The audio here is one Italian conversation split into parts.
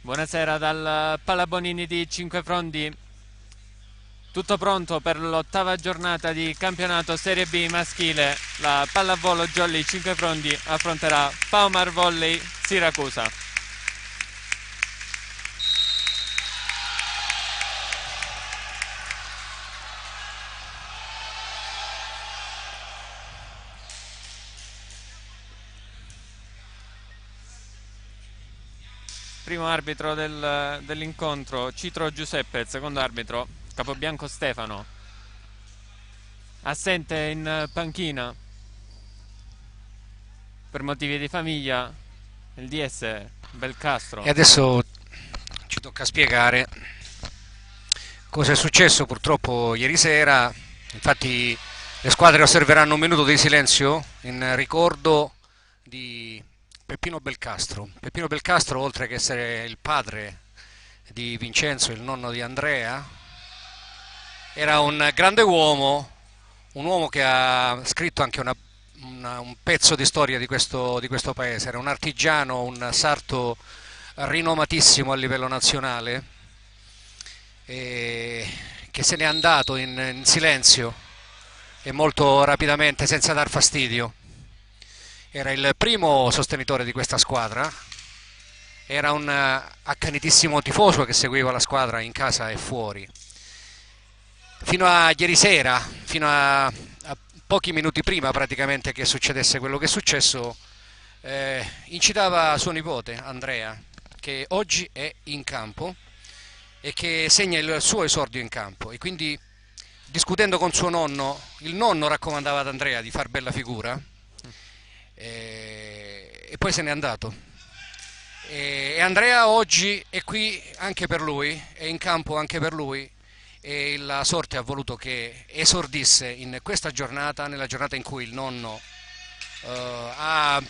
Buonasera dal Pallabonini di Cinquefrondi. Tutto pronto per l'ottava giornata di campionato Serie B maschile. La pallavolo Jolly Cinquefrondi affronterà Paomar Volley Siracusa. Primo arbitro dell'incontro Citro Giuseppe, secondo arbitro Capobianco Stefano. Assente in panchina per motivi di famiglia il DS E Belcastro. adesso ci tocca spiegare cosa è successo purtroppo ieri sera. Infatti le squadre osserveranno un minuto di silenzio in ricordo di Peppino Belcastro. Peppino Belcastro, oltre che essere il padre di Vincenzo, il nonno di Andrea, era un grande uomo, un uomo che ha scritto anche un pezzo di storia di questo paese. Era un artigiano, un sarto rinomatissimo a livello nazionale, che se n'è andato in silenzio e molto rapidamente senza dar fastidio. Era il primo sostenitore di questa squadra, era un accanitissimo tifoso che seguiva la squadra in casa e fuori. Fino a ieri sera, a pochi minuti prima praticamente che succedesse quello che è successo, incitava suo nipote Andrea, che oggi è in campo e che segna il suo esordio in campo, e quindi discutendo con suo nonno, il nonno raccomandava ad Andrea di far bella figura, e poi se n'è andato. E Andrea oggi è qui anche per lui, è in campo anche per lui, e la sorte ha voluto che esordisse in questa giornata, nella giornata in cui il nonno ha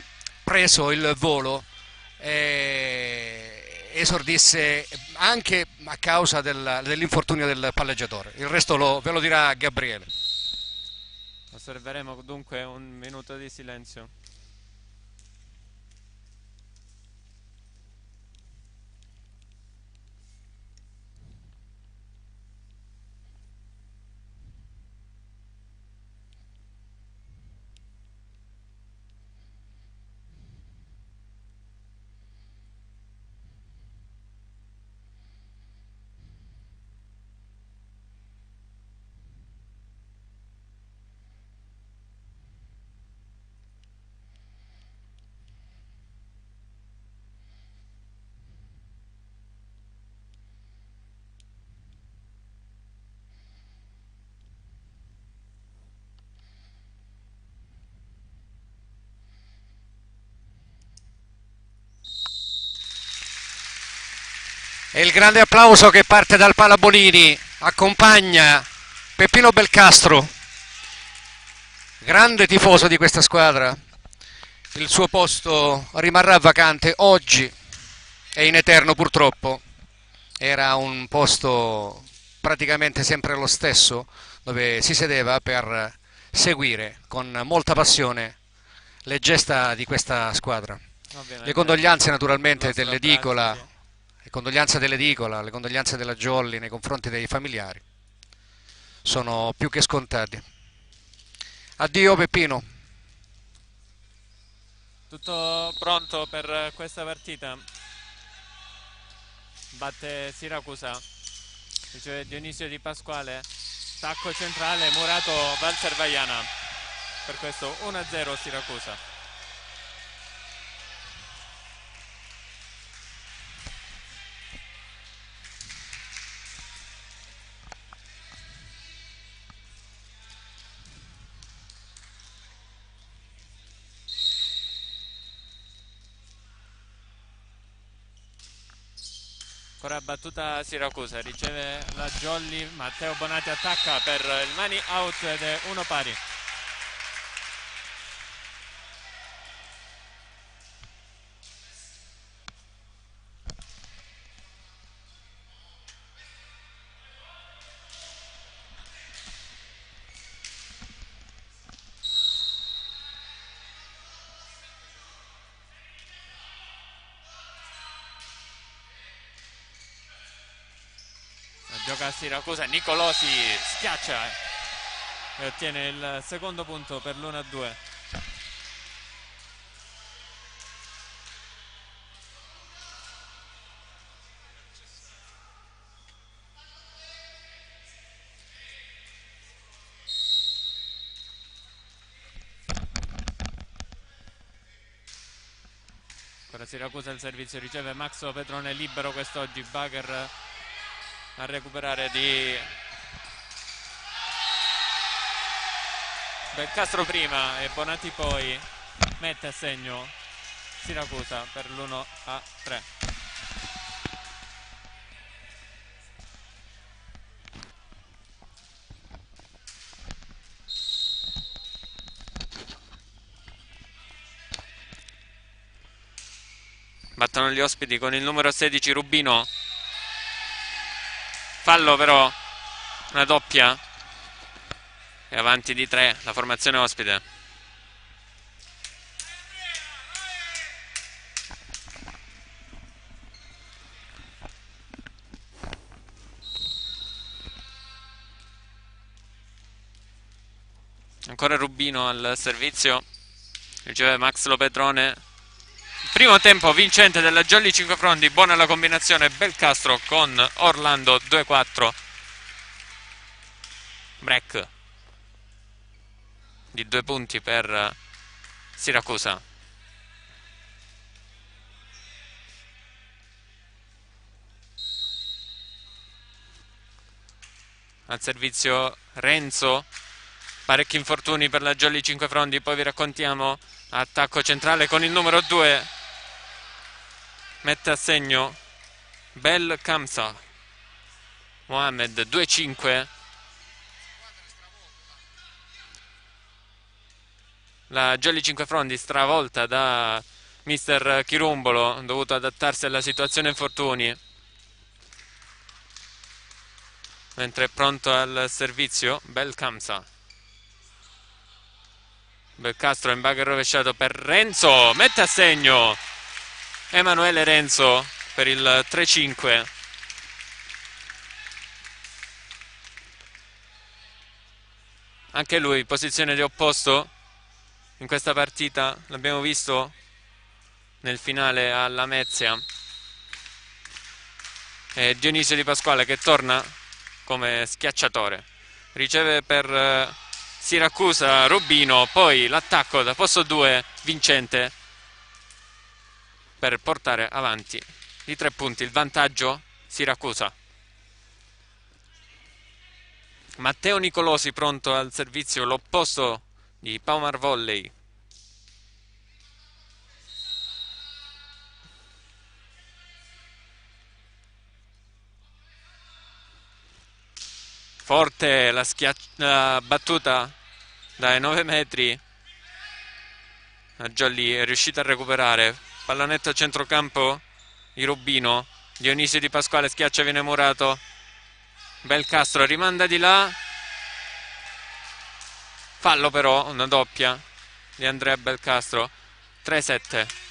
preso il volo, e esordisse anche a causa dell'infortunio del palleggiatore. Il resto ve lo dirà Gabriele. Osserveremo dunque un minuto di silenzio. E il grande applauso che parte dal Palabolini accompagna Peppino Belcastro, grande tifoso di questa squadra. Il suo posto rimarrà vacante oggi e in eterno purtroppo. Era un posto praticamente sempre lo stesso, dove si sedeva per seguire con molta passione le gesta di questa squadra. Le Ovviamente condoglianze i naturalmente nostri abbracci. dell'Edicola, le condoglianze della Jolly nei confronti dei familiari sono più che scontate. Addio Peppino. Tutto pronto per questa partita. Batte Siracusa. Riceve Dionisio Di Pasquale. Tacco centrale, Murato Valser Vaiana. Per questo 1-0 Siracusa. Ancora battuta Siracusa, riceve la Jolly, Matteo Bonatti attacca per il mani out ed è uno pari. gioca Siracusa, Nicolosi schiaccia e ottiene il secondo punto per l'1-2. Ora Siracusa il servizio, riceve Maxo Petrone libero quest'oggi, Bagher a recuperare di Belcastro prima e Bonatti poi, mette a segno Siracusa per l'1-3. Battono gli ospiti con il numero 16 Rubino. Fallo però, una doppia. E avanti di 3 la formazione ospite. Ancora Rubino al servizio. Riceve Max Lopetrone. Primo tempo vincente della Jolly Cinquefrondi, buona la combinazione Belcastro con Orlando 2-4. Break di 2 punti per Siracusa. Al servizio Renzo, parecchi infortuni per la Jolly Cinquefrondi, poi vi raccontiamo. Attacco centrale con il numero 2, mette a segno Bel Kamsa Mohamed 2-5. La Jolly Cinquefrondi stravolta da mister Chirumbolo, dovuto adattarsi alla situazione infortuni, mentre è pronto al servizio Bel Kamsa. Belcastro in bagger rovesciato per Renzo, mette a segno Emanuele Renzo per il 3-5. Anche lui posizione di opposto in questa partita, l'abbiamo visto nel finale alla Lamezia. E Dionisio Di Pasquale che torna come schiacciatore, riceve per Siracusa Rubino, poi l'attacco da posto 2 vincente per portare avanti di 3 punti il vantaggio Siracusa. Matteo Nicolosi pronto al servizio, l'opposto di Paumar Volley. Forte la battuta dai 9 metri. La Jolly è riuscita a recuperare. Pallonetto a centrocampo di Rubino. Dionisio Di Pasquale schiaccia, viene murato. Belcastro rimanda di là. Fallo però, una doppia di Andrea Belcastro. 3-7.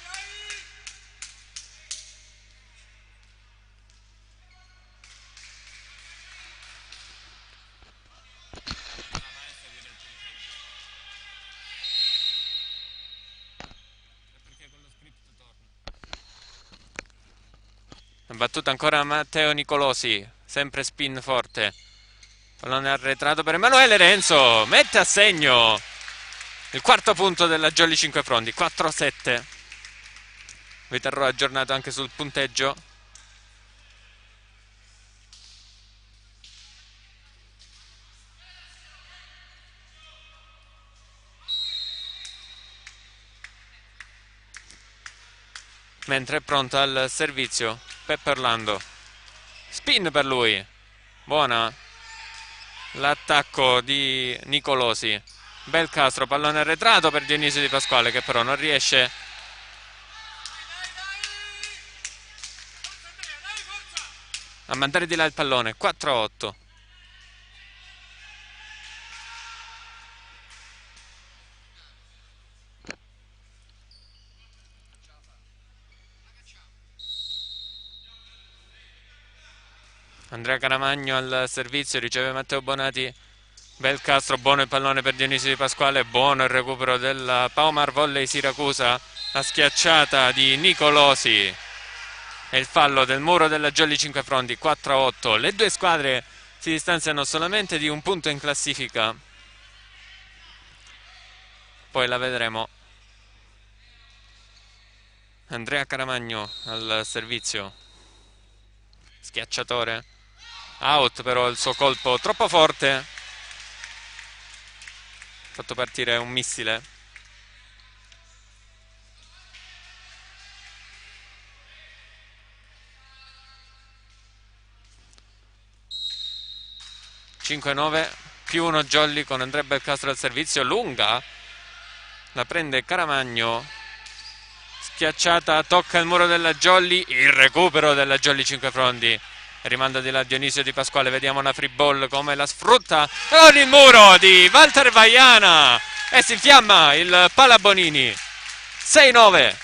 Battuta ancora Matteo Nicolosi, sempre spin forte. Pallone arretrato per Emanuele Renzo, mette a segno il quarto punto della Jolly Cinquefrondi, 4-7. Vi terrò aggiornato anche sul punteggio. Mentre è pronto al servizio Peppe Orlando. Spin per lui. Buona l'attacco di Nicolosi. Belcastro, pallone arretrato per Dionisio Di Pasquale che però non riesce a mandare di là il pallone. 4-8. Andrea Caramagno al servizio, riceve Matteo Bonati. Belcastro, buono il pallone per Dionisio Di Pasquale, buono il recupero del Paomar Volley Siracusa, la schiacciata di Nicolosi e il fallo del muro della Jolly Cinquefrondi. 4-8, le due squadre si distanziano solamente di un punto in classifica, poi la vedremo. Andrea Caramagno al servizio, schiacciatore, out, però il suo colpo troppo forte, ha fatto partire un missile. (5-9) più uno Jolly con Andrea Belcastro al servizio. Lunga, la prende Caramagno, schiacciata, tocca il muro della Jolly, il recupero della Jolly Cinquefrondi, rimanda di là Dionisio Di Pasquale. Vediamo la free ball come la sfrutta con il muro di Walter Vaiana e si infiamma il Palabonini. 6-9.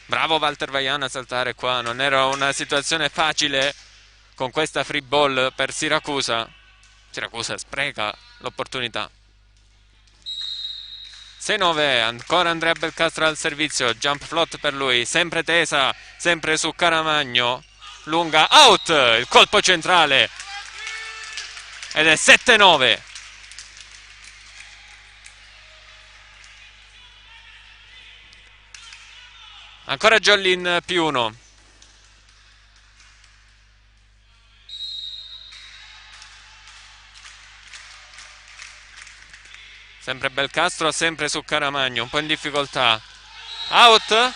Bravo Walter Vaiana a saltare qua, non era una situazione facile con questa free ball per Siracusa. Siracusa spreca l'opportunità. 6-9, ancora Andrea Belcastro al servizio, jump float per lui, sempre tesa, sempre su Caramagno, lunga, out, il colpo centrale ed è 7-9. Ancora Jollin più uno. Sempre Belcastro, sempre su Caramagno, un po' in difficoltà. Out?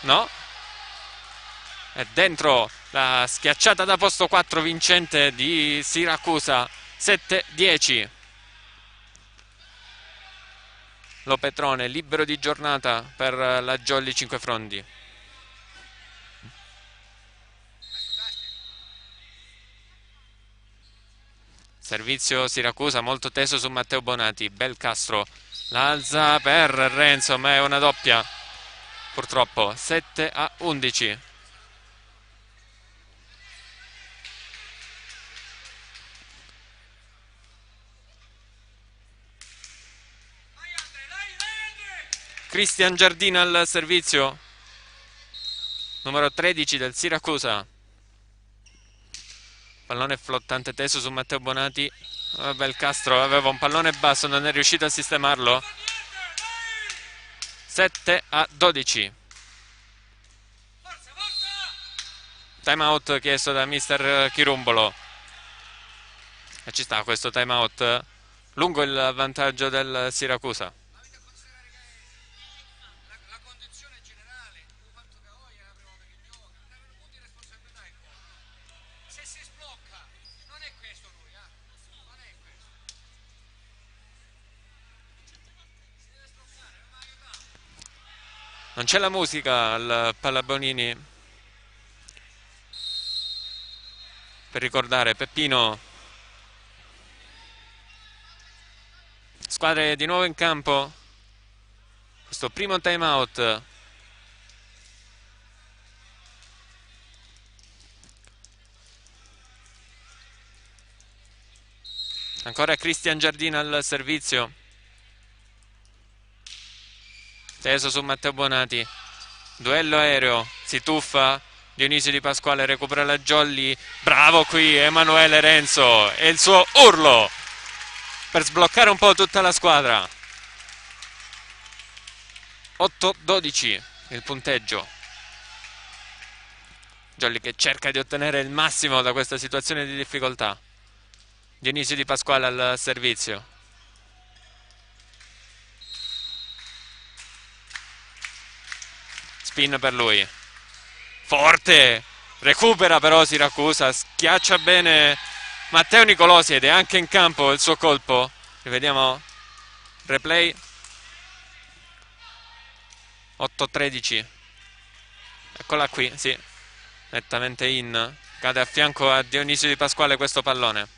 No. È dentro la schiacciata da posto 4 vincente di Siracusa. 7-10. Lo Petrone libero di giornata per la Jolly Cinquefrondi. Servizio Siracusa molto teso su Matteo Bonati. Belcastro l'alza per Renzo, ma è una doppia purtroppo. 7-11. Cristian Giardina al servizio, numero 13 del Siracusa. Pallone flottante teso su Matteo Bonati. Belcastro aveva un pallone basso, non è riuscito a sistemarlo. 7-12. Time out chiesto da mister Chirumbolo. E ci sta questo time out lungo il vantaggio del Siracusa. Non c'è la musica al Palabonini per ricordare Peppino. Squadre di nuovo in campo. Questo primo time out. Ancora Cristian Giardina al servizio. Teso su Matteo Bonati. Duello aereo. Si tuffa Dionisio Di Pasquale, recupera la Jolly. Bravo qui Emanuele Renzo e il suo urlo per sbloccare un po' tutta la squadra. 8-12 il punteggio. Jolly che cerca di ottenere il massimo da questa situazione di difficoltà. Dionisio Di Pasquale al servizio. Spin per lui. Forte. Recupera però Siracusa. Schiaccia bene Matteo Nicolosi ed è anche in campo il suo colpo. Rivediamo. Replay. 8-13. Eccola qui, sì. Nettamente in. Cade a fianco a Dionisio Di Pasquale questo pallone.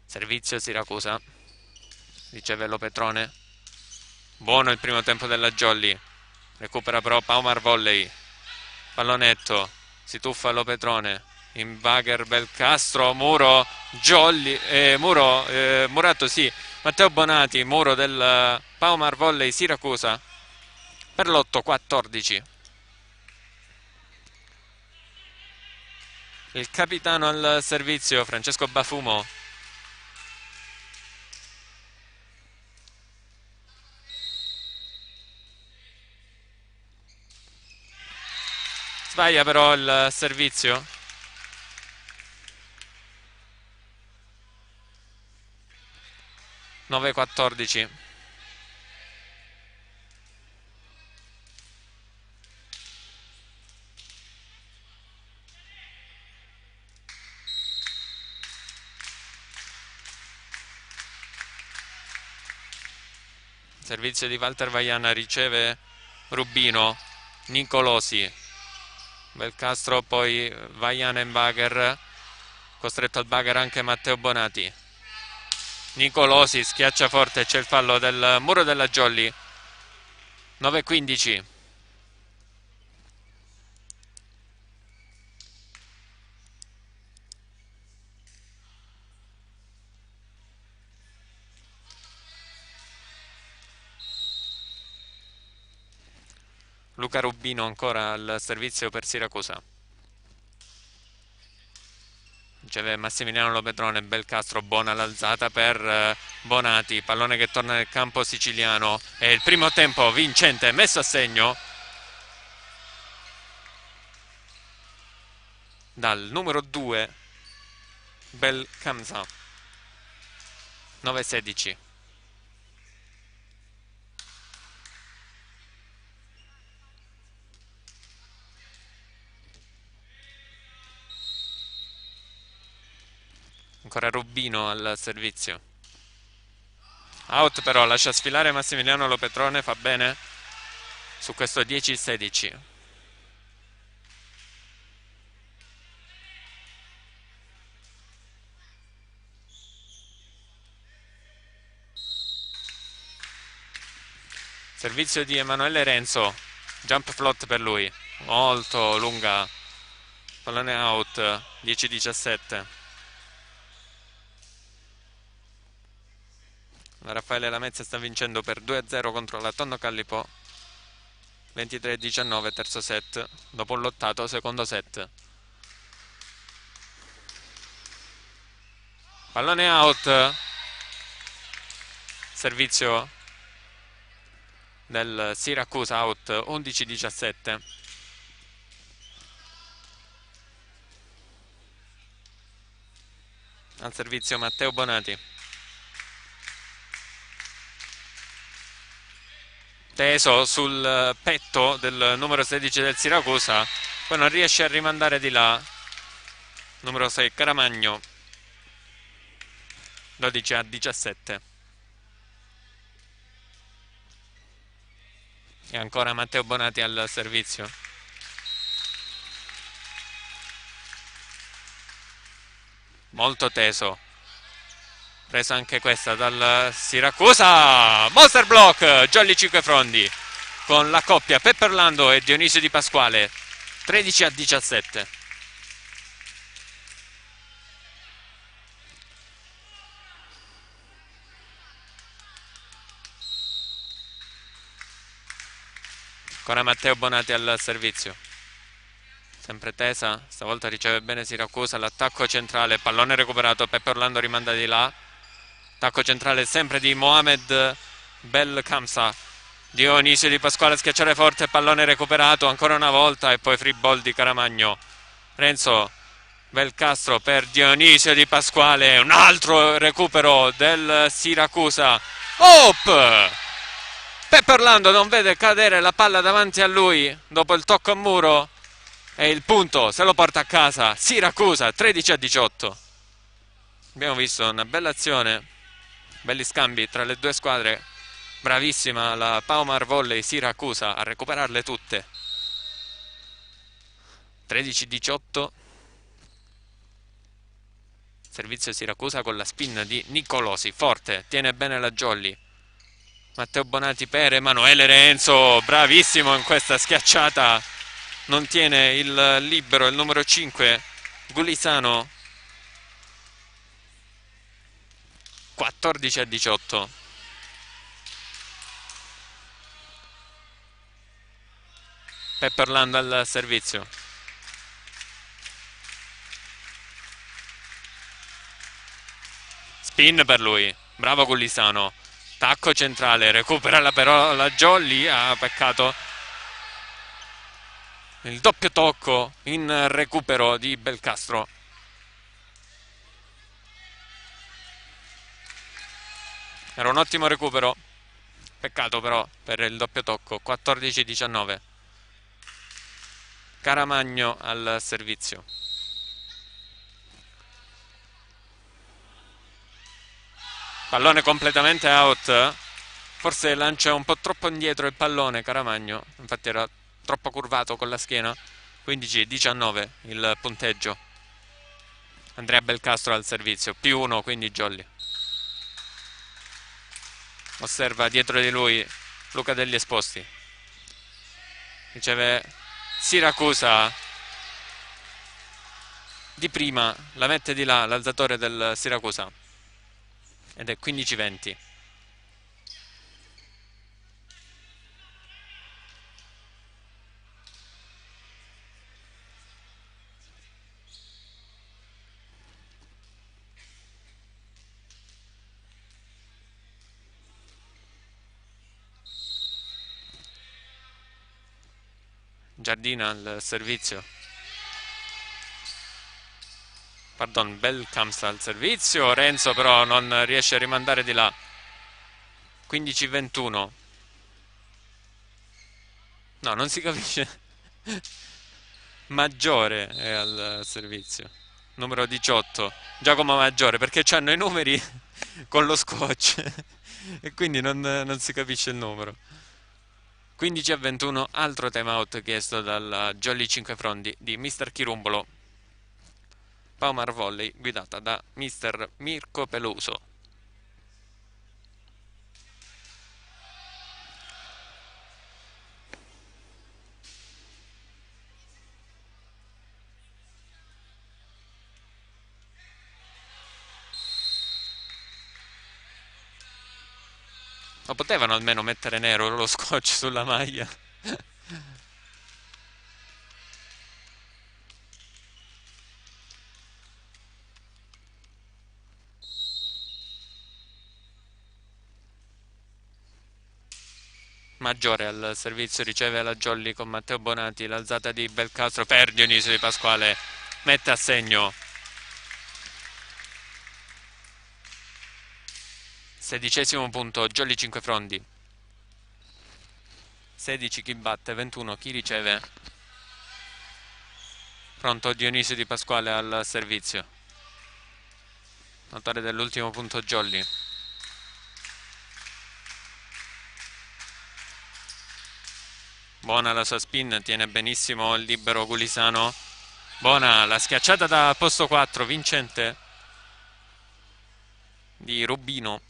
Servizio Siracusa. Riceve Lo Petrone. Buono il primo tempo della Jolly. recupera però Paumar Volley, pallonetto, si tuffa Lopetrone, Invager, Belcastro, Muro, Jolly, Murato sì, Matteo Bonati, Muro del Paumar Volley Siracusa per l'8-14. Il capitano al servizio, Francesco Bafumo. Sbaglia però il servizio. (9-14). Servizio di Walter Vaiana, riceve Rubino, Nicolosi, Belcastro, poi Vaiana e Bagher, costretto al Bagher anche Matteo Bonati. Nicolosi schiaccia forte, c'è il fallo del Muro della Jolly. 9-15. Luca Rubino ancora al servizio per Siracusa. Riceve Massimiliano Lopetrone, Belcastro, buona l'alzata per Bonati, pallone che torna nel campo siciliano. È il primo tempo vincente, messo a segno dal numero 2 Belkamsa. 9-16. Ancora Rubino al servizio. Out però, lascia sfilare Massimiliano Lopetrone, fa bene su questo 10-16. Servizio di Emanuele Renzo, jump float per lui, molto lunga, pallone out, 10-17. Raffaele Lamezia sta vincendo per 2-0 contro la Tonno Callipo, 23-19 terzo set, dopo un lottato secondo set. Pallone out, servizio del Siracusa, out, 11-17. Al servizio Matteo Bonati. Teso sul petto del numero 16 del Siracusa, poi non riesce a rimandare di là. Numero 6 Caramagno, 12-17. E ancora Matteo Bonati al servizio. Molto teso. Presa anche questa dal Siracusa. Monster block, Jolly 5 Frondi con la coppia Peppe Orlando e Dionisio Di Pasquale, 13-17. Ancora Matteo Bonati al servizio. Sempre tesa, stavolta riceve bene Siracusa, l'attacco centrale, pallone recuperato, Peppe Orlando rimanda di là. Attacco centrale sempre di Mohamed Belkamsa. Dionisio Di Pasquale a schiacciare forte, pallone recuperato ancora una volta e poi free ball di Caramagno. Renzo Belcastro per Dionisio Di Pasquale, un altro recupero del Siracusa. Peppe Orlando non vede cadere la palla davanti a lui dopo il tocco a muro e il punto se lo porta a casa. Siracusa 13-18. Abbiamo visto una bella azione, belli scambi tra le due squadre. Bravissima la Paumar Volley Siracusa a recuperarle tutte. 13-18. Servizio Siracusa con la spin di Nicolosi, forte, tiene bene la Jolly. Matteo Bonati per Emanuele Renzo, bravissimo in questa schiacciata, non tiene il libero, il numero 5 Gulisano. 14-18. Pepperland al servizio. Spin per lui, bravo Gulisano. Tacco centrale, recupera però la Jolly, peccato. Il doppio tocco in recupero di Belcastro. Era un ottimo recupero, peccato però per il doppio tocco. 14-19. Caramagno al servizio. Pallone completamente out. Forse lancia un po' troppo indietro il pallone Caramagno, infatti era troppo curvato con la schiena. 15-19 il punteggio. Andrea Belcastro al servizio, +1, quindi Jolly. Osserva dietro di lui Luca degli Esposti. Riceve Siracusa. Di prima la mette di là l'alzatore del Siracusa. Ed è 15-20. Giardina al servizio. Pardon, Belcamps al servizio. Renzo però non riesce a rimandare di là. 15-21. No, non si capisce. Maggiore è al servizio. Numero 18. Giacomo Maggiore, perché c'hanno i numeri con lo scotch. E quindi non si capisce il numero. 15-21, altro timeout chiesto dalla Jolly 5 Frondi di Mr. Chirumbolo. Paumar Volley guidata da Mr. Mirko Peluso. Ma potevano almeno mettere nero lo scotch sulla maglia? Maggiore al servizio, riceve la Jolly con Matteo Bonati, l'alzata di Belcastro per Dionisio Di Pasquale, mette a segno. 16° punto, Jolly 5 Frondi. 16 chi batte, 21 chi riceve. Pronto Dionisio Di Pasquale al servizio. Notare dell'ultimo punto Jolly. Buona la sua spin, tiene benissimo il libero Gulisano. Buona la schiacciata da posto 4, vincente di Rubino.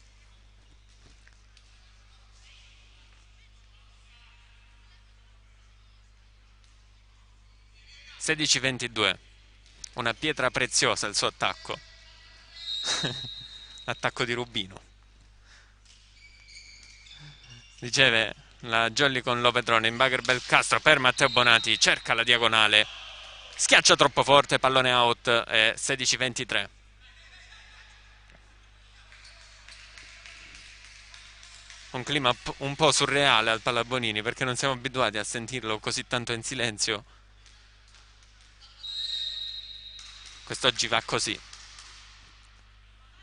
(16-22). Una pietra preziosa il suo attacco. L'attacco di Rubino. Riceve la Jolly con Lopedrone in bagger Belcastro per Matteo Bonati, cerca la diagonale, schiaccia troppo forte, pallone out, e 16-23. Un clima un po' surreale al Pallabonini, perché non siamo abituati a sentirlo così tanto in silenzio. Quest'oggi va così.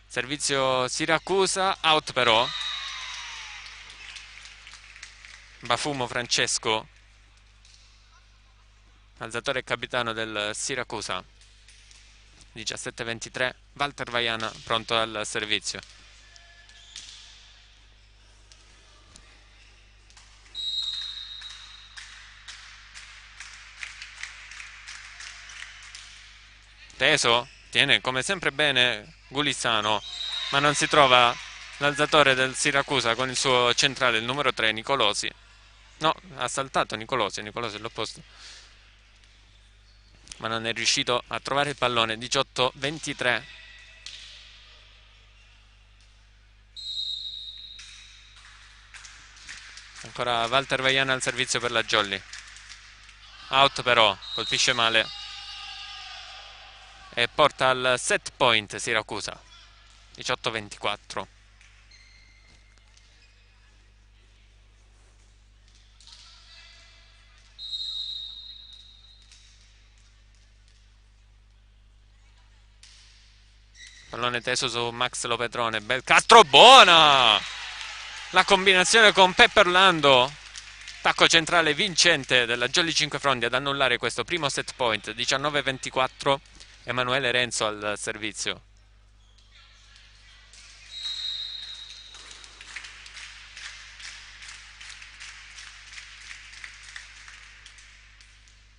Servizio Siracusa, out però. Bafumo Francesco, alzatore e capitano del Siracusa. 17-23, Walter Vaiana pronto al servizio. Teso, tiene come sempre bene Gulisano, ma non si trova l'alzatore del Siracusa con il suo centrale, il numero 3, Nicolosi. No, ha saltato Nicolosi, Nicolosi è l'opposto. Ma non è riuscito a trovare il pallone. 18-23. Ancora Walter Vaiana al servizio per la Jolly. Out però, colpisce male. E porta al set point Siracusa. 18-24. Pallone teso su Max Lopetrone. Belcastro, buona! La combinazione con Peppe Orlando. Tacco centrale vincente della Jolly Cinquefrondi ad annullare questo primo set point. 19-24. Emanuele Renzo al servizio.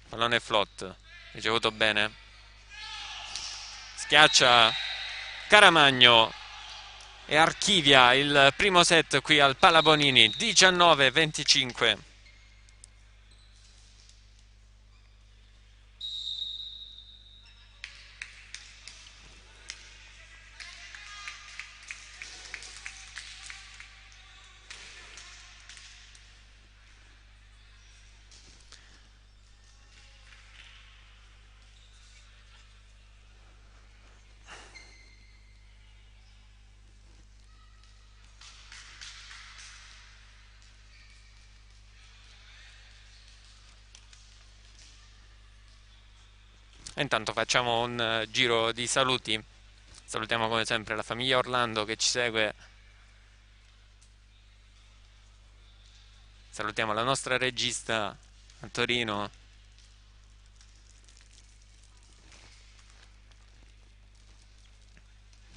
Pallone flot. Ricevuto bene. Schiaccia Caramagno e archivia il primo set qui al Palabonini. 19-25. E intanto facciamo un giro di saluti. Salutiamo come sempre la famiglia Orlando che ci segue. Salutiamo la nostra regista a Torino.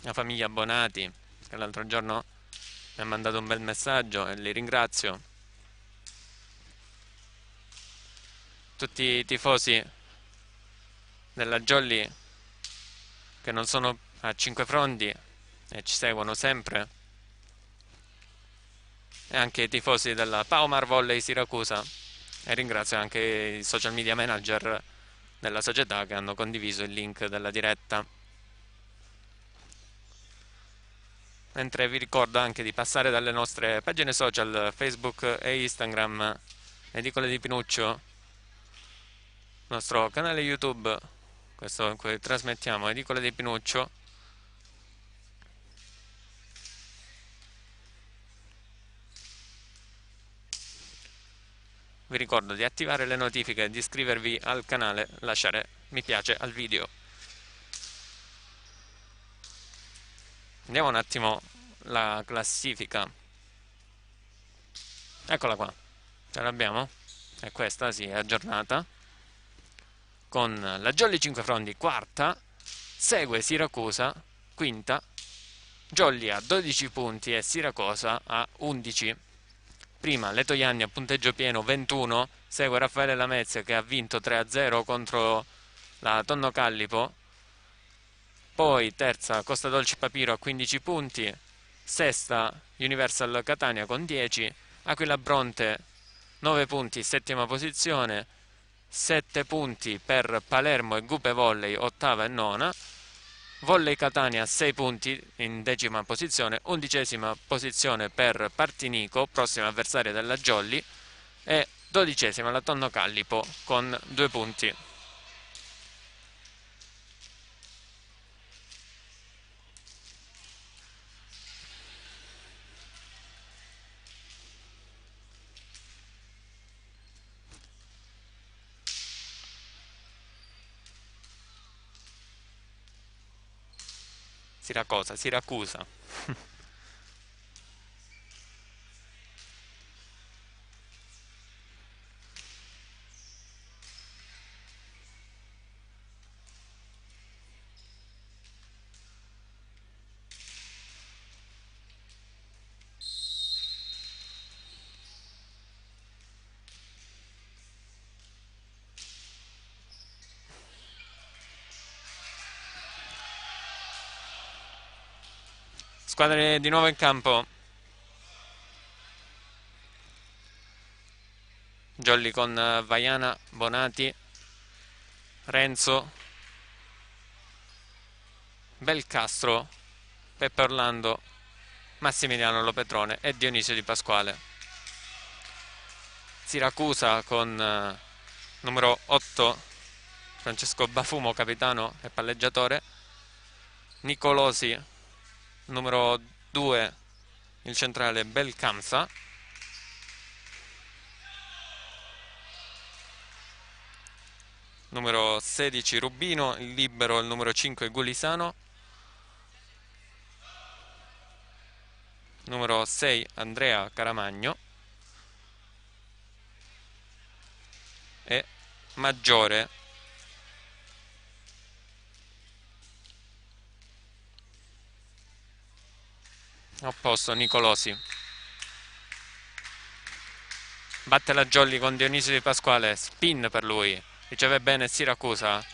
La famiglia Bonati, che l'altro giorno mi ha mandato un bel messaggio e li ringrazio. Tutti i tifosi della Jolly che non sono a Cinquefrondi e ci seguono sempre, e anche i tifosi della Paomar Volley Siracusa, e ringrazio anche i social media manager della società che hanno condiviso il link della diretta. Mentre vi ricordo anche di passare dalle nostre pagine social Facebook e Instagram, Edicole di Pinuccio, nostro canale YouTube, questo in cui trasmettiamo Edicole di Pinuccio. Vi ricordo di attivare le notifiche, di iscrivervi al canale, lasciare mi piace al video. Vediamo un attimo la classifica. Eccola qua, ce l'abbiamo? È questa, sì, è aggiornata. Con la Jolly Cinquefrondi quarta, segue Siracusa quinta, Jolly a 12 punti e Siracusa a 11. Prima Letojanni a punteggio pieno 21, segue Raffaele Lamezia che ha vinto 3-0 contro la Tonno Callipo. Poi terza Costa Dolci Papiro a 15 punti, sesta Universal Catania con 10, Aquila Bronte 9 punti, settima posizione, 7 punti per Palermo e Gupe Volley, ottava e nona, Volley Catania 6 punti in decima posizione, undicesima posizione per Partinico, prossima avversaria della Jolly, e dodicesima la Tonno Callipo con 2 punti. Siracusa. Squadre di nuovo in campo. Jolly con Vaiana, Bonati, Renzo, Belcastro, Peppe Orlando, Massimiliano Lopetrone e Dionisio Di Pasquale. Siracusa con numero 8 Francesco Bafumo, capitano e palleggiatore. Nicolosi, numero 2 il centrale Belcamsa. Numero 16 Rubino, il libero il numero 5 Gulisano. Numero 6 Andrea Caramagno. E maggiore opposto Nicolosi. Batte la Jolly con Dionisio Di Pasquale, spin per lui, riceve bene Siracusa,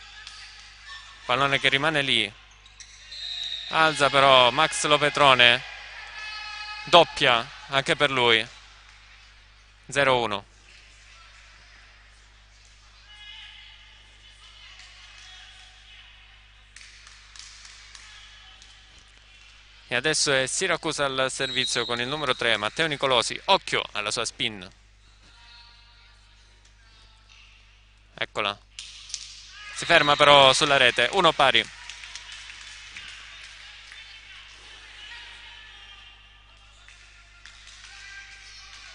pallone che rimane lì, alza però Max Lopetrone, doppia anche per lui, 0-1. E adesso è Siracusa al servizio con il numero 3 Matteo Nicolosi, occhio alla sua spin. Eccola. Si ferma però sulla rete, 1 pari.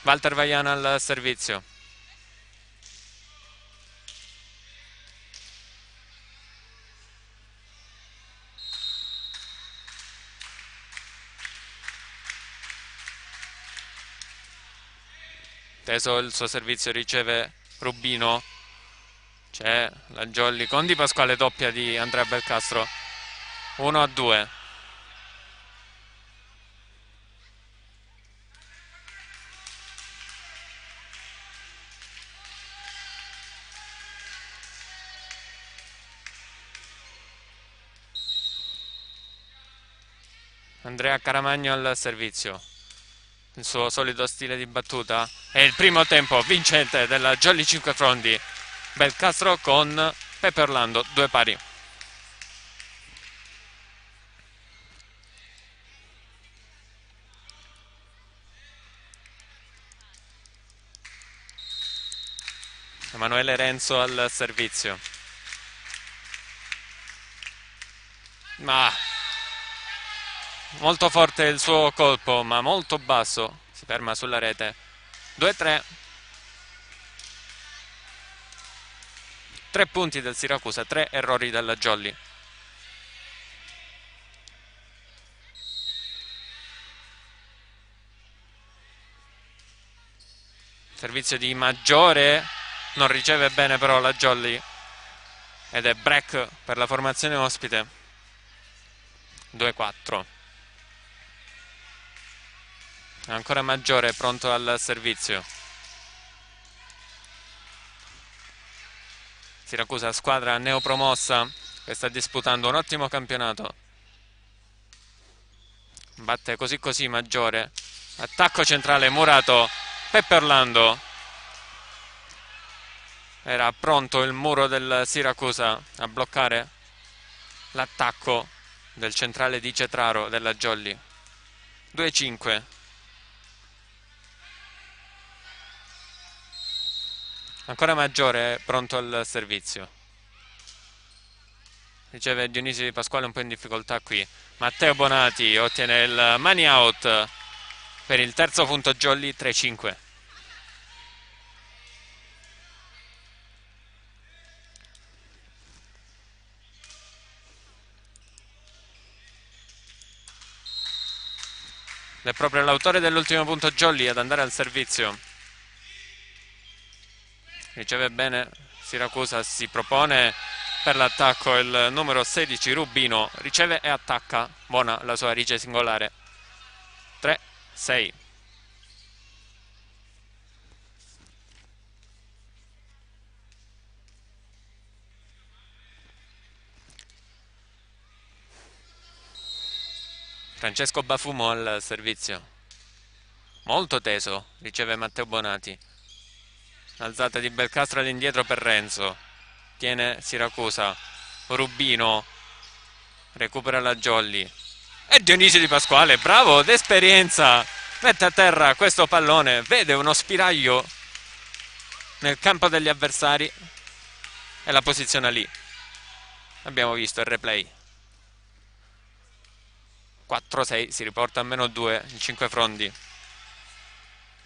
Walter Vaiana al servizio. Teso il suo servizio, riceve Rubino. C'è la Jolly con Di Pasquale, doppia di Andrea Belcastro. 1-2. Andrea Caramagno al servizio. Il suo solito stile di battuta. È il primo tempo vincente della Jolly 5 Frondi. Belcastro con Peppe Orlando, 2 pari. Emanuele Renzo al servizio. Ma molto forte il suo colpo, ma molto basso. Si ferma sulla rete. 2-3. 3 punti del Siracusa, 3 errori della Jolly. Servizio di Maggiore, non riceve bene però la Jolly ed è break per la formazione ospite. 2-4. Ancora Maggiore pronto al servizio. Siracusa, squadra neopromossa che sta disputando un ottimo campionato. Batte così così Maggiore. Attacco centrale murato. Peppe Orlando. Era pronto il muro del Siracusa a bloccare l'attacco del centrale di Cetraro della Jolly. 2-5. Ancora Maggiore pronto al servizio. Riceve Dionisio Di Pasquale un po' in difficoltà qui. Matteo Bonati ottiene il money out per il terzo punto Jolly, 3-5. Ed è proprio l'autore dell'ultimo punto Jolly ad andare al servizio. Riceve bene Siracusa, si propone per l'attacco il numero 16 Rubino, riceve e attacca. Buona la sua riccia singolare. 3-6. Francesco Bafumo al servizio. Molto teso, riceve Matteo Bonati. Alzata di Belcastro all'indietro per Renzo. Tiene Siracusa. Rubino. Recupera la Jolly. E Dionisio Di Pasquale, bravo, d'esperienza. Mette a terra questo pallone. Vede uno spiraglio nel campo degli avversari e la posiziona lì. Abbiamo visto il replay. 4-6, si riporta a -2 in 5 frondi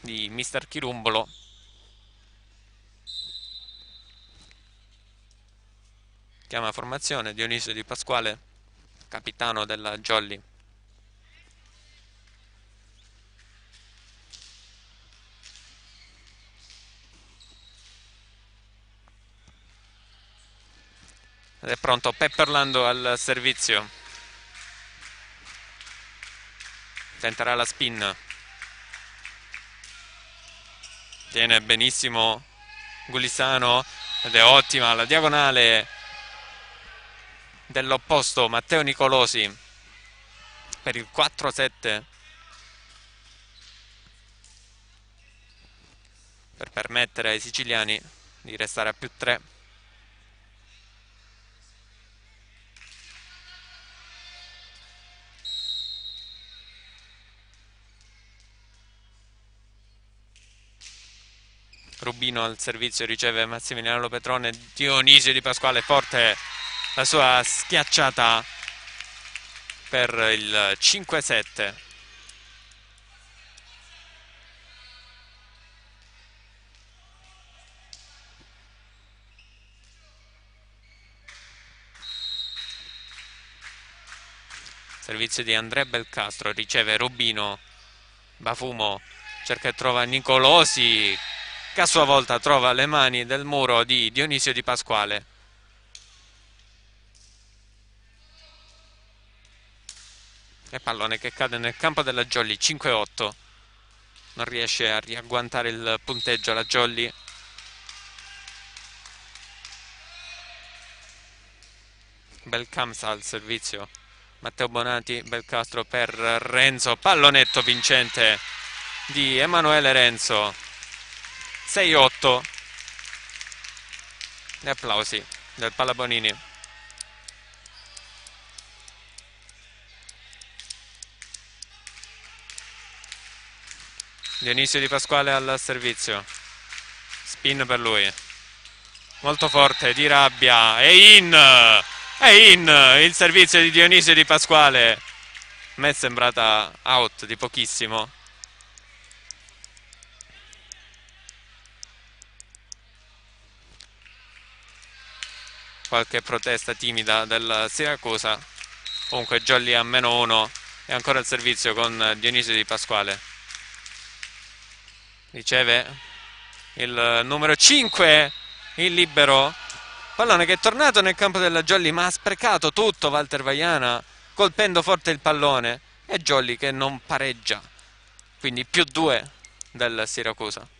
di Mister Chirumbolo. Chiama formazione Dionisio Di Pasquale, capitano della Jolly. Ed è pronto Pepperlando al servizio. Tenterà la spin. Tiene benissimo Gulisano ed è ottima la diagonale dell'opposto Matteo Nicolosi per il 4-7, per permettere ai siciliani di restare a +3. Rubino al servizio, riceve Massimiliano Lopetrone. Dionisio Di Pasquale, forte la sua schiacciata per il 5-7. Servizio di Andrea Belcastro, riceve Rubino. Bafumo cerca e trova Nicolosi, che a sua volta trova le mani del muro di Dionisio Di Pasquale. E pallone che cade nel campo della Jolly, 5-8. Non riesce a riagguantare il punteggio la Jolly. Belcamsa al servizio. Matteo Bonati, Belcastro per Renzo. Pallonetto vincente di Emanuele Renzo. 6-8. Gli applausi del Pallabonini. Dionisio Di Pasquale al servizio. Spin per lui. Molto forte, di rabbia. E in il servizio di Dionisio Di Pasquale. A me è sembrata out di pochissimo. Qualche protesta timida del Siracusa. Comunque Jolly a -1 e ancora il servizio con Dionisio Di Pasquale. Riceve il numero 5, il libero. Pallone che è tornato nel campo della Jolly, ma ha sprecato tutto Walter Vaiana, colpendo forte il pallone. E Jolly che non pareggia, quindi +2 del Siracusa.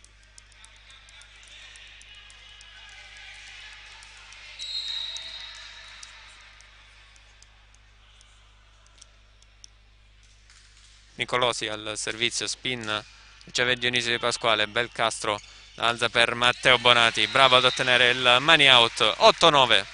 Nicolosi al servizio, spin, riceve Dionisio Di Pasquale. Belcastro alza per Matteo Bonati, bravo ad ottenere il money out. 8-9.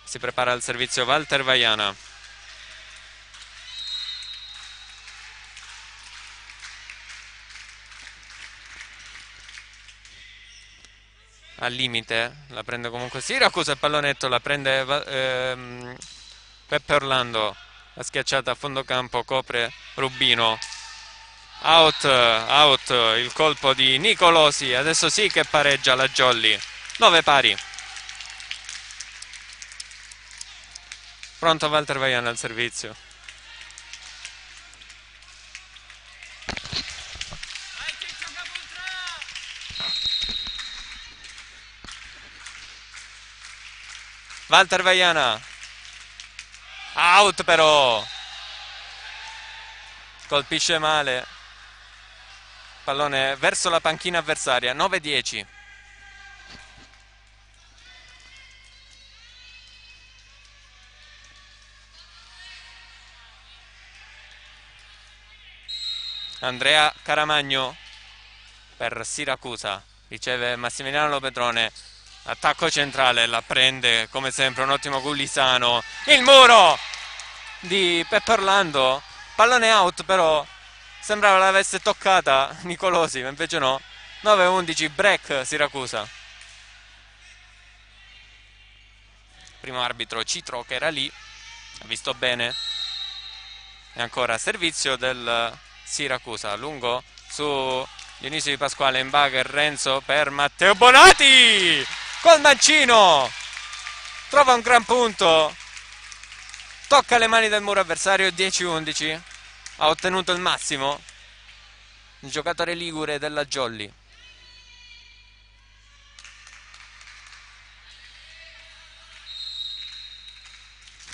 Si prepara al servizio Walter Vaiana. Al limite, la prende comunque Siracusa, il pallonetto la prende Peppe Orlando, la schiacciata a fondo campo, copre Rubino. Out, il colpo di Nicolosi, adesso sì che pareggia la Jolly. 9 pari. Pronto Walter Vaiana al servizio. Walter Vaiana. Out però. colpisce male, pallone verso la panchina avversaria. 9-10. Andrea Caramagno per Siracusa, riceve Massimiliano Lopetrone, attacco centrale, la prende come sempre un ottimo Gulisano, il muro di Peppe Orlando, pallone out, però sembrava l'avesse toccata Nicolosi, ma invece no. 9-11, break Siracusa. Primo arbitro Citro che era lì, ha visto bene, e ancora servizio del Siracusa, lungo su Dionisio Di Pasquale, in bagger Renzo per Matteo Bonati, col mancino trova un gran punto, tocca le mani del muro avversario. 10-11, ha ottenuto il massimo il giocatore ligure della Jolly.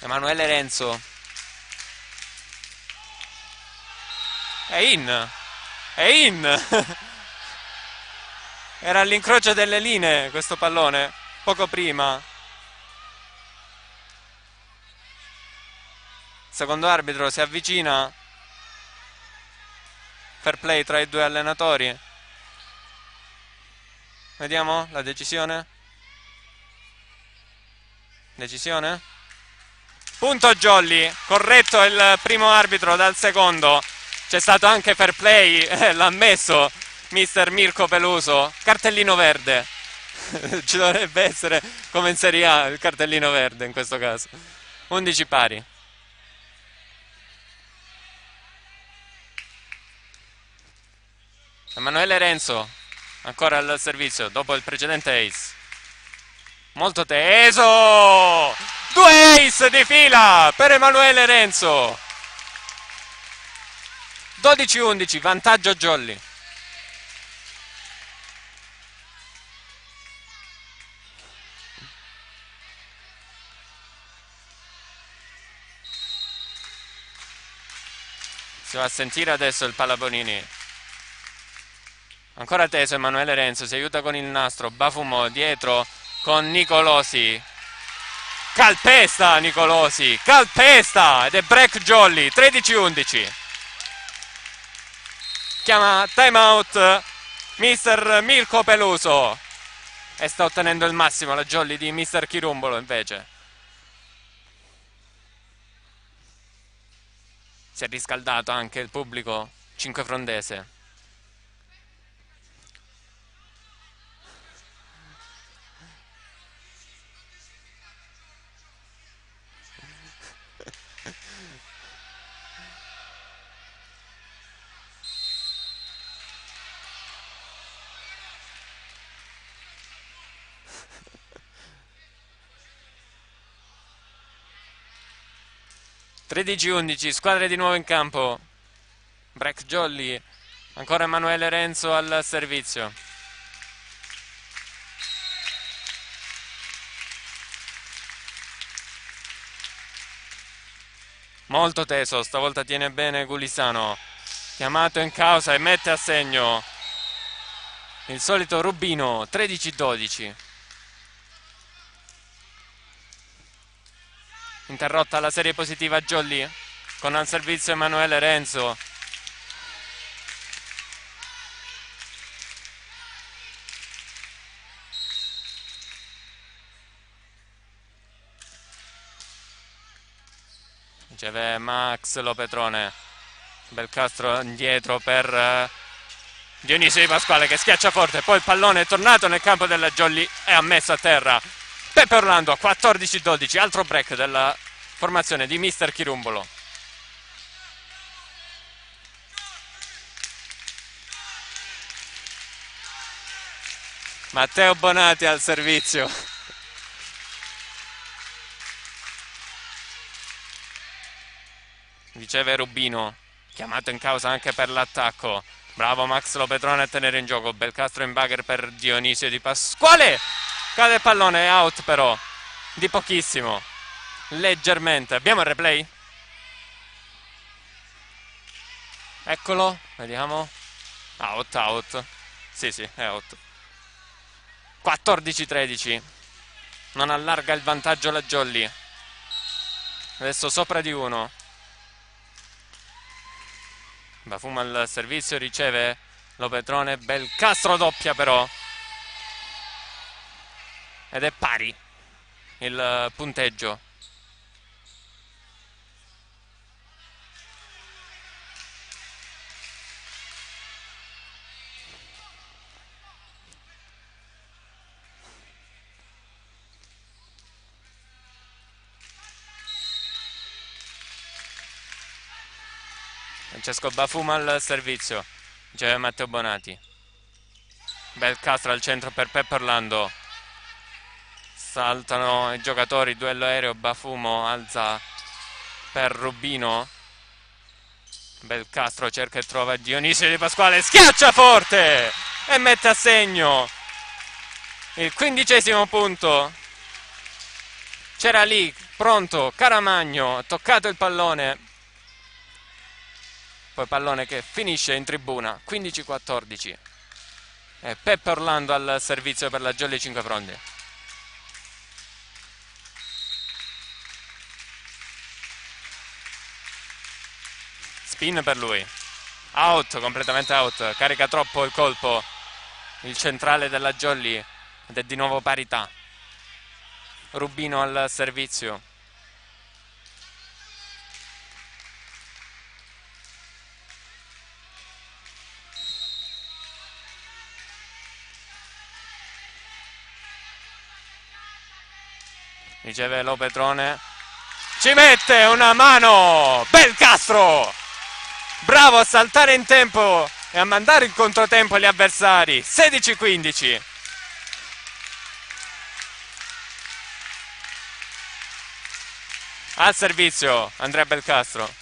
Emanuele Renzo è in era all'incrocio delle linee questo pallone poco prima. Secondo arbitro si avvicina, fair play tra i due allenatori. Vediamo la decisione. Punto Jolly, corretto il primo arbitro dal secondo. C'è stato anche fair play, l'ha ammesso mister Mirko Peluso. Cartellino verde. Ci dovrebbe essere come in Serie A il cartellino verde in questo caso. 11 pari. Emanuele Renzo ancora al servizio dopo il precedente ace. Molto teso, 2 ace di fila per Emanuele Renzo. 12-11, vantaggio Jolly. Si va a sentire adesso il Palabonini. Ancora teso Emanuele Renzo, si aiuta con il nastro, Bafumo dietro con Nicolosi. Calpesta Nicolosi, calpesta, ed è break Jolly. 13-11. Chiama timeout mister Mirko Peluso e sta ottenendo il massimo la Jolly di mister Chirumbolo. Invece si è riscaldato anche il pubblico cinquefrondese. (13-11), squadre di nuovo in campo. Break Jolly, ancora Emanuele Renzo al servizio. Molto teso, stavolta tiene bene Gulisano, chiamato in causa e mette a segno il solito Rubino. 13-12. Interrotta la serie positiva Jolly con al servizio Emanuele Renzo. Riceve Max Lopetrone, Belcastro indietro per Dionisio Di Pasquale che schiaccia forte, poi il pallone è tornato nel campo della Jolly e ha messo a terra Peppe Orlando. 14-12, altro break della formazione di mister Chirumbolo. Matteo Bonati al servizio. Riceve Rubino, chiamato in causa anche per l'attacco. Bravo Max Lopetrone a tenere in gioco. Belcastro in bagger per Dionisio Di Pasquale. Cade il pallone, è out però, di pochissimo, leggermente. Abbiamo il replay? Eccolo, vediamo. Out, out. Sì, sì, è out. 14-13. Non allarga il vantaggio la Jolly. Adesso sopra di 1. Bafuma al servizio, riceve Lopetrone. Belcastro doppia però. Ed è pari il punteggio. Francesco Bafuma al servizio, riceve Matteo Bonati. Belcastro al centro per Peppe Orlando. Saltano i giocatori, duello aereo, Bafumo alza per Rubino. Belcastro cerca e trova Dionisio Di Pasquale, schiaccia forte e mette a segno il 15° punto. C'era lì, pronto, Caramagno, ha toccato il pallone. Poi pallone che finisce in tribuna, 15-14. E Peppe Orlando al servizio per la Jolly Cinquefrondi. Spin per lui. Out, completamente out. Carica troppo il colpo il centrale della Jolly ed è di nuovo parità. Rubino al servizio. Riceve Lopetrone. Ci mette una mano Belcastro, bravo a saltare in tempo e a mandare in controtempo gli avversari. 16-15. Al servizio Andrea Belcastro.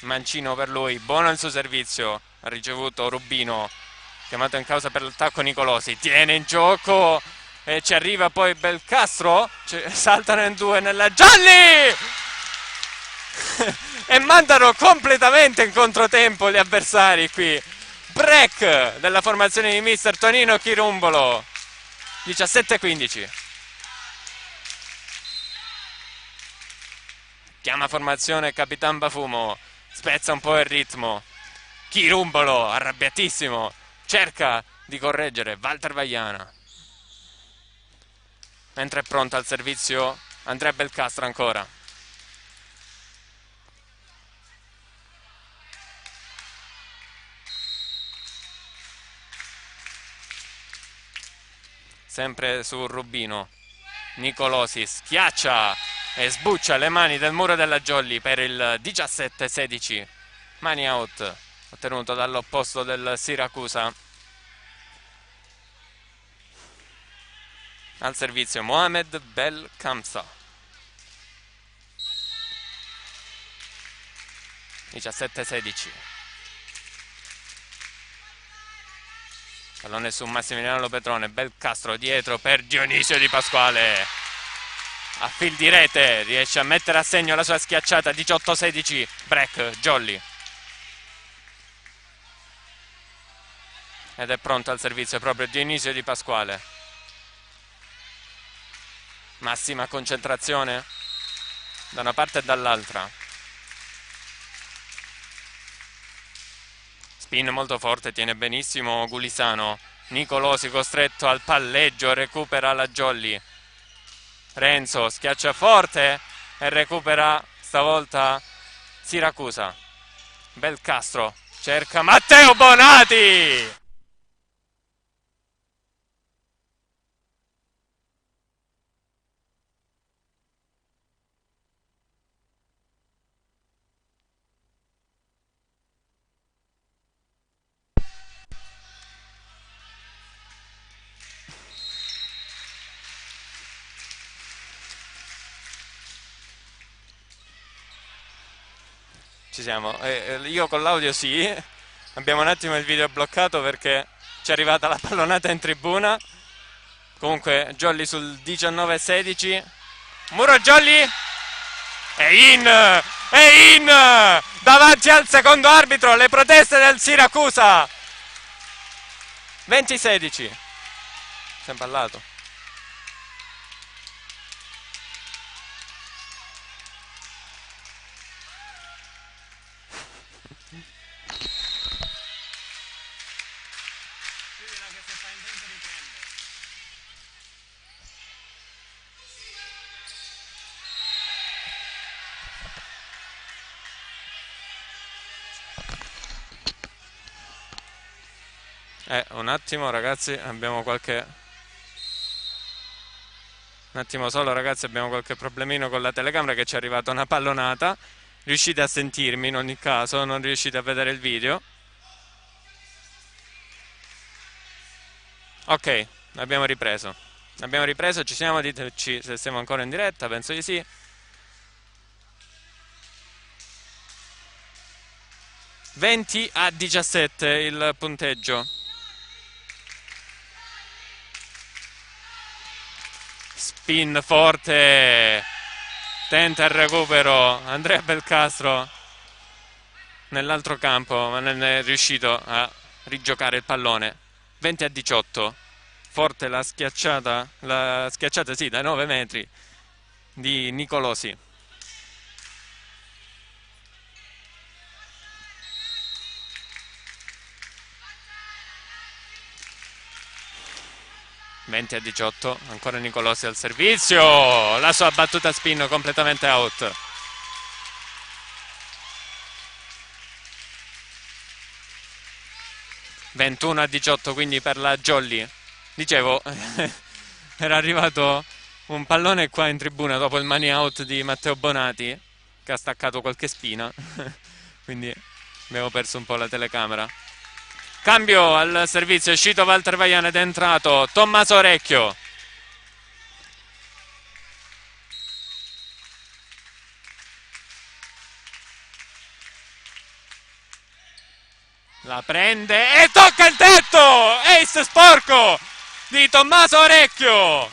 Mancino per lui, buono il suo servizio. Ha ricevuto Rubino, chiamato in causa per l'attacco Nicolosi. Tiene in gioco e ci arriva poi Belcastro. Saltano in due nella Gialli e mandano completamente in controtempo gli avversari qui. Break della formazione di mister Tonino Chirumbolo. 17-15. Chiama formazione Capitan Bafumo, spezza un po' il ritmo. Chirumbolo, arrabbiatissimo, cerca di correggere Walter Vagliana. Mentre è pronto al servizio Andrea Belcastro ancora. Sempre su Rubino. Nicolosi schiaccia e sbuccia le mani del muro della Jolly per il 17-16. Mani out ottenuto dall'opposto del Siracusa. Al servizio Mohamed Belkamsa. 17-16. Pallone su Massimiliano Lopetrone. Belcastro dietro per Dionisio Di Pasquale. A fil di rete riesce a mettere a segno la sua schiacciata. 18-16. Break Jolly. Ed è pronto al servizio proprio Dionisio Di Pasquale. Massima concentrazione da una parte e dall'altra. Spin molto forte, tiene benissimo Gulisano. Nicolosi costretto al palleggio, recupera la Jolly. Renzo schiaccia forte e recupera stavolta Siracusa. Belcastro cerca Matteo Bonati. Ci siamo. Io con l'audio sì. Abbiamo un attimo il video bloccato perché ci è arrivata la pallonata in tribuna. Comunque Jolly sul 19-16. Muro Jolly. È in! Davanti al secondo arbitro, le proteste del Siracusa. 20-16. Si è impallato. Un attimo ragazzi, abbiamo qualche... Un attimo solo ragazzi, abbiamo qualche problemino con la telecamera, che ci è arrivata una pallonata. Riuscite a sentirmi in ogni caso, non riuscite a vedere il video. Ok, abbiamo ripreso. Abbiamo ripreso, ci siamo, diteci se siamo ancora in diretta, penso di sì. 20-17 il punteggio. Spin forte, tenta il recupero Andrea Belcastro nell'altro campo, ma non è riuscito a rigiocare il pallone. 20-18, forte la schiacciata sì, da 9 metri di Nicolosi. (20-18), ancora Nicolosi al servizio, la sua battuta spin completamente out. (21-18) quindi per la Jolly. Dicevo, era arrivato un pallone qua in tribuna dopo il money out di Matteo Bonati, che ha staccato qualche spina, quindi abbiamo perso un po' la telecamera. Cambio al servizio, è uscito Walter Vaiana ed è entrato Tommaso Orecchio. La prende e tocca il tetto! Ace sporco di Tommaso Orecchio.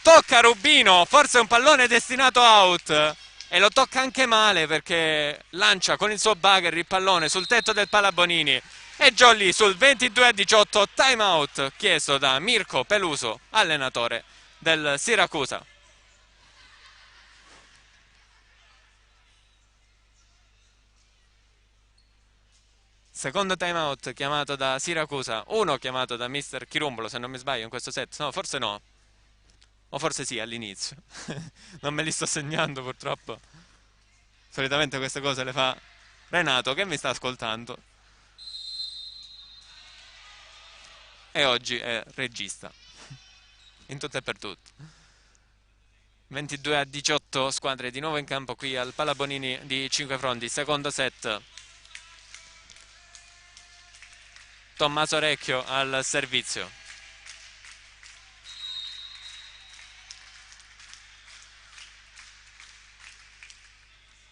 Tocca Rubino, forse è un pallone destinato out. E lo tocca anche male perché lancia con il suo bugger il pallone sul tetto del Palabonini. E Jolly sul 22-18, time out chiesto da Mirko Peluso, allenatore del Siracusa. Secondo time out chiamato da Siracusa, uno chiamato da Mister Chirumbolo, se non mi sbaglio in questo set. No, forse no. O forse sì, all'inizio. Non me li sto segnando purtroppo. Solitamente queste cose le fa Renato, che mi sta ascoltando. E oggi è regista. In tutto e per tutto. 22-18, squadre di nuovo in campo qui al Palabonini di Cinquefrondi. Secondo set. Tommaso Orecchio al servizio.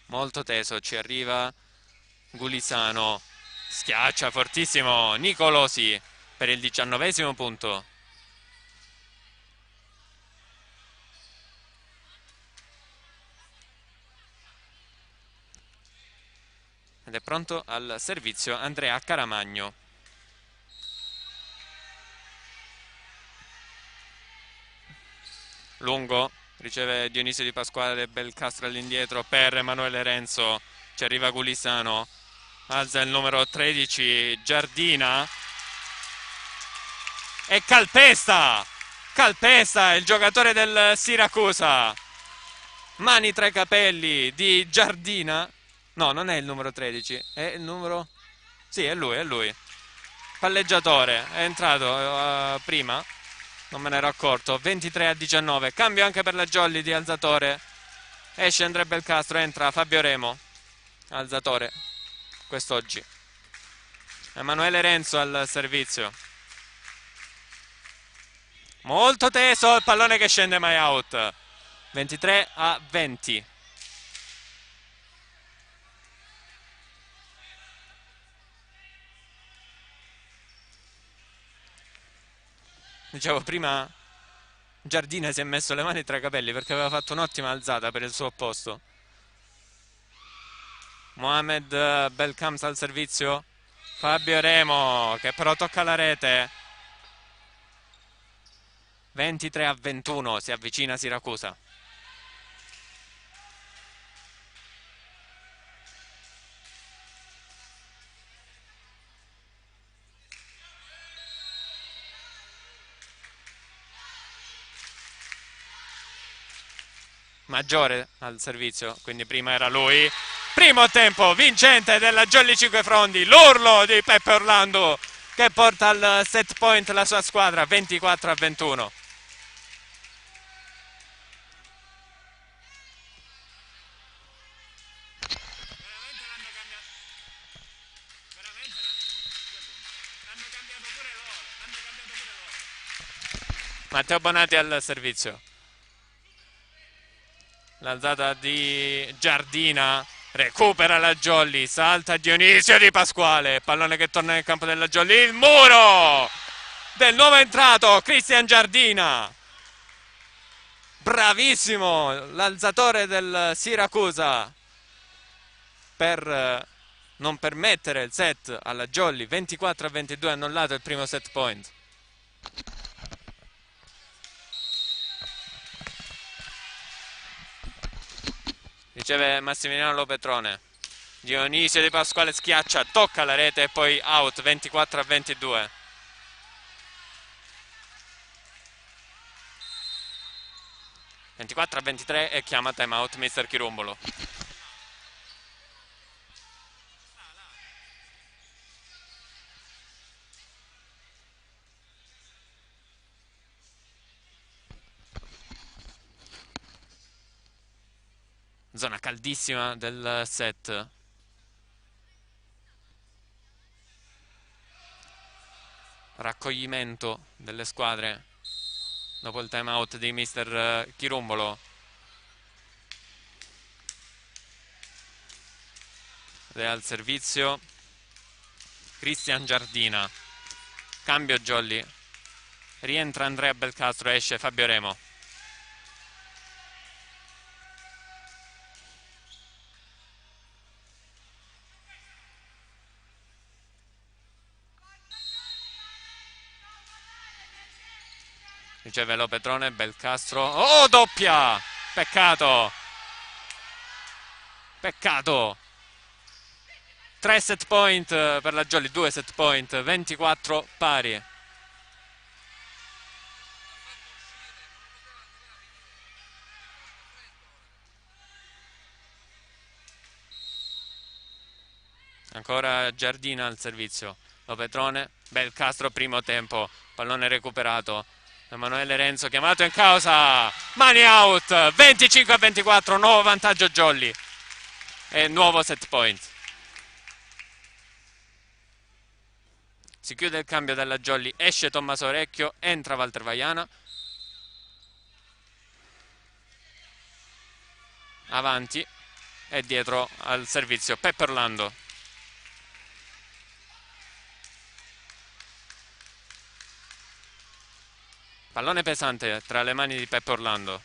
Molto teso, ci arriva Gulisano. Schiaccia fortissimo Nicolosi per il 19° punto. Ed è pronto al servizio Andrea Caramagno. Lungo, riceve Dionisio Di Pasquale, Belcastro all'indietro per Emanuele Renzo. Ci arriva Gulisano, alza il numero 13 Giardina e calpesta il giocatore del Siracusa. Mani tra i capelli di Giardina. No, non è il numero 13, è il numero... Sì, è lui. Palleggiatore, è entrato prima, non me ne ero accorto. 23-19, cambio anche per la Jolly di alzatore. Esce Andrea Belcastro, entra Fabio Remo, alzatore quest'oggi. Emanuele Renzo al servizio. Molto teso il pallone che scende mai out. 23-20. Dicevo prima, Giardina si è messo le mani tra i capelli perché aveva fatto un'ottima alzata per il suo opposto. Mohamed Belkams al servizio. Fabio Remo che però tocca la rete. 23-21, si avvicina Siracusa. Maggiore al servizio, quindi prima era lui. Primo tempo vincente della Jolly Cinquefrondi, l'urlo di Peppe Orlando che porta al set point la sua squadra, 24-21. Matteo Bonatti al servizio. L'alzata di Giardina, recupera la Jolly, salta Dionisio Di Pasquale, pallone che torna nel campo della Jolly, il muro del nuovo entrato Cristian Giardina. Bravissimo l'alzatore del Siracusa per non permettere il set alla Jolly. 24-22, annullato il primo set point. Riceve Massimiliano Lopetrone. Dionisio Di Pasquale schiaccia, tocca la rete e poi out, 24-22. (24-23) e chiama timeout Mister Chirumbolo. Zona caldissima del set. Raccoglimento delle squadre dopo il timeout di Mister Chirumbolo. Ed è al servizio Cristian Giardina. Cambio Jolly. Rientra Andrea Belcastro, esce Fabio Remo. Riceve Lopetrone, Belcastro. Oh, doppia! Peccato! Peccato! 3 set point per la Jolly, 2 set point, 24 pari. Ancora Giardina al servizio. Lopetrone, Belcastro, primo tempo. Pallone recuperato. Emanuele Renzo chiamato in causa. Mani out, 25-24, nuovo vantaggio Jolly. E nuovo set point. Si chiude il cambio della Jolly, esce Tommaso Orecchio, entra Walter Vaiana. Avanti e dietro al servizio Peppe Orlando. Pallone pesante tra le mani di Peppe Orlando.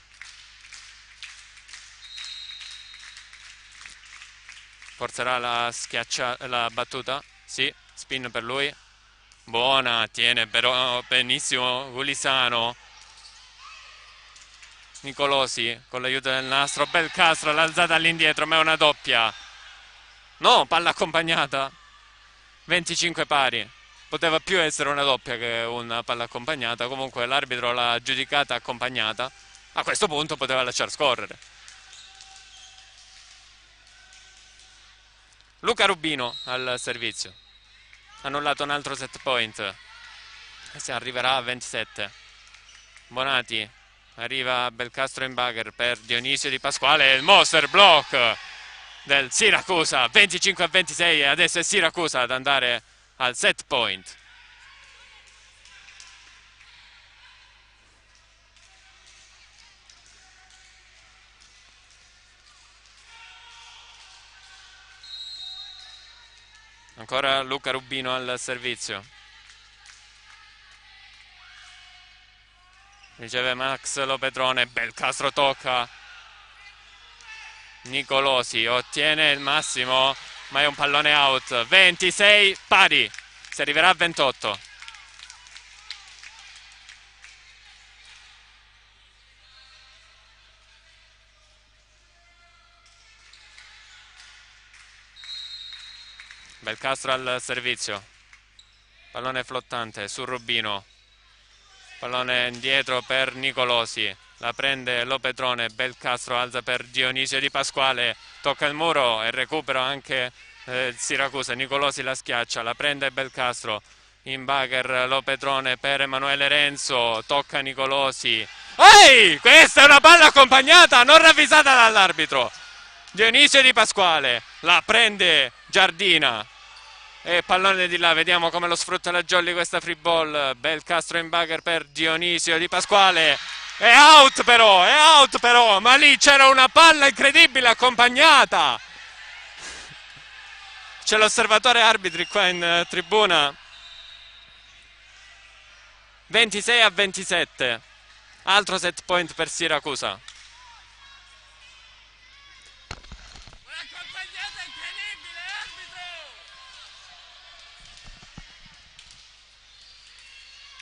Forzerà la battuta. Sì, spin per lui. Buona, tiene però benissimo Gulisano. Nicolosi con l'aiuto del nastro. Belcastro, l'alzata all'indietro, ma è una doppia. No, palla accompagnata. 25 pari. Poteva più essere una doppia che una palla accompagnata. Comunque l'arbitro l'ha giudicata accompagnata. A questo punto poteva lasciar scorrere. Luca Rubino al servizio. Annullato un altro set point. E si arriverà a 27. Bonati. Arriva Belcastro in bugger per Dionisio Di Pasquale. Il monster block del Siracusa. 25-26 e adesso è Siracusa ad andare al set point. Ancora Luca Rubino al servizio. Riceve Max Lopetrone, Belcastro tocca. Nicolosi ottiene il massimo, ma è un pallone out. 26 pari, si arriverà a 28. Belcastro al servizio, pallone flottante su Rubino, pallone indietro per Nicolosi, la prende Lopetrone, Belcastro alza per Dionisio Di Pasquale, tocca il muro e recupero anche Siracusa. Nicolosi la schiaccia, la prende Belcastro, in bugger Lopetrone per Emanuele Renzo, tocca Nicolosi. Ehi, questa è una palla accompagnata, non ravvisata dall'arbitro. Dionisio Di Pasquale, la prende Giardina. E pallone di là, vediamo come lo sfrutta la Jolly questa free ball. Belcastro in bugger per Dionisio Di Pasquale. È out però, ma lì c'era una palla incredibile accompagnata. C'è l'osservatore arbitri qua in tribuna. 26 a 27. Altro set point per Siracusa. Un'accompagnata incredibile, arbitro!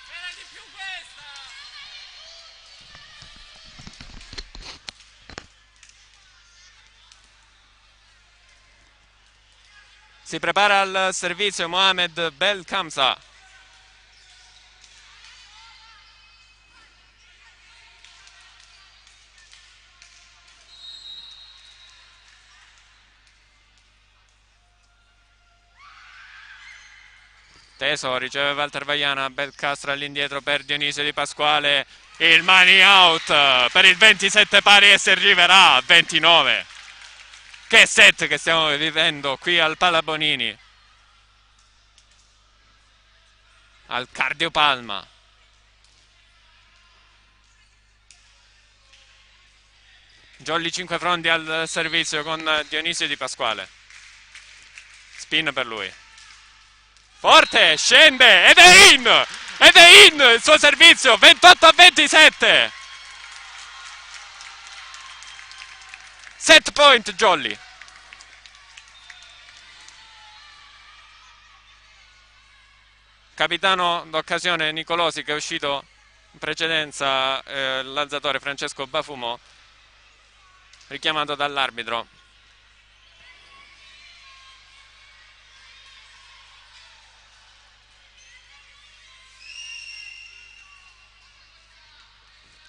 Era di più questa! Si prepara al servizio Mohamed Belkamsa. Teso riceve Walter Vaiana, Belcastro all'indietro per Dionisio Di Pasquale. Il money out per il 27 pari e si arriverà a 29. Che set che stiamo vivendo qui al Palabonini, al Cardio Palma. Jolly 5 fronti al servizio con Dionisio Di Pasquale. Spin per lui. Forte, scende ed è in! Ed è in il suo servizio, 28 a 27. Set point Jolly. Capitano d'occasione Nicolosi, che è uscito in precedenza, l'alzatore Francesco Bafumo, richiamato dall'arbitro.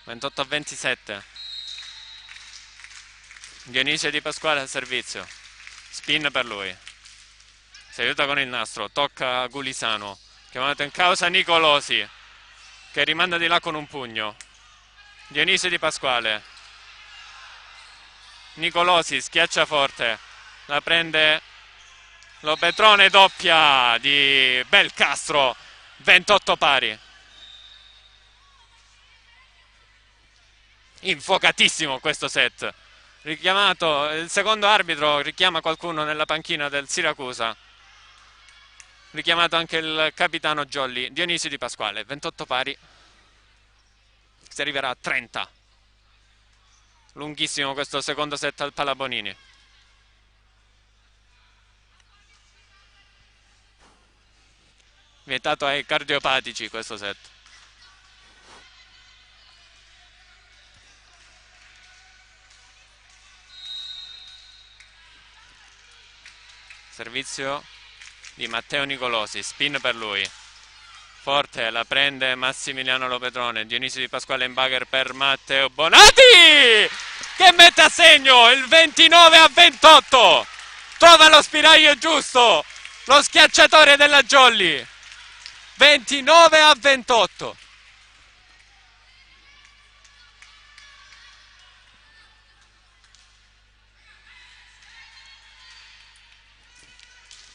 (28 a 27). Dionisio Di Pasquale al servizio, spin per lui, si aiuta con il nastro, tocca Gulisano, chiamato in causa Nicolosi, che rimanda di là con un pugno. Dionisio Di Pasquale, Nicolosi schiaccia forte, la prende Lopetrone, doppia di Belcastro, 28 pari. Infuocatissimo questo set. Richiamato, il secondo arbitro richiama qualcuno nella panchina del Siracusa. Richiamato anche il capitano Jolly, Dionisio Di Pasquale, 28 pari. Si arriverà a 30. Lunghissimo questo secondo set al Palabonini. Vietato ai cardiopatici questo set. Servizio di Matteo Nicolosi, spin per lui. Forte, la prende Massimiliano Lopetrone. Dionisio Di Pasquale in bugger per Matteo Bonati, che mette a segno il 29 a 28. Trova lo spiraglio giusto, lo schiacciatore della Jolly. 29 a 28.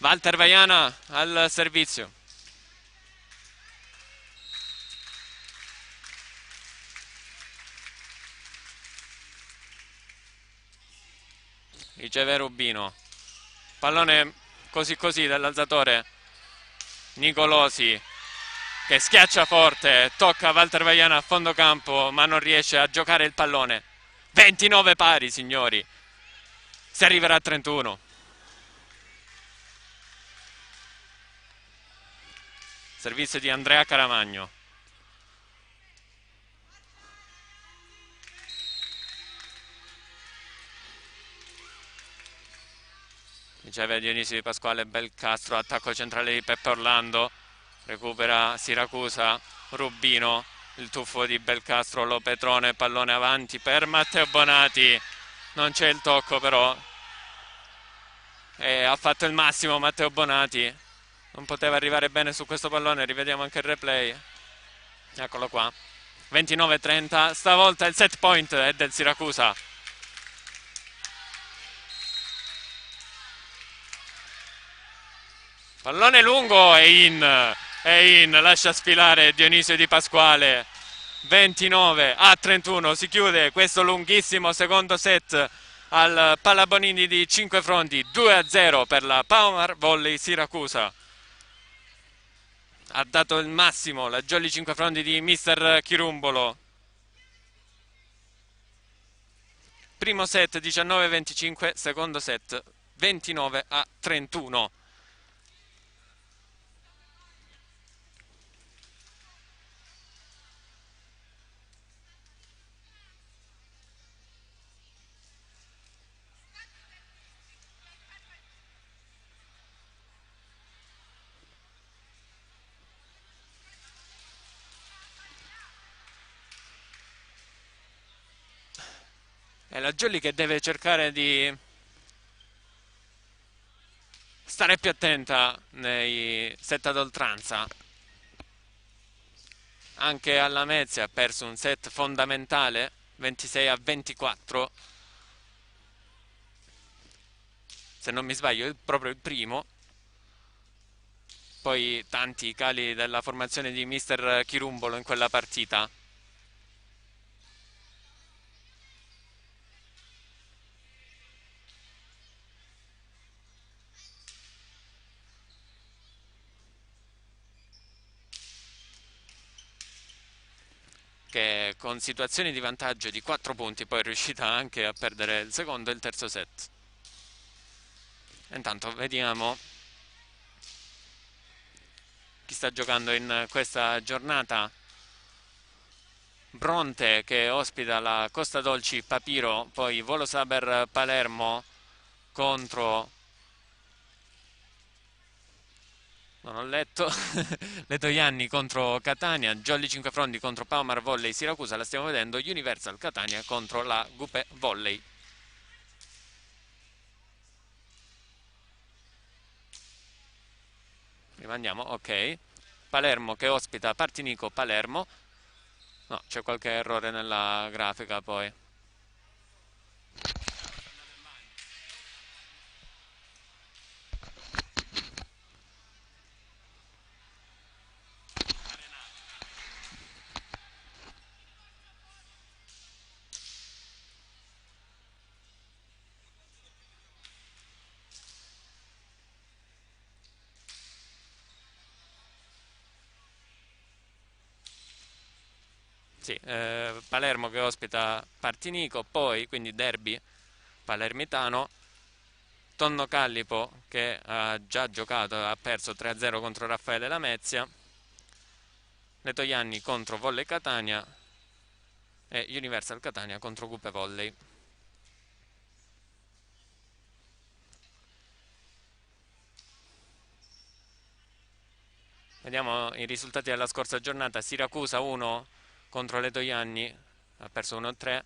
Walter Vaiana al servizio. Riceve Rubino. Pallone così così dall'alzatore Nicolosi. che schiaccia forte, tocca Walter Vaiana a fondo campo ma non riesce a giocare il pallone. 29 pari, signori, si arriverà a 31. Servizio di Andrea Caramagno. Riceve Dionisio Di Pasquale, Belcastro, attacco centrale di Peppe Orlando, recupera Siracusa, Rubino, il tuffo di Belcastro, Lopetrone, pallone avanti per Matteo Bonati, non c'è il tocco però, ha fatto il massimo Matteo Bonati, non poteva arrivare bene su questo pallone, rivediamo anche il replay, eccolo qua, 29-30, stavolta il set point è del Siracusa. Pallone lungo, è in, lascia sfilare Dionisio Di Pasquale. 29-31, si chiude questo lunghissimo secondo set al Pallabonini di Cinquefrondi, 2-0 per la Power Volley Siracusa. Ha dato il massimo la Jolly Cinquefrondi di Mister Chirumbolo. Primo set 19-25, secondo set 29-31. È la Jolly che deve cercare di stare più attenta nei set ad oltranza. Anche alla Lamezia ha perso un set fondamentale, 26-24. Se non mi sbaglio è proprio il primo. Poi tanti cali della formazione di Mister Chirumbolo in quella partita. Che con situazioni di vantaggio di 4 punti poi è riuscita anche a perdere il secondo e il terzo set. Intanto vediamo chi sta giocando in questa giornata. Bronte che ospita la Costa Dolci Papiro, poi Volo Saber Palermo contro, non ho letto, Letojanni contro Catania, Jolly Cinquefrondi contro Paumar Volley Siracusa, la stiamo vedendo, Universal Catania contro la Gupe Volley. Rimandiamo, ok. Palermo che ospita Partinico Palermo. No, c'è qualche errore nella grafica poi. Sì, Palermo che ospita Partinico, poi quindi derby palermitano. Tonno Callipo che ha già giocato, ha perso 3-0 contro Raffaele Lamezia. Letojanni contro Volley Catania e Universal Catania contro Gupe Volley. Vediamo i risultati della scorsa giornata. Siracusa 1 contro Letojanni, ha perso 1-3.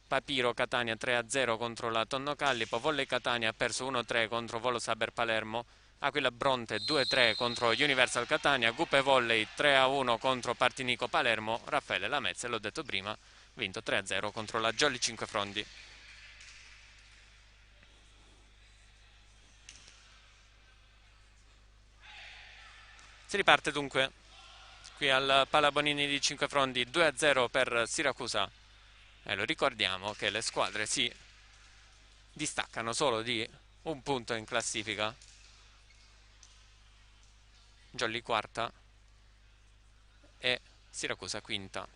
Papiro Catania 3-0 contro la Tonno Callipo. Volley Catania ha perso 1-3 contro Volo Saber Palermo. Aquila Bronte 2-3 contro Universal Catania. Gupe Volley 3-1 contro Partinico Palermo. Raffaele Lamezia, l'ho detto prima, vinto 3-0 contro la Jolly Cinquefrondi. Si riparte dunque qui al Pallabonini di Cinquefrondi, 2-0 per Siracusa. E lo ricordiamo che le squadre si distaccano solo di un punto in classifica. Jolly quarta, e Siracusa quinta.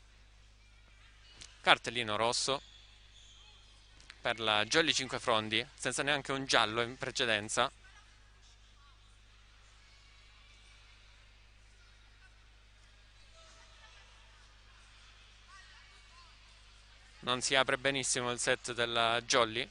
Cartellino rosso per la Jolly Cinquefrondi, senza neanche un giallo in precedenza. Non si apre benissimo il set della Jolly.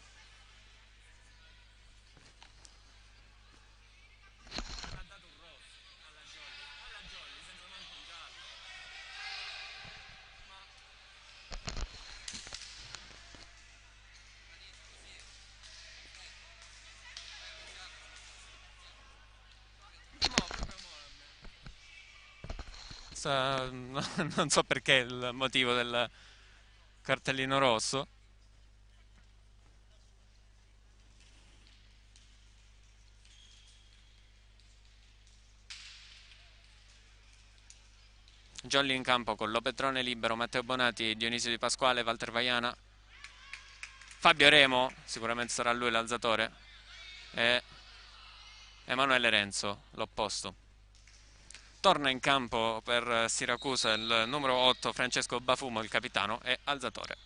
Non so perché il motivo del cartellino rosso. Jolly in campo con Lopetrone libero, Matteo Bonati, Dionisio Di Pasquale, Walter Vaiana, Fabio Remo, sicuramente sarà lui l'alzatore, e Emanuele Renzo, l'opposto. Torna in campo per Siracusa il numero 8 Francesco Bafumo, il capitano e alzatore,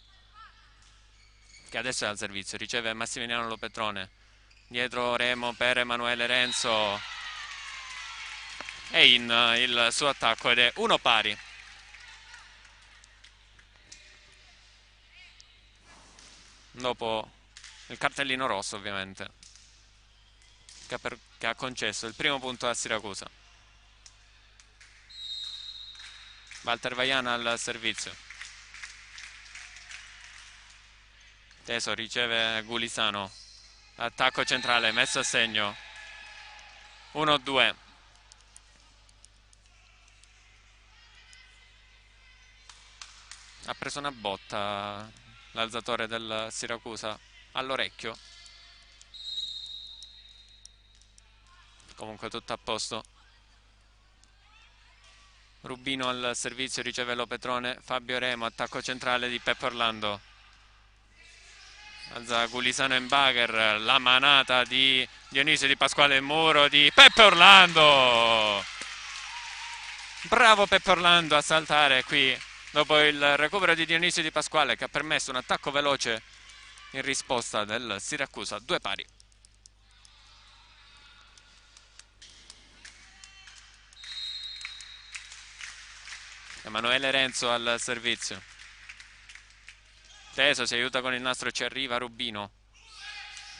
che adesso è al servizio. Riceve Massimiliano Lopetrone, dietro Remo per Emanuele Renzo, è in il suo attacco ed è 1 pari. Dopo il cartellino rosso, ovviamente, che ha concesso il primo punto a Siracusa. Walter Vaiana al servizio. Teso riceve Gulisano. Attacco centrale, messo a segno. 1-2. Ha preso una botta l'alzatore del Siracusa all'orecchio. Comunque tutto a posto. Rubino al servizio, riceve Lopetrone. Fabio Remo, attacco centrale di Peppe Orlando. Alza Gulisano in bagger, la manata di Dionisio Di Pasquale, muro di Peppe Orlando. Bravo Peppe Orlando a saltare qui dopo il recupero di Dionisio Di Pasquale, che ha permesso un attacco veloce in risposta del Siracusa. 2 pari. Emanuele Renzo al servizio. Teso si aiuta con il nastro, ci arriva Rubino.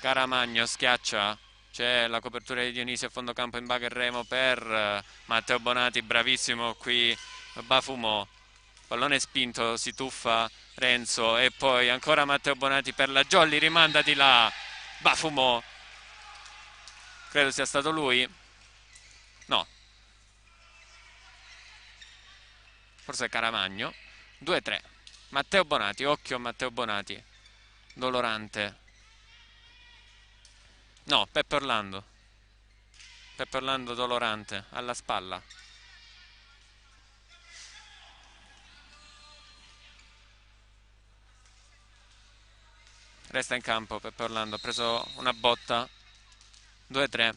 Caramagno schiaccia, c'è la copertura di Dionisio a fondo campo in bagger Remo per Matteo Bonati, bravissimo qui Bafumo. Pallone spinto, si tuffa Renzo e poi ancora Matteo Bonati per la Jolly, rimanda di là Bafumo. Credo sia stato lui. No. Forse Caramagno. 2-3. Matteo Bonati, occhio Matteo Bonati. Dolorante. No, Peppe Orlando. Peppe Orlando dolorante, alla spalla. Resta in campo Peppe Orlando, ha preso una botta. 2-3.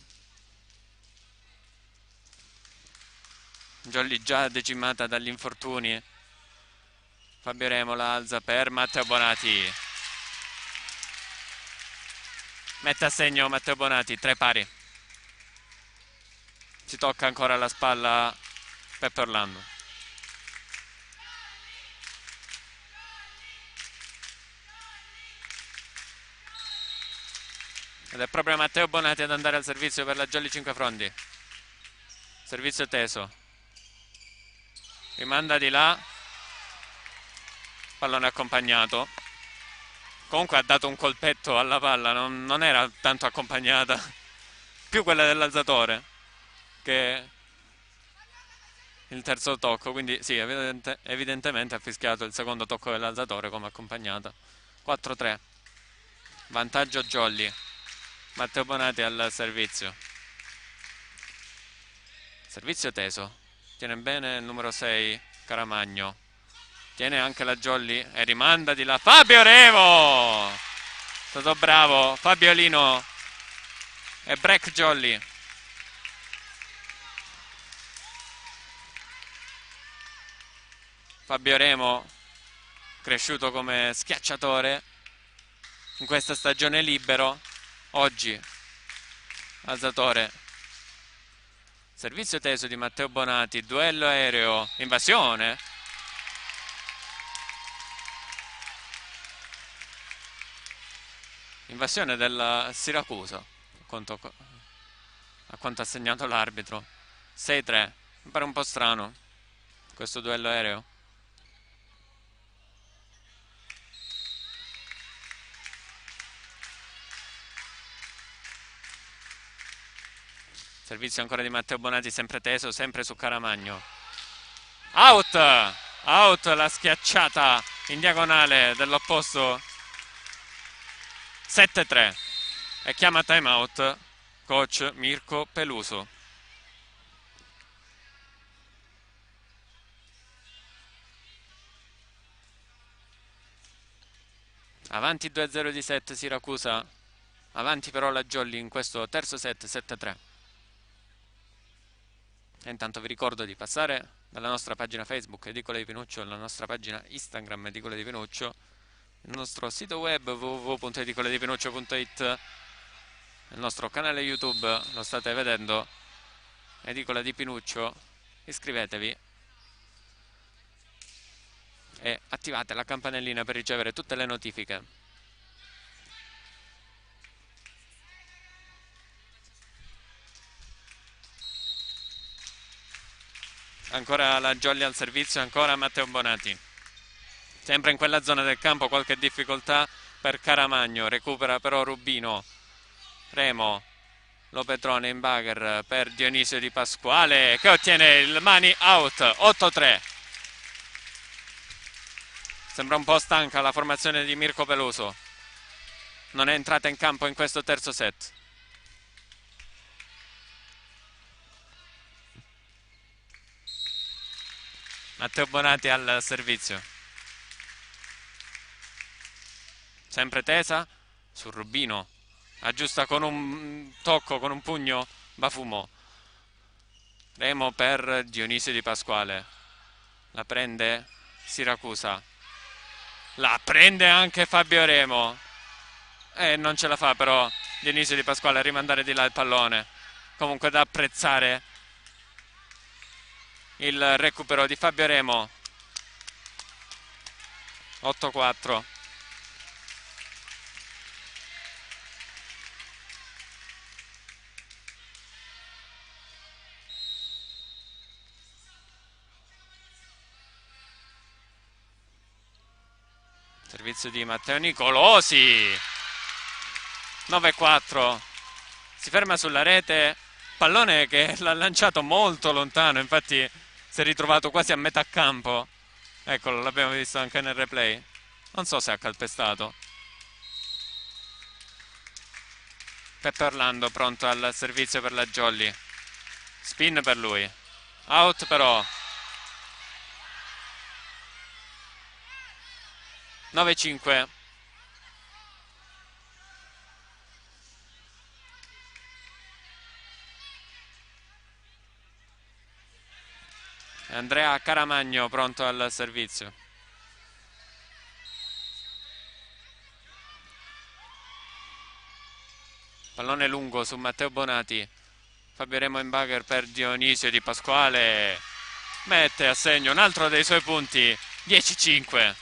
Jolly già decimata dagli infortuni. Fabio Remo la alza per Matteo Bonati. Mette a segno Matteo Bonati, 3 pari. Si tocca ancora alla spalla Peppe Orlando. Ed è proprio Matteo Bonati ad andare al servizio per la Jolly Cinquefrondi. Servizio teso. Rimanda di là. Pallone accompagnato. Comunque ha dato un colpetto alla palla, non era tanto accompagnata. Più quella dell'alzatore che il terzo tocco. Quindi sì, evidentemente ha fischiato il secondo tocco dell'alzatore come accompagnata. 4-3. Vantaggio Jolly. Matteo Bonati al servizio. Servizio teso. Tiene bene il numero 6 Caramagno. Tiene anche la Jolly e rimanda di là Fabio Remo. È stato bravo Fabiolino e break Jolly. Fabio Remo, cresciuto come schiacciatore in questa stagione libero, oggi alzatore. Servizio teso di Matteo Bonati, duello aereo, invasione. Invasione del Siracusa, a quanto ha segnato l'arbitro. 6-3, mi pare un po' strano questo duello aereo. Servizio ancora di Matteo Bonati, sempre teso, sempre su Caramagno. Out! Out, la schiacciata in diagonale dell'opposto. 7-3. E chiama time out coach Mirko Peluso. Avanti 2-0 di set Siracusa. Avanti però la Jolly in questo terzo set, 7-3. E intanto vi ricordo di passare dalla nostra pagina Facebook Edicola di Pinuccio, alla nostra pagina Instagram Edicola di Pinuccio, il nostro sito web www.edicoladipinuccio.it, il nostro canale YouTube, lo state vedendo, Edicola di Pinuccio. Iscrivetevi e attivate la campanellina per ricevere tutte le notifiche. Ancora la Jolly al servizio, ancora Matteo Bonati. Sempre in quella zona del campo, qualche difficoltà per Caramagno, recupera però Rubino. Remo, Lopetrone in bugger per Dionisio Di Pasquale che ottiene il money out, 8-3. Sembra un po' stanca la formazione di Mirko Peluso. Non è entrata in campo in questo terzo set. Matteo Bonati al servizio. Sempre tesa su Rubino. Aggiusta con un tocco, con un pugno Bafumo. Remo per Dionisio Di Pasquale. La prende Siracusa. La prende anche Fabio Remo. E non ce la fa però Dionisio Di Pasquale a rimandare di là il pallone. Comunque da apprezzare il recupero di Fabio Remo. 8-4. Servizio di Matteo Nicolosi. 9-4. Si ferma sulla rete. Pallone che l'ha lanciato molto lontano. Infatti si è ritrovato quasi a metà campo. Eccolo, l'abbiamo visto anche nel replay. Non so se ha calpestato. Peppe Orlando pronto al servizio per la Jolly. Spin per lui. Out però. 9-5. Andrea Caramagno pronto al servizio. Pallone lungo su Matteo Bonati. Fabio Remo in bugger per Dionisio Di Pasquale. Mette a segno un altro dei suoi punti. 10-5.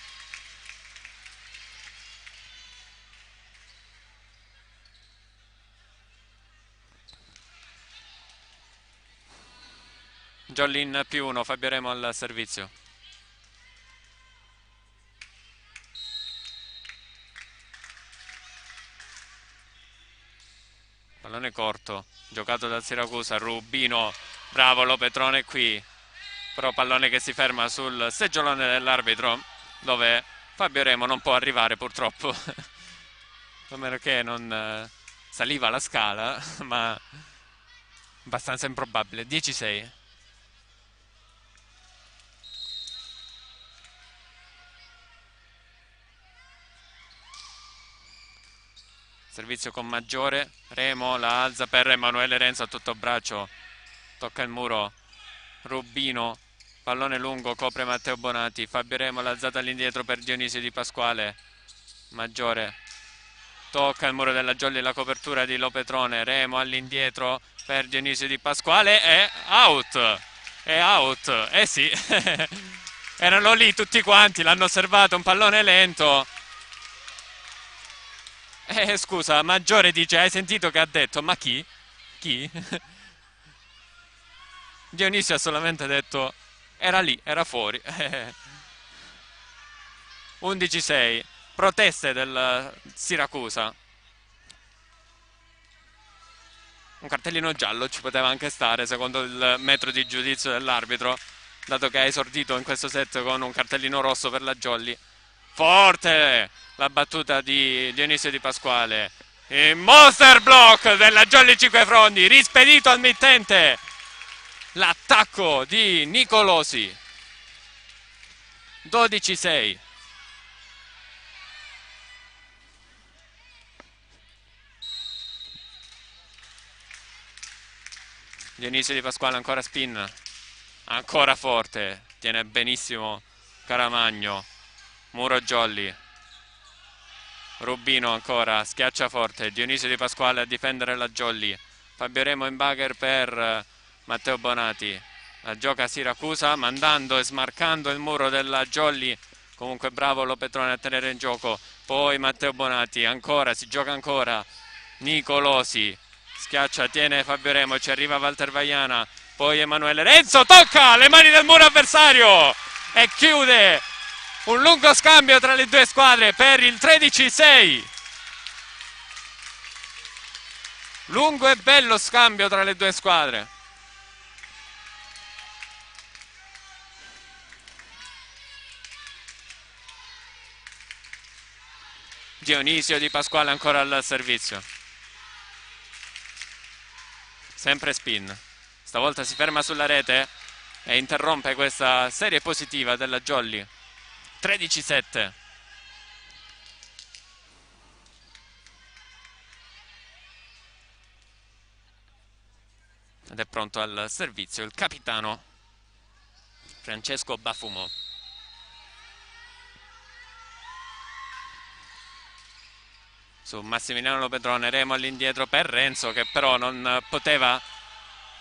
Jollin +1, Fabio Remo al servizio. Pallone corto, giocato dal Siracusa, Rubino, bravo Lopetrone qui. Però pallone che si ferma sul seggiolone dell'arbitro, dove Fabio Remo non può arrivare purtroppo. A meno che non saliva la scala, ma abbastanza improbabile. 10-6. Servizio con Maggiore. Remo la alza per Emanuele Renzo a tutto braccio. Tocca il muro. Rubino Pallone lungo, copre Matteo Bonati. Fabio Remo l'alzata all'indietro per Dionisio Di Pasquale. Maggiore. Tocca il muro della Jolly, la copertura di Lopetrone. Remo all'indietro per Dionisio Di Pasquale. È out. È out. Eh sì. Erano lì tutti quanti, l'hanno osservato. Un pallone lento. Scusa, Maggiore dice, hai sentito che ha detto? Ma chi? Chi? Dionisio ha solamente detto, era lì, era fuori. 11-6. Proteste del Siracusa. Un cartellino giallo ci poteva anche stare, secondo il metro di giudizio dell'arbitro, dato che ha esordito in questo set con un cartellino rosso per la Jolly. Forte la battuta di Dionisio Di Pasquale. Il monster block della Jolly Cinquefrondi, rispedito al mittente. L'attacco di Nicolosi. 12-6. Dionisio Di Pasquale ancora spin. Ancora forte. Tiene benissimo Caramagno. Muro Jolly. Rubino ancora, schiaccia forte. Dionisio Di Pasquale a difendere la Jolly. Fabio Remo in bagger per Matteo Bonati. La gioca Siracusa, mandando e smarcando il muro della Jolly. Comunque bravo Lopetrone a tenere in gioco. Poi Matteo Bonati, ancora, si gioca ancora. Nicolosi, schiaccia, tiene Fabio Remo, ci arriva Walter Vaiana. Poi Emanuele Renzo, tocca le mani del muro avversario e chiude un lungo scambio tra le due squadre per il 13-6. Lungo e bello scambio tra le due squadre. Dionisio Di Pasquale ancora al servizio. Sempre spin. Stavolta si ferma sulla rete e interrompe questa serie positiva della Jolly. 13-7. Ed è pronto al servizio il capitano Francesco Bafumo. Su Massimiliano Lopetrone, Remo all'indietro per Renzo, che però non poteva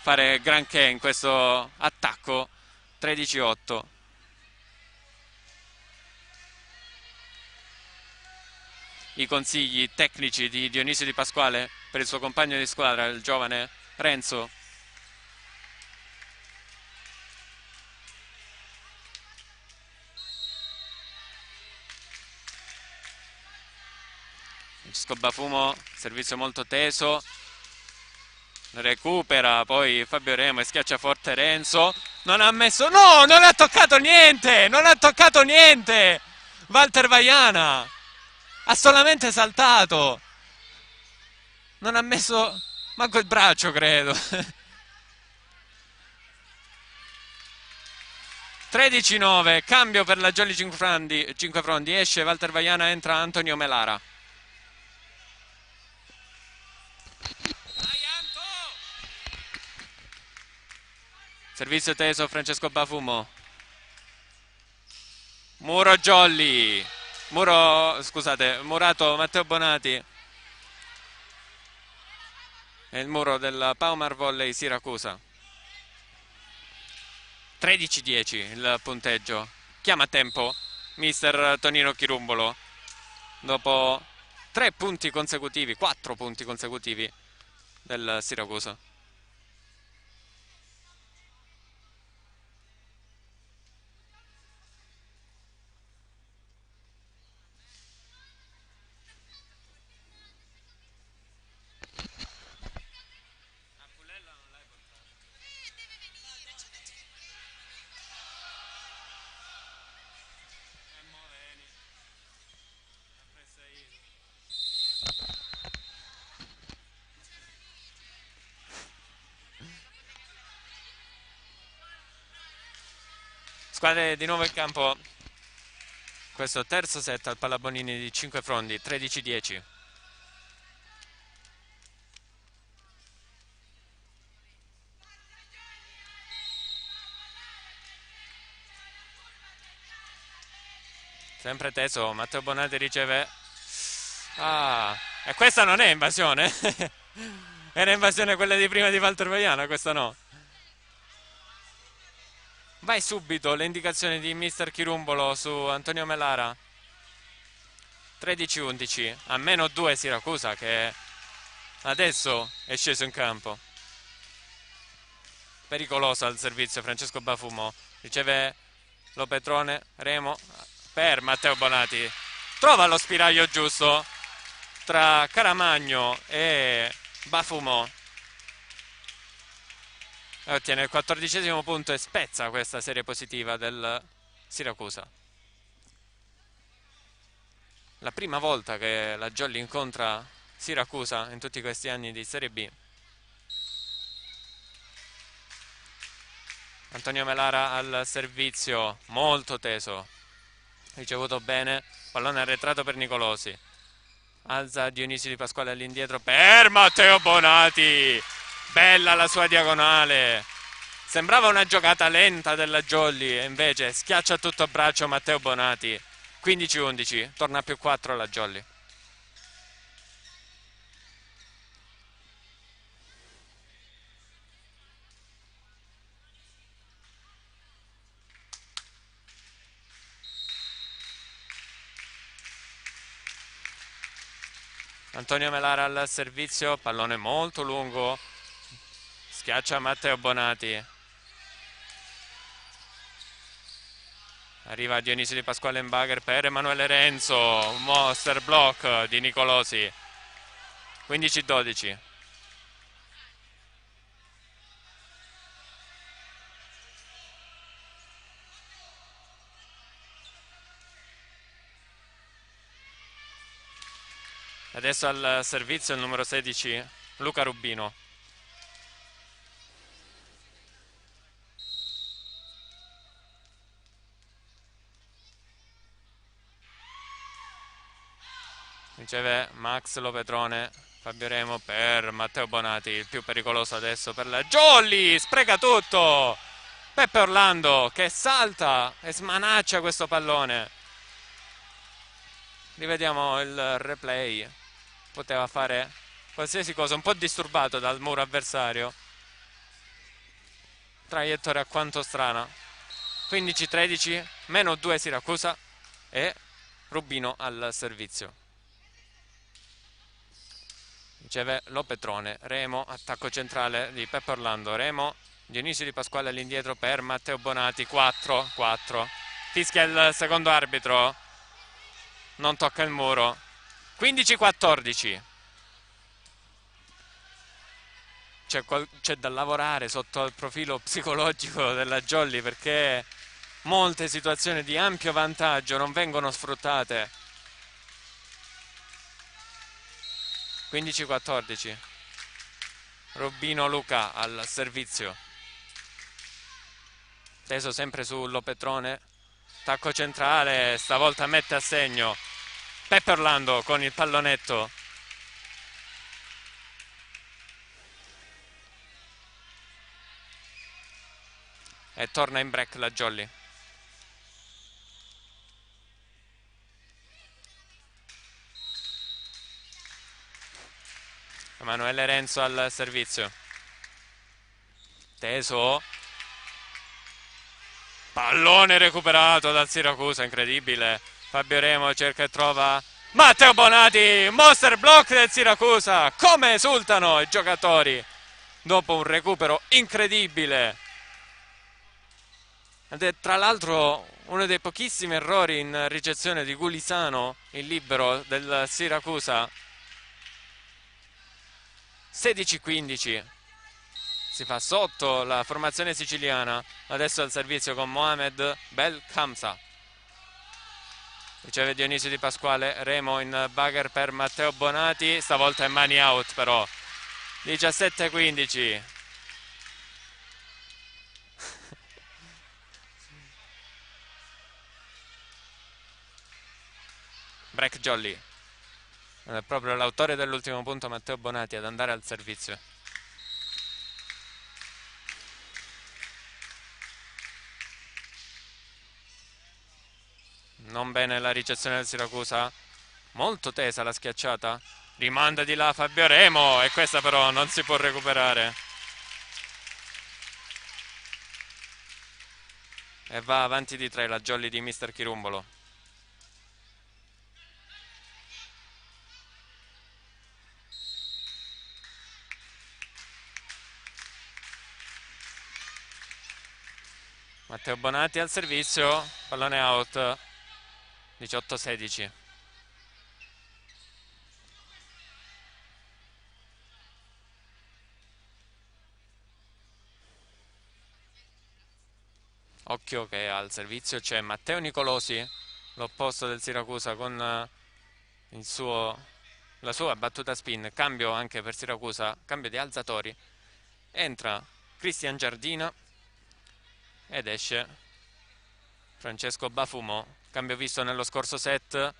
fare granché in questo attacco. 13-8. I consigli tecnici di Dionisio Di Pasquale per il suo compagno di squadra, il giovane Renzo. Francesco Bafumo, servizio molto teso, recupera poi Fabio Remo e schiaccia forte Renzo. Non ha messo, no, non ha toccato niente, non ha toccato niente. Walter Vaiana ha solamente saltato, non ha messo manco il braccio, credo. 13-9, cambio per la Jolly Cinquefrondi, esce Walter Vaiana, entra Antonio Melara. Servizio teso Francesco Bafumo. Muro Jolly. Murato Matteo Bonati. E il muro del Paumar Volley Siracusa. 13-10 il punteggio. Chiama a tempo mister Tonino Chirumbolo. Dopo 4 punti consecutivi del Siracusa. Squadre di nuovo in campo. Questo terzo set al Pallabonini di Cinquefrondi, 13-10. sempre teso, Matteo Bonatti riceve. Ah, e questa non è invasione. Era invasione quella di prima di Walter Vaiana, questa no. Vai subito le indicazioni di Mister Chirumbolo su Antonio Melara. 13-11, a meno 2 Siracusa che adesso è sceso in campo. Pericoloso al servizio Francesco Bafumo, riceve Lopetrone, Remo per Matteo Bonati. Trova lo spiraglio giusto tra Caramagno e Bafumo e ottiene il 14° punto e spezza questa serie positiva del Siracusa. La prima volta che la Jolly incontra Siracusa in tutti questi anni di Serie B. Antonio Melara al servizio, molto teso, ricevuto bene, pallone arretrato per Nicolosi. Alza Dionisio Di Pasquale all'indietro per Matteo Bonati. Bella la sua diagonale. Sembrava una giocata lenta della Jolly e invece schiaccia a tutto braccio Matteo Bonati. 15-11, torna a più 4 la Jolly. Antonio Melara al servizio, pallone molto lungo, schiaccia Matteo Bonati. Arriva Dionisio Di Pasquale in bagger per Emanuele Renzo, un monster block di Nicolosi. 15-12. Adesso al servizio il numero 16, Luca Rubino. Riceve Max Lopetrone, Fabio Remo per Matteo Bonati, il più pericoloso adesso per la Jolly, spreca tutto! Peppe Orlando che salta e smanaccia questo pallone. Rivediamo il replay. Poteva fare qualsiasi cosa, un po' disturbato dal muro avversario. Traiettoria quanto strana. 15-13, meno 2 Siracusa e Rubino al servizio. Riceve Lopetrone, Remo, attacco centrale di Peppe Orlando, Remo, Dionisio Di Pasquale all'indietro per Matteo Bonati, 4. Fischia il secondo arbitro, non tocca il muro. 15-14. C'è da lavorare sotto il profilo psicologico della Jolly perché molte situazioni di ampio vantaggio non vengono sfruttate. 15-14. Rubino Luca al servizio. Teso sempre su Lopetrone. Tacco centrale, stavolta mette a segno Peppe Orlando con il pallonetto. E torna in break la Jolly. Emanuele Renzo al servizio. Teso. Pallone recuperato dal Siracusa, incredibile. Fabio Remo cerca e trova Matteo Bonati, monster block del Siracusa. Come esultano i giocatori dopo un recupero incredibile. Ed è tra l'altro uno dei pochissimi errori in ricezione di Gulisano, il libero del Siracusa. 16-15. Si fa sotto la formazione siciliana. Adesso al servizio con Mohamed Belkhamsa. Riceve Dionisio Di Pasquale, Remo in bagger per Matteo Bonati. Stavolta è mani out però. 17-15. Break Jolly. È proprio l'autore dell'ultimo punto, Matteo Bonati, ad andare al servizio. Non bene la ricezione del Siracusa. Molto tesa la schiacciata. Rimanda di là Fabio Remo, e questa però non si può recuperare. E va avanti di 3 la jolly di Mister Chirumbolo. Matteo Bonatti al servizio, pallone out, 18-16. Occhio che al servizio c'è Matteo Nicolosi, l'opposto del Siracusa, con la sua battuta spin. Cambio anche per Siracusa, cambio di alzatori. Entra Cristian Giardina ed esce Francesco Bafumo. Cambio visto nello scorso set.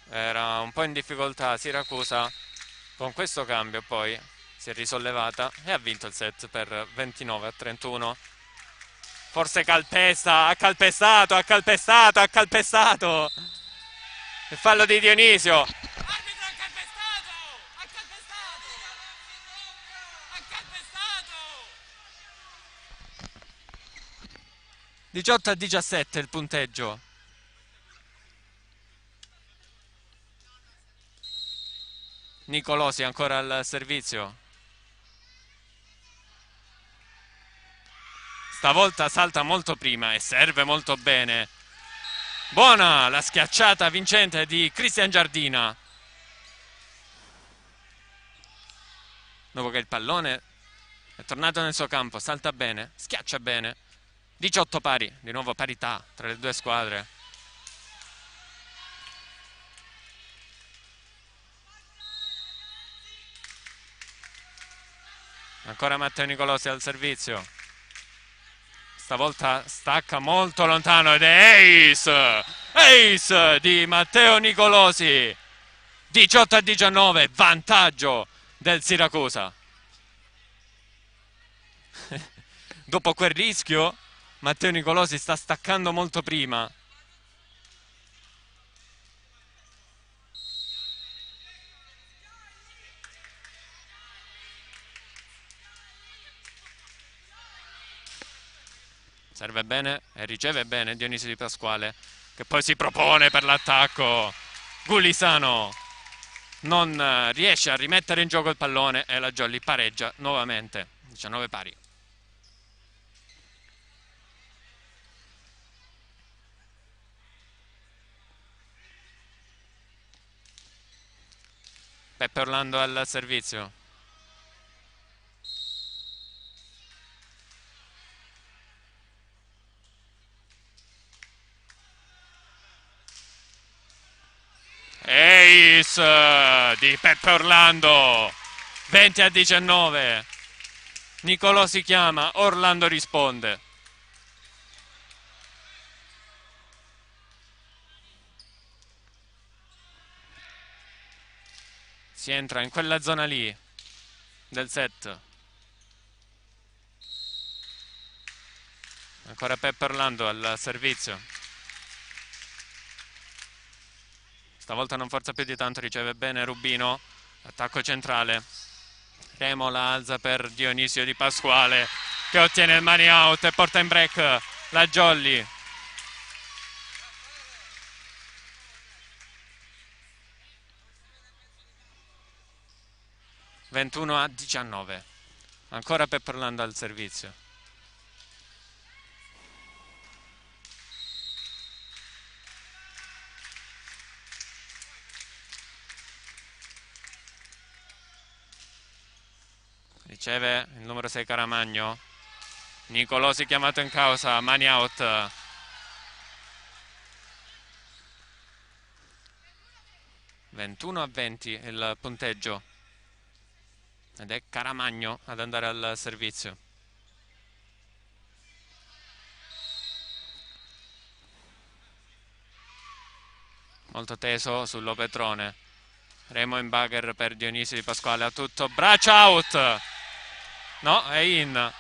Era un po' in difficoltà Siracusa, con questo cambio poi si è risollevata e ha vinto il set per 29-31. Forse calpesta, ha calpestato. Il fallo di Dionisio. Arbitro, ha calpestato! Ha calpestato! 18-17 il punteggio. Nicolosi ancora al servizio. Stavolta salta molto prima e serve molto bene. Buona la schiacciata vincente di Cristian Giardina. Dopo che il pallone è tornato nel suo campo, salta bene, schiaccia bene. 18 pari, di nuovo parità tra le due squadre. Ancora Matteo Nicolosi al servizio. Stavolta stacca molto lontano ed è ace di Matteo Nicolosi. 18-19, vantaggio del Siracusa. Dopo quel rischio Matteo Nicolosi sta staccando molto prima. Serve bene e riceve bene Dionisio Di Pasquale, che poi si propone per l'attacco. Gulisano non riesce a rimettere in gioco il pallone e la Jolly pareggia nuovamente. 19 pari. Peppe Orlando al servizio. Ace di Peppe Orlando. 20-19. Nicolò si chiama, Orlando risponde. Si entra in quella zona lì del set. Ancora Peppe Orlando al servizio. Stavolta non forza più di tanto, riceve bene Rubino. Attacco centrale. Remo la alza per Dionisio Di Pasquale, che ottiene il money out e porta in break la Jolly. (21-19). Ancora Peppe Orlando al servizio. Riceve il numero 6 Caramagno. Nicolosi chiamato in causa, money out. (21-20) il punteggio. Ed è Caramagno ad andare al servizio. Molto teso sull'Opetrone. Remo in bugger per Dionisio Di Pasquale. A tutto. Braccia out. No, è in.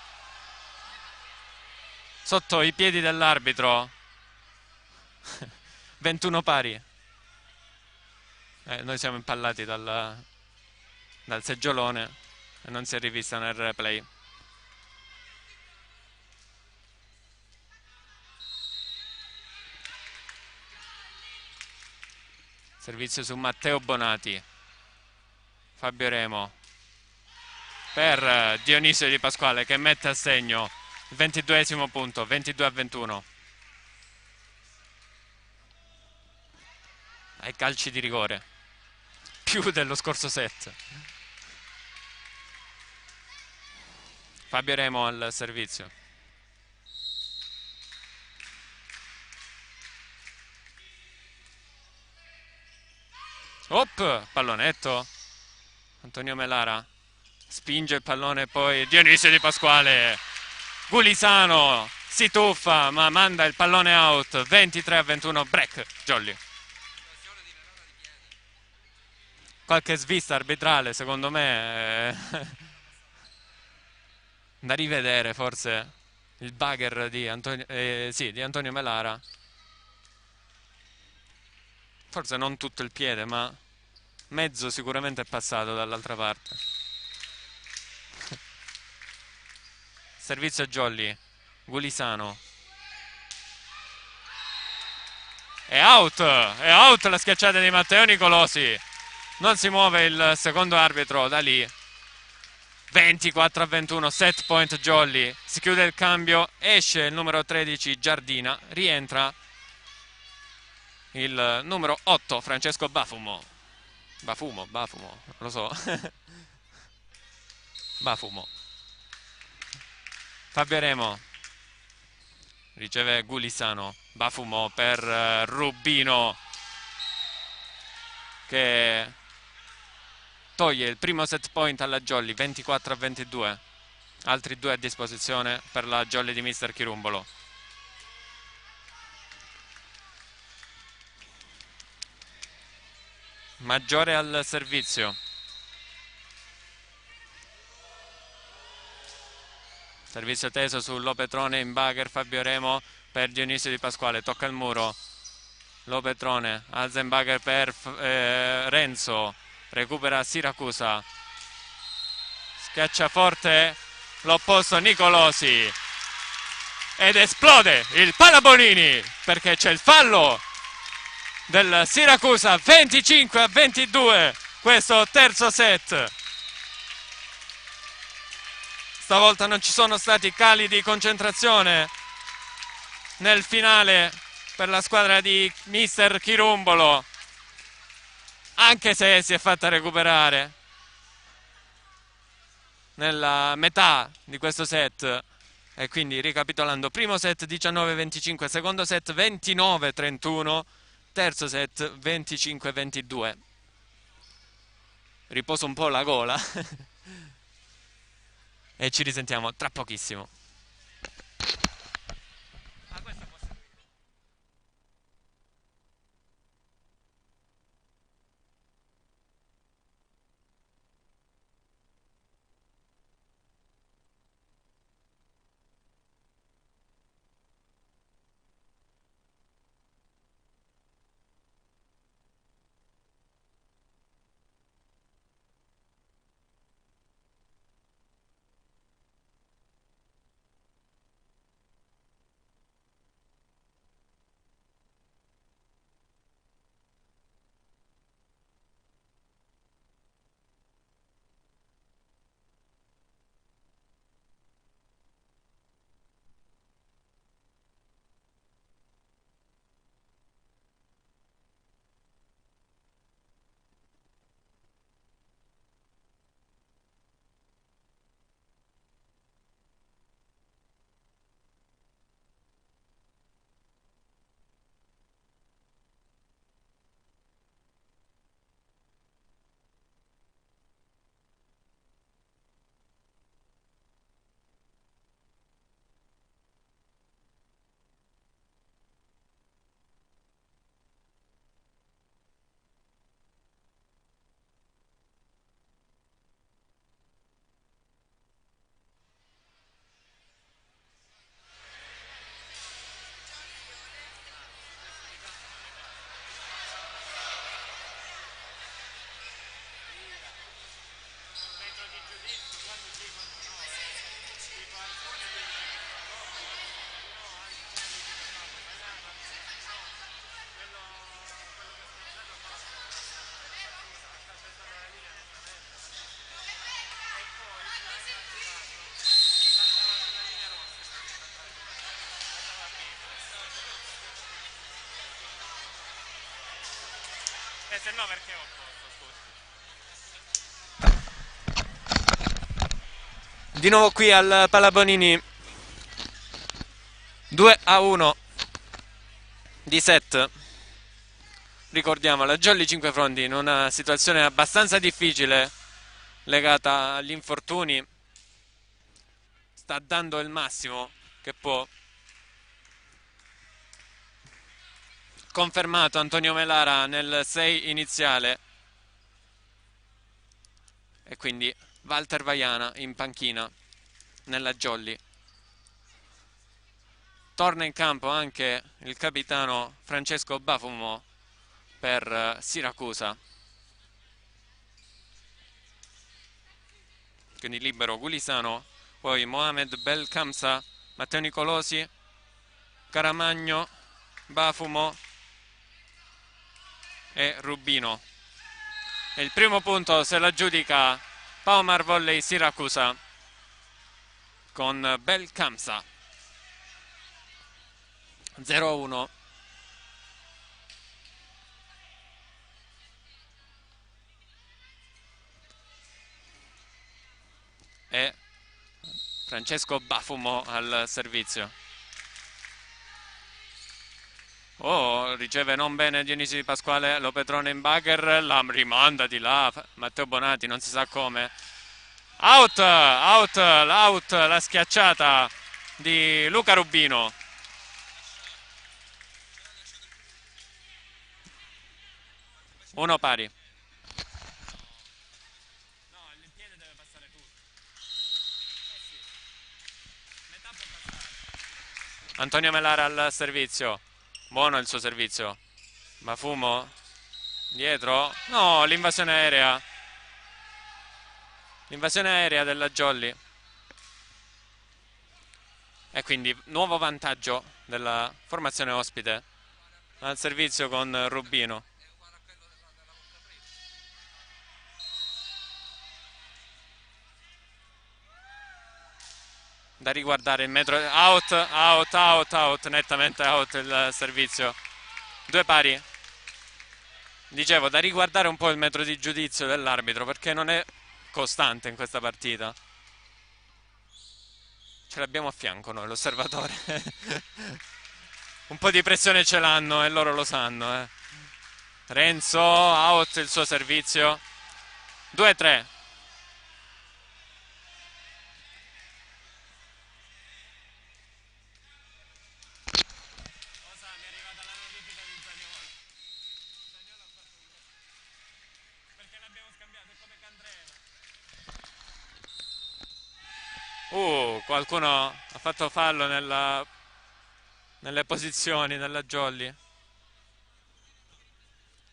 sotto i piedi dell'arbitro. 21 pari. Noi siamo impallati dal seggiolone e non si è rivista nel replay. Servizio su Matteo Bonati. Fabio Remo per Dionisio Di Pasquale che mette a segno il 22esimo punto, 22-21. Ai calci di rigore, più dello scorso set. Fabio Remo al servizio. Op, pallonetto. Antonio Melara spinge il pallone, poi Dionisio Di Pasquale. Gulisano si tuffa ma manda il pallone out. 23-21, break. Jolly. Qualche svista arbitrale secondo me da rivedere, forse il bugger di Antonio Melara. Forse non tutto il piede, ma mezzo sicuramente è passato dall'altra parte. Servizio a Jolly. Gulisano. È out la schiacciata di Matteo Nicolosi. Non si muove il secondo arbitro da lì. 24-21, set point Jolly. Si chiude il cambio, esce il numero 13 Giardina, rientra il numero 8 Francesco Bafumo. Bafumo, non lo so. Bafumo. Fabio Remo riceve Gulisano. Bafumo per Rubino che toglie il primo set point alla Jolly. 24-22. Altri due a disposizione per la Jolly di Mister Chirumbolo. Maggiore al servizio. Servizio teso su Lopetrone in bugger. Fabio Remo per Dionisio Di Pasquale. Tocca il muro. Lopetrone alza in bugger per Renzo. Recupera Siracusa. Schiaccia forte l'opposto Nicolosi. Ed esplode il Palabonini perché c'è il fallo del Siracusa. 25-22 questo terzo set. Stavolta non ci sono stati cali di concentrazione nel finale per la squadra di Mister Chirumbolo, anche se si è fatta recuperare nella metà di questo set. E quindi, ricapitolando, primo set 19-25, secondo set 29-31, terzo set 25-22. Riposo un po' la gola e ci risentiamo tra pochissimo. Se no perché ho posto, scusa. Di nuovo qui al Palabonini 2-1 di set. Ricordiamo la Jolly Cinquefrondi in una situazione abbastanza difficile legata agli infortuni. Sta dando il massimo che può. Confermato Antonio Melara nel 6 iniziale. E quindi Walter Vaiana in panchina nella Jolly. Torna in campo anche il capitano Francesco Bafumo per Siracusa. Quindi libero Gulisano, poi Mohamed Belkamsa, Matteo Nicolosi, Caramagno, Bafumo e Rubino. E il primo punto se la giudica Paomar Volley Siracusa con Belkamsa. 0-1. E Francesco Bafumo al servizio. Oh, riceve non bene Dionisio Di Pasquale, lo Petrone in bugger, la rimanda di là, Matteo Bonati non si sa come. Out, l'out, la schiacciata di Luca Rubino. Uno pari. Antonio Melara al servizio. Buono il suo servizio. Bafumo dietro. No, l'invasione aerea. L'invasione aerea della Jolly. E quindi nuovo vantaggio della formazione ospite al servizio con Rubino. Da riguardare il metro. Out, nettamente out il servizio. Due pari. Dicevo, da riguardare un po' il metro di giudizio dell'arbitro perché non è costante in questa partita. Ce l'abbiamo a fianco noi, l'osservatore. Un po' di pressione ce l'hanno e loro lo sanno. Renzo, out il suo servizio. 2-3. Qualcuno ha fatto fallo nelle posizioni della Jolly.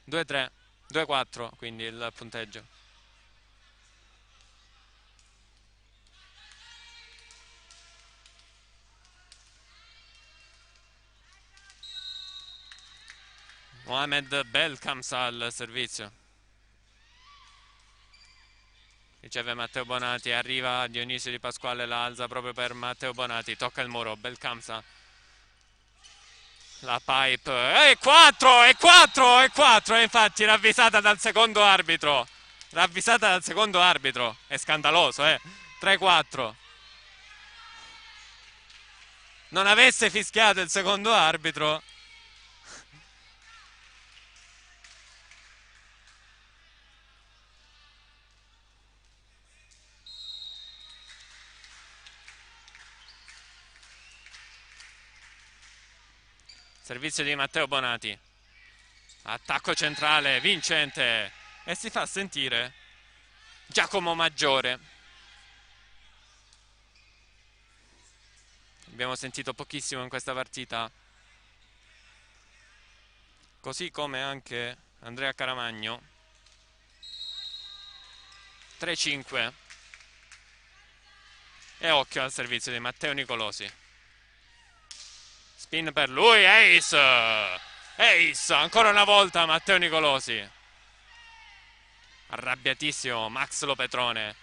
2-3, 2-4 quindi il punteggio. Mohamed Belkamsa al servizio. Riceve Matteo Bonati, arriva Dionisio Di Pasquale, la alza proprio per Matteo Bonati, tocca il muro, Belkamsa. La pipe, e 4, e 4, e 4, e infatti ravvisata dal secondo arbitro. Ravvisata dal secondo arbitro, è scandaloso, 3-4. Non avesse fischiato il secondo arbitro. Servizio di Matteo Bonati. Attacco centrale, vincente. E si fa sentire Giacomo Maggiore. Abbiamo sentito pochissimo in questa partita. Così come anche Andrea Caramagno. 3-5. E occhio al servizio di Matteo Nicolosi. Spin per lui, ace! Ace, ancora una volta Matteo Nicolosi. Arrabbiatissimo Max Lopetrone.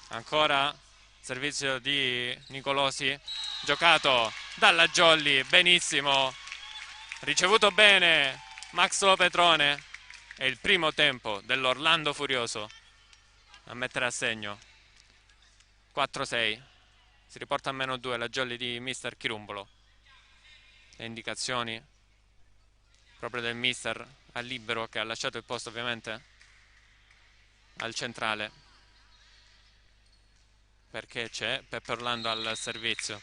Ancora servizio di Nicolosi, giocato dalla Jolly, benissimo, ricevuto bene Max Lopetrone. È il primo tempo dell'Orlando Furioso a mettere a segno. 4-6, si riporta a -2 la Jolly di mister Chirumbolo. Le indicazioni proprio del mister al libero, che ha lasciato il posto ovviamente al centrale, perché c'è Peppe Orlando al servizio.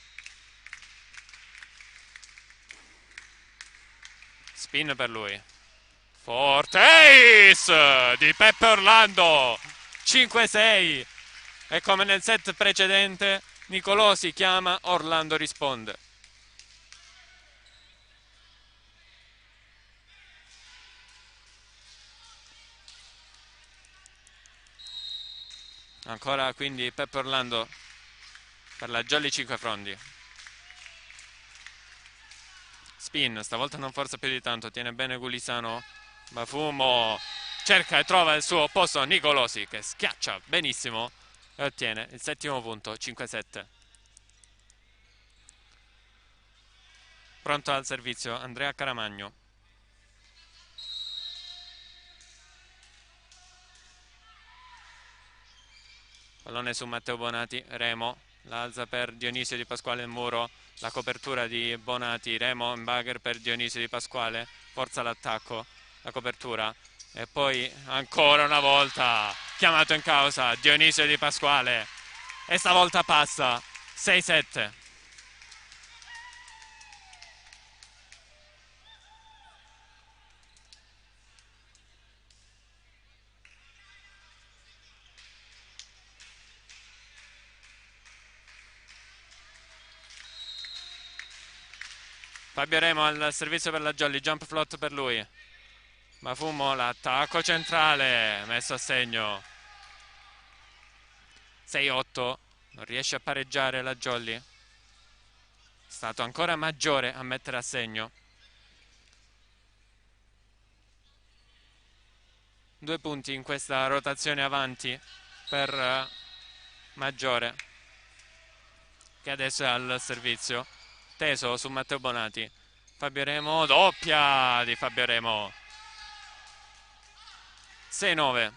Spin per lui, forte ace di Peppe Orlando, 5-6. E come nel set precedente, Nicolosi chiama, Orlando risponde. Ancora quindi Peppe Orlando per la Jolly Cinquefrondi. Spin, stavolta non forza più di tanto, tiene bene Gulisano. Bafumo cerca e trova il suo posto Nicolosi, che schiaccia benissimo e ottiene il settimo punto, 5-7. Pronto al servizio Andrea Caramagno. Pallone su Matteo Bonati, Remo, la alza per Dionisio Di Pasquale il muro, la copertura di Bonati, Remo in bagger per Dionisio Di Pasquale, forza l'attacco, la copertura e poi ancora una volta chiamato in causa Dionisio Di Pasquale e stavolta passa, 6-7. Fabio Remo al servizio per la Jolly, jump float per lui. Bafumo, l'attacco centrale, messo a segno. 6-8, non riesce a pareggiare la Jolly. È stato ancora maggiore a mettere a segno. 2 punti in questa rotazione avanti per Maggiore, che adesso è al servizio. Teso su Matteo Bonati. Fabio Remo, doppia di Fabio Remo. 6-9.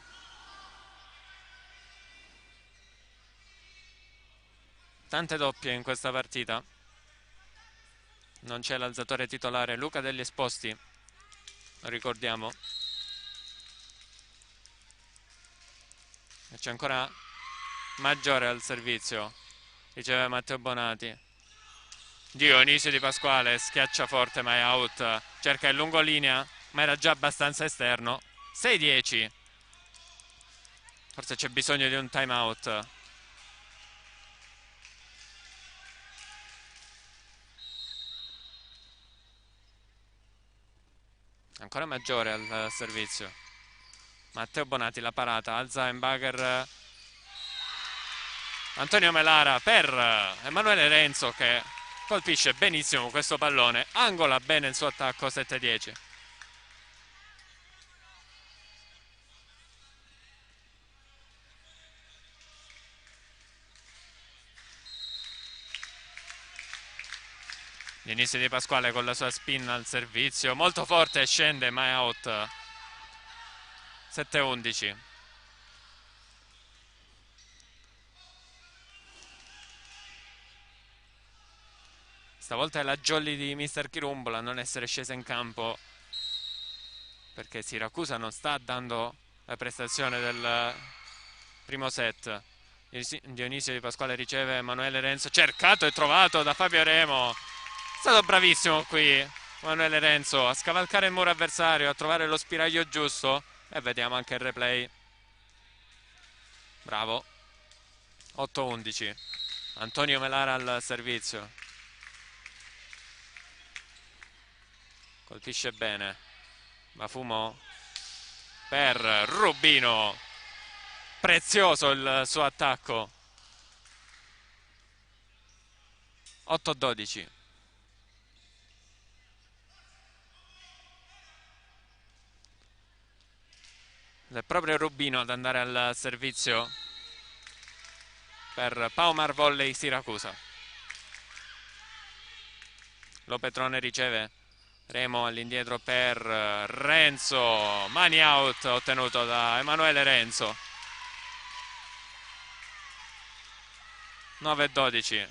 Tante doppie in questa partita. Non c'è l'alzatore titolare Luca Degli Esposti, ricordiamo. E c'è ancora Maggiore al servizio. Riceve Matteo Bonati. Dionisio Di Pasquale schiaccia forte ma è out. Cerca il lungolinea ma era già abbastanza esterno. 6-10. Forse c'è bisogno di un time out. Ancora Maggiore al servizio. Matteo Bonati, la parata, alza in bagger Antonio Melara per Emanuele Renzo, che colpisce benissimo questo pallone, angola bene il suo attacco. 7-10. L'inizio di Pasquale con la sua spin al servizio, molto forte, scende ma è out. 7-11. Stavolta è la Jolly di mister Chirumbolo a non essere scesa in campo, perché Siracusa non sta dando la prestazione del primo set. Dionisio Di Pasquale riceve Emanuele Renzo, cercato e trovato da Fabio Remo. È stato bravissimo qui Emanuele Renzo a scavalcare il muro avversario, a trovare lo spiraglio giusto. E vediamo anche il replay. Bravo. 8-11. Antonio Melara al servizio. Colpisce bene. Bafumo per Rubino. Prezioso il suo attacco. 8-12. È proprio Rubino ad andare al servizio per Paumar Volley Siracusa. Lo Petrone riceve, Remo all'indietro per Renzo, mani out ottenuto da Emanuele Renzo. 9-12.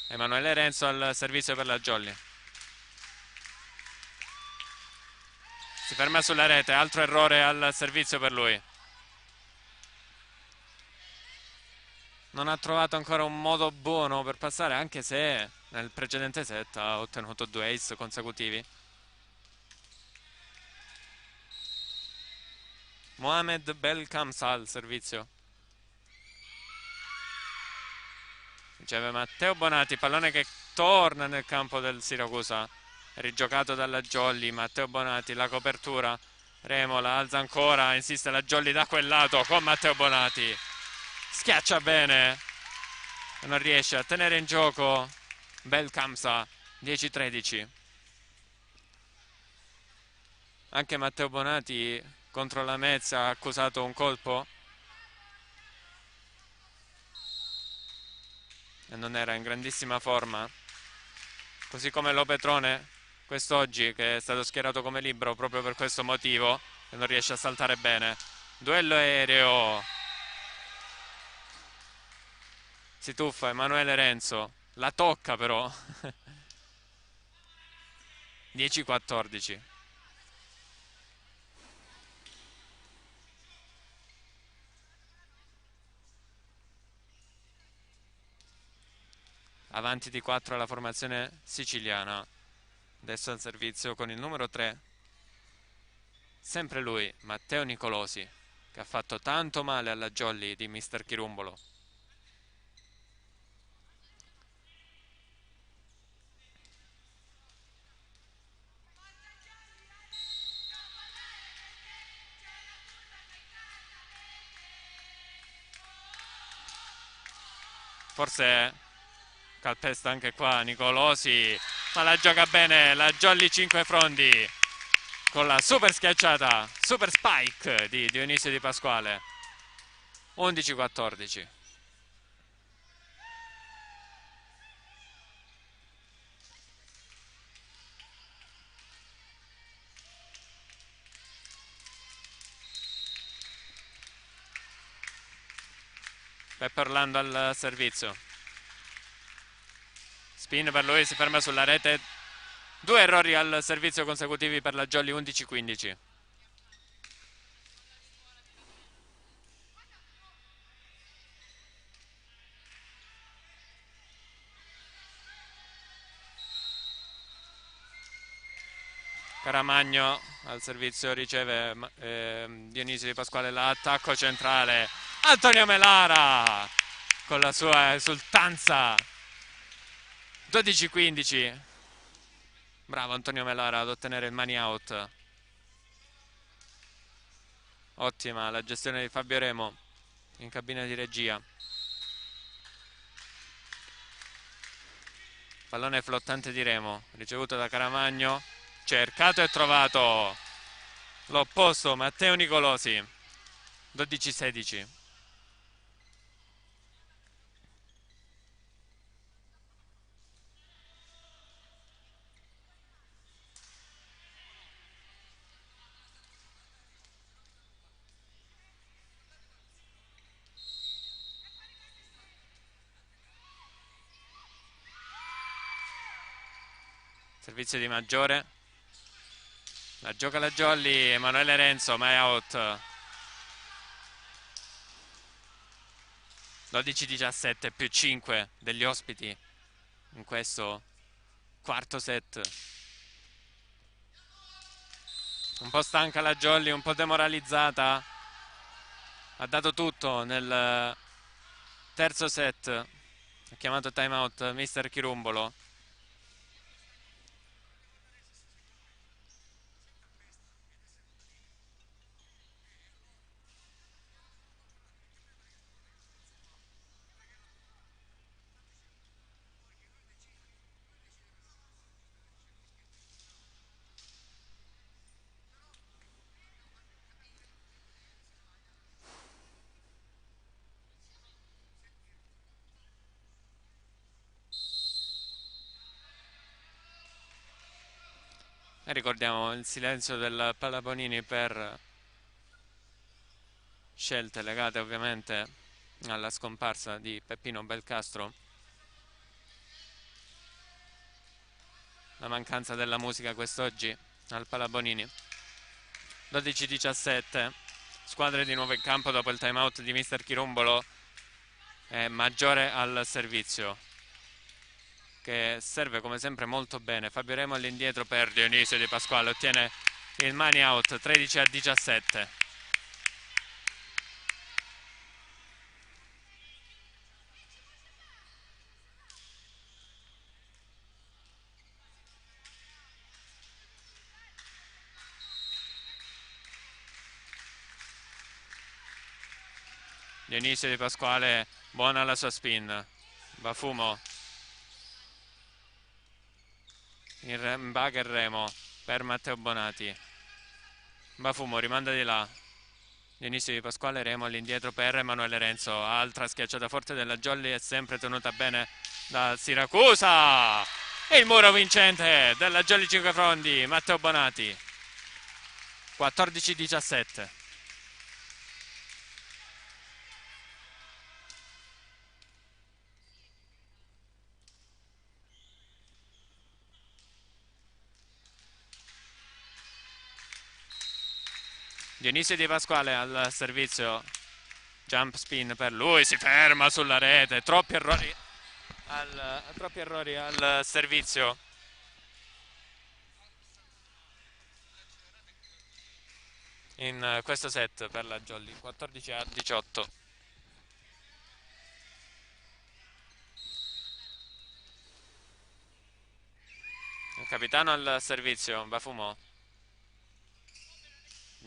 Emanuele Renzo al servizio per la Jolly. Si ferma sulla rete, altro errore al servizio per lui. Non ha trovato ancora un modo buono per passare, anche se nel precedente set ha ottenuto 2 ace consecutivi. Mohamed Belkamsa al servizio. Riceve Matteo Bonati, pallone che torna nel campo del Siracusa. Rigiocato dalla Jolly, Matteo Bonati, la copertura. Remo la alza ancora, insiste la Jolly da quel lato con Matteo Bonati. Schiaccia bene, non riesce a tenere in gioco Belkamsa. 10-13. Anche Matteo Bonati contro la Mezza ha accusato un colpo e non era in grandissima forma, così come Lo Petrone quest'oggi, che è stato schierato come libero proprio per questo motivo, che non riesce a saltare bene. Duello aereo, si tuffa Emanuele Renzo, la tocca però. 10-14. Avanti di 4 la formazione siciliana. Adesso al servizio con il numero 3, sempre lui, Matteo Nicolosi, che ha fatto tanto male alla Jolly di Mister Chirumbolo. Forse calpesta anche qua Nicolosi, ma la gioca bene la Jolly 5 Frondi con la super schiacciata, super spike di Dionisio Di Pasquale. 11-14. Peppe Orlando al servizio. Spin per lui, si ferma sulla rete. 2 errori al servizio consecutivi per la Jolly. 11-15. Caramagno al servizio riceve Dionisio Di Pasquale, l'attacco centrale. Antonio Melara con la sua esultanza. 12-15. Bravo Antonio Melara ad ottenere il money out. Ottima la gestione di Fabio Remo in cabina di regia. Pallone flottante di Remo, ricevuto da Caramagno, cercato e trovato l'opposto Matteo Nicolosi. 12-16. Servizio di Maggiore, la gioca la Jolly, Emanuele Renzo, ma è out. 12-17 più 5 degli ospiti in questo quarto set. Un po' stanca la Jolly, un po' demoralizzata, ha dato tutto nel terzo set. Ha chiamato time out Mister Chirumbolo. E ricordiamo il silenzio del Pallabonini per scelte legate ovviamente alla scomparsa di Peppino Belcastro. La mancanza della musica quest'oggi al Pallabonini. 12-17, squadre di nuovo in campo dopo il time out di mister Chirumbolo. Maggiore al servizio, che serve come sempre molto bene. Fabio Remo all'indietro per Dionisio Di Pasquale, ottiene il money out. 13-17. Dionisio Di Pasquale, buona la sua spin. Bafumo in bugger Remo per Matteo Bonati. Bafumo rimanda di là. Dionisio Di Pasquale, Remo all'indietro per Emanuele Renzo. Altra schiacciata forte della Jolly, è sempre tenuta bene da Siracusa. E il muro vincente della Jolly Cinquefrondi, Matteo Bonati. 14-17. Dionisio Di Pasquale al servizio, jump spin per lui, si ferma sulla rete, troppi errori al servizio. In questo set per la Jolly. 14-18. Il capitano al servizio, Bafumo.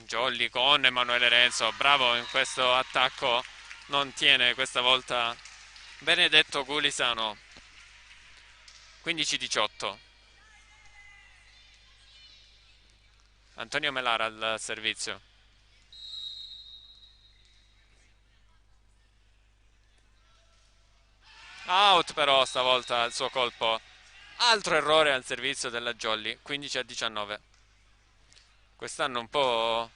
Jolly con Emanuele Renzo, bravo in questo attacco, non tiene questa volta Benedetto Gulisano. 15-18. Antonio Melara al servizio. Out però stavolta il suo colpo. Altro errore al servizio della Jolly. 15-19. Quest'anno un po'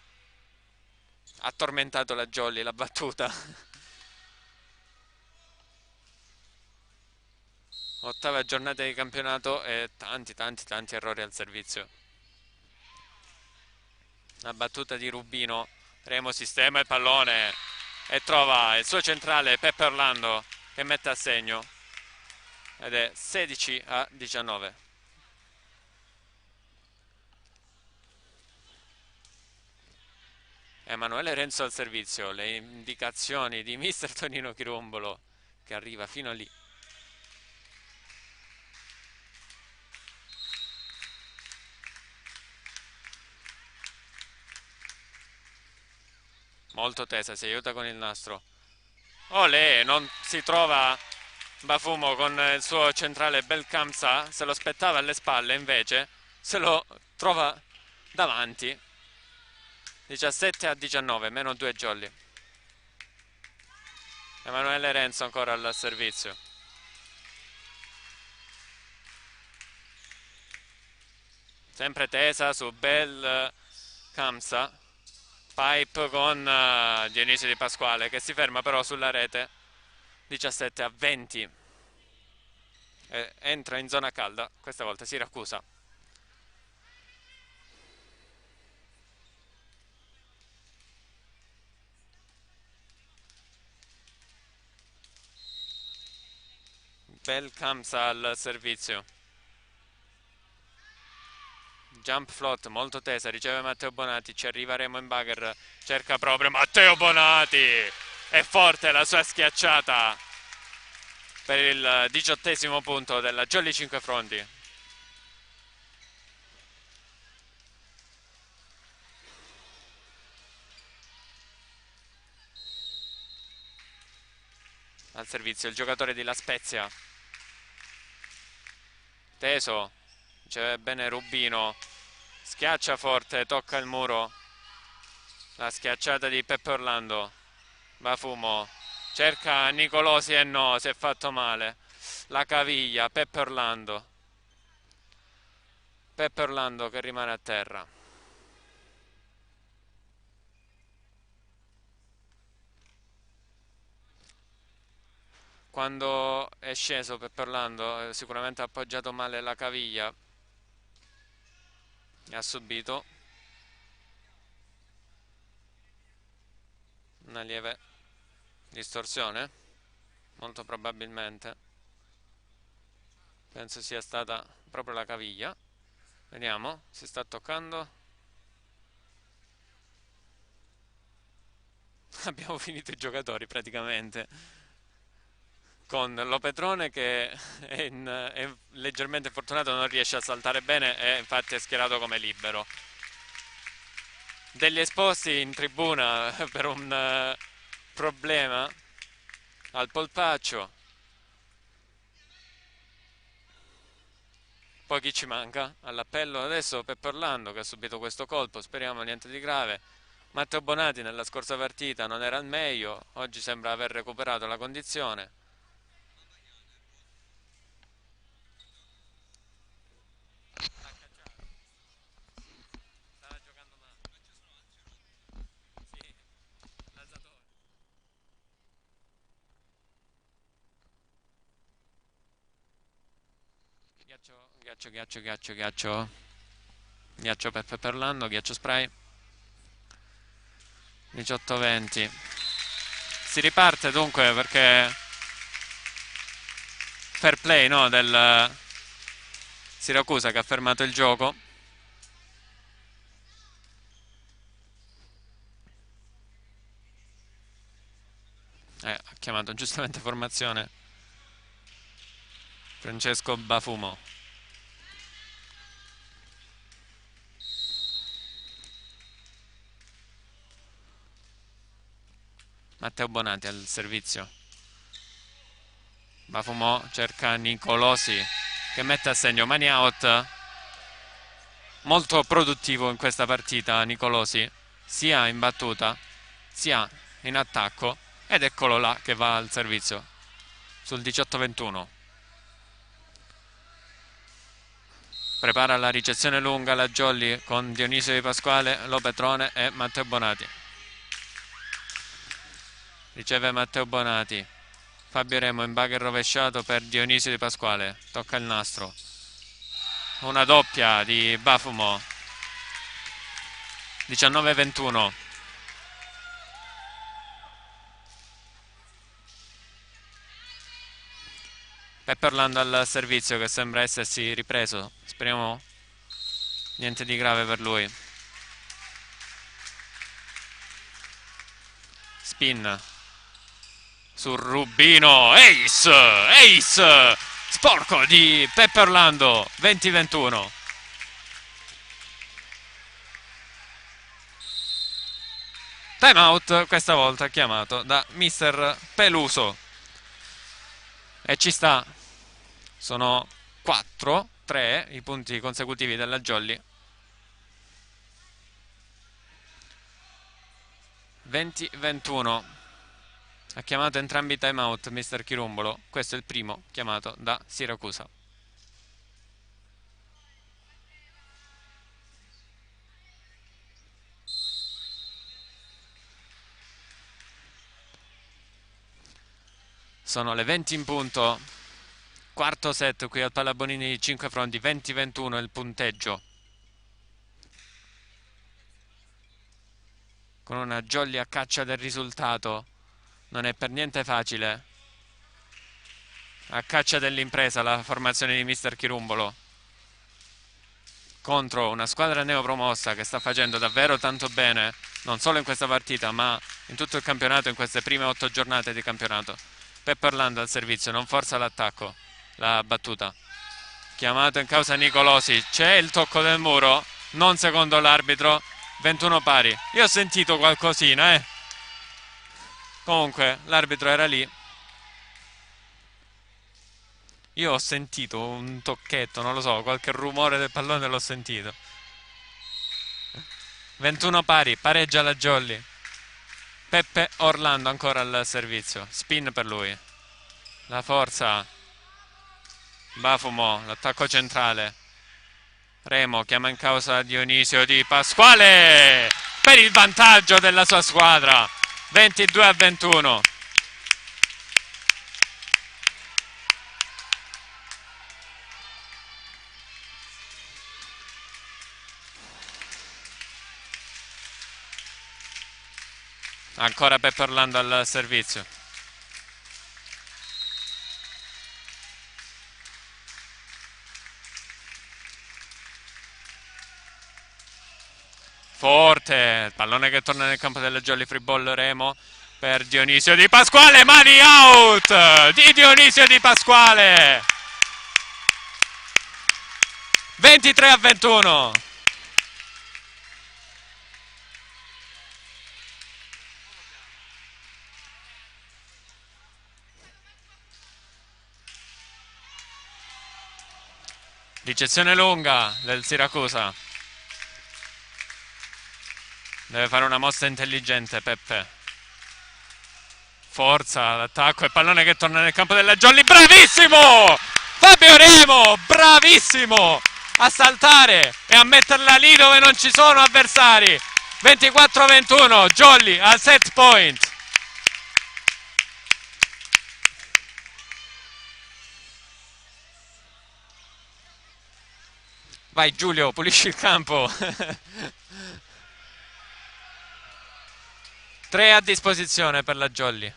ha tormentato la Jolly, la battuta. Ottava giornata di campionato e tanti errori al servizio. La battuta di Rubino. Remo sistema il pallone e trova il suo centrale Peppe Orlando che mette a segno. Ed è 16-19. Emanuele Renzo al servizio, le indicazioni di mister Tonino Chirumbolo che arriva fino a lì. Molto tesa, si aiuta con il nastro. Olè, non si trova Bafumo con il suo centrale Belkamsa, se lo aspettava alle spalle, invece se lo trova davanti. 17-19, meno 2 Jolly. Emanuele Renzo ancora al servizio. Sempre tesa su Belkamsa. Pipe con Dionisio Di Pasquale che si ferma però sulla rete. 17-20. Entra in zona calda, questa volta Siracusa. Belkamsa al servizio. Jump float molto tesa, riceve Matteo Bonati, ci arriva Remo in bugger, cerca proprio Matteo Bonati, è forte la sua schiacciata per il 18° punto della Jolly Cinquefrondi. Al servizio il giocatore di La Spezia, teso, c'è bene Rubino, schiaccia forte, tocca il muro, la schiacciata di Peppe Orlando. Bafumo cerca Nicolosi e no, si è fatto male, la caviglia, Peppe Orlando. Peppe Orlando che rimane a terra. Quando è sceso Peppe Orlando sicuramente ha appoggiato male la caviglia e ha subito una lieve distorsione, molto probabilmente. Penso sia stata proprio la caviglia. Vediamo, si sta toccando. Abbiamo finito i giocatori praticamente, con Lopetrone che è leggermente fortunato, non riesce a saltare bene e infatti è schierato come libero. Degli esposti in tribuna per un problema al polpaccio. Poi chi ci manca? All'appello adesso Peppe Orlando che ha subito questo colpo, speriamo niente di grave. Matteo Bonati nella scorsa partita non era al meglio, oggi sembra aver recuperato la condizione. Stava giocando male. Sì, l'alzatore. Ghiaccio. Ghiaccio Peppe Orlando, ghiaccio spray. 18-20. Si riparte dunque perché fair play, no, del Siracusa che ha fermato il gioco. Ha chiamato giustamente formazione Francesco Bafumo. Matteo Bonati al servizio. Bafumo cerca Nicolosi che mette a segno mani out. Molto produttivo in questa partita Nicolosi, sia in battuta sia in attacco, ed eccolo là che va al servizio sul 18-21. Prepara la ricezione lunga la Jolly con Dionisio Di Pasquale, Lopetrone e Matteo Bonati. Riceve Matteo Bonati. Fabio Remo in bugger rovesciato per Dionisio Di Pasquale. Tocca il nastro. Una doppia di Bafumo. 19-21. Peppe Orlando al servizio che sembra essersi ripreso. Speriamo niente di grave per lui. Spin sul Rubino. Ace sporco di Peppe Orlando. 20-21. Time out questa volta chiamato da Mister Peluso. E ci sta. Sono 4-3 i punti consecutivi della Jolly. 20-21. Ha chiamato entrambi i time out Mister Chirumbolo. Questo è il primo chiamato da Siracusa. Sono le 20 in punto. Quarto set qui al Pallabonini 5 fronti. 20-21 il punteggio. Con una Jolly a caccia del risultato. Non è per niente facile. A caccia dell'impresa la formazione di Mister Chirumbolo. Contro una squadra neopromossa che sta facendo davvero tanto bene. Non solo in questa partita ma in tutto il campionato, in queste prime 8 giornate di campionato. Peppe Orlando al servizio, non forza l'attacco. La battuta. Chiamato in causa Nicolosi. C'è il tocco del muro. Non secondo l'arbitro. 21 pari. Io ho sentito qualcosina, Comunque, l'arbitro era lì. Io ho sentito un tocchetto, non lo so, qualche rumore del pallone l'ho sentito. 21 pari, pareggia la Jolly. Peppe Orlando ancora al servizio. Spin per lui. La forza. Bafumo, l'attacco centrale. Remo chiama in causa Dionisio Di Pasquale per il vantaggio della sua squadra, 22-21. Ancora Peppe Orlando al servizio. Forte, il pallone che torna nel campo della Jolly Free Ball. Remo per Dionisio Di Pasquale, mani out di Dionisio Di Pasquale, 23-21. Ricezione lunga del Siracusa. Deve fare una mossa intelligente Peppe. Forza l'attacco e pallone che torna nel campo della Jolly. Bravissimo Fabio Remo, bravissimo a saltare e a metterla lì dove non ci sono avversari. 24-21, Jolly al set point. Vai Giulio, pulisci il campo. 3 a disposizione per la Jolly.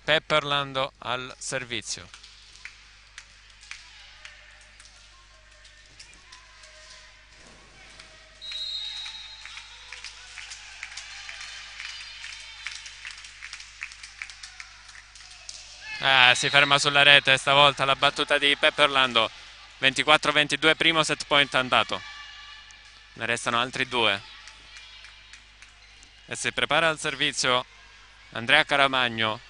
Peppe Orlando al servizio. Si ferma sulla rete stavolta la battuta di Peppe Orlando. 24-22, primo set point andato. Ne restano altri 2. E si prepara al servizio Andrea Caramagno.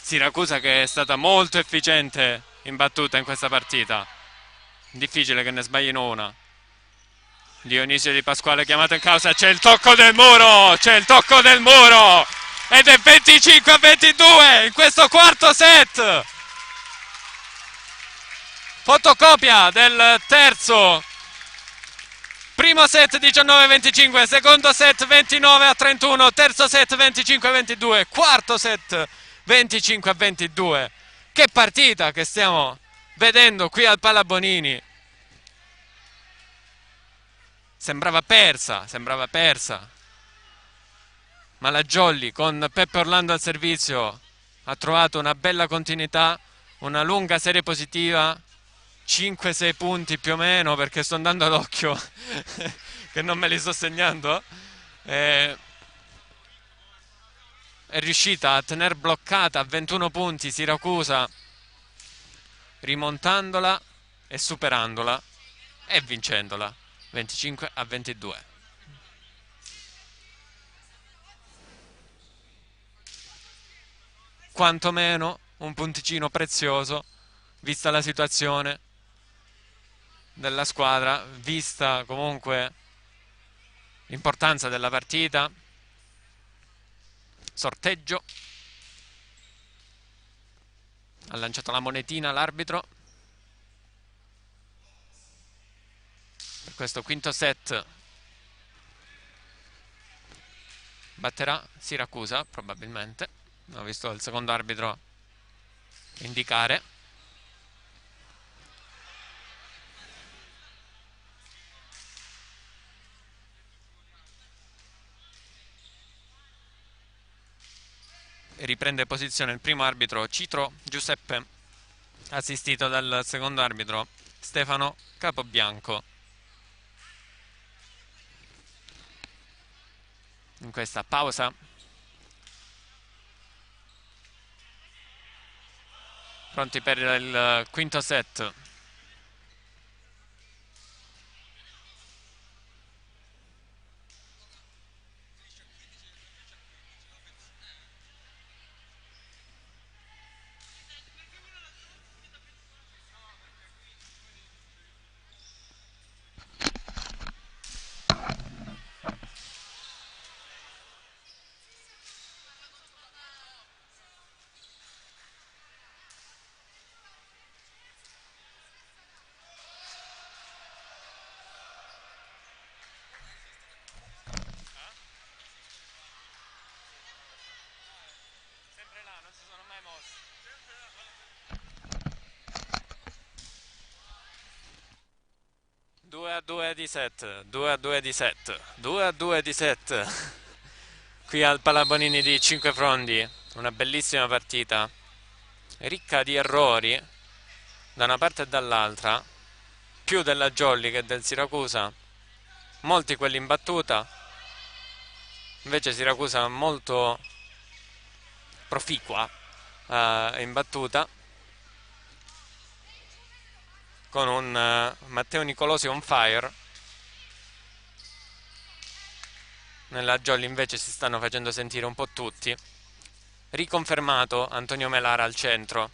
Siracusa che è stata molto efficiente in battuta in questa partita. Difficile che ne sbaglino una. Dionisio Di Pasquale chiamato in causa. C'è il tocco del muro! C'è il tocco del muro! Ed è 25-22 in questo quarto set. Fotocopia del terzo. Primo set 19-25, secondo set 29-31, terzo set 25-22, quarto set 25-22. Che partita che stiamo vedendo qui al Palabonini. Sembrava persa. Ma la Jolly con Peppe Orlando al servizio ha trovato una bella continuità, una lunga serie positiva, 5-6 punti più o meno, perché sto andando ad occhio che non me li sto segnando. È riuscita a tenere bloccata a 21 punti Siracusa, rimontandola e superandola e vincendola 25-22. Quantomeno un punticino prezioso, vista la situazione della squadra, vista comunque l'importanza della partita. Sorteggio. Ha lanciato la monetina l'arbitro per questo quinto set. Batterà Siracusa probabilmente. Ho visto il secondo arbitro indicare. E riprende posizione il primo arbitro Citro Giuseppe, assistito dal secondo arbitro Stefano Capobianco. In questa pausa pronti per il quinto set. di set, 2-2 di set, 2-2 di set. Qui al Palabonini di Cinquefrondi, una bellissima partita, ricca di errori da una parte e dall'altra, più della Jolly che del Siracusa, molti quelli in battuta, invece Siracusa molto proficua in battuta, con un Matteo Nicolosi on fire. Nella Jolly invece si stanno facendo sentire un po' tutti. Riconfermato Antonio Melara al centro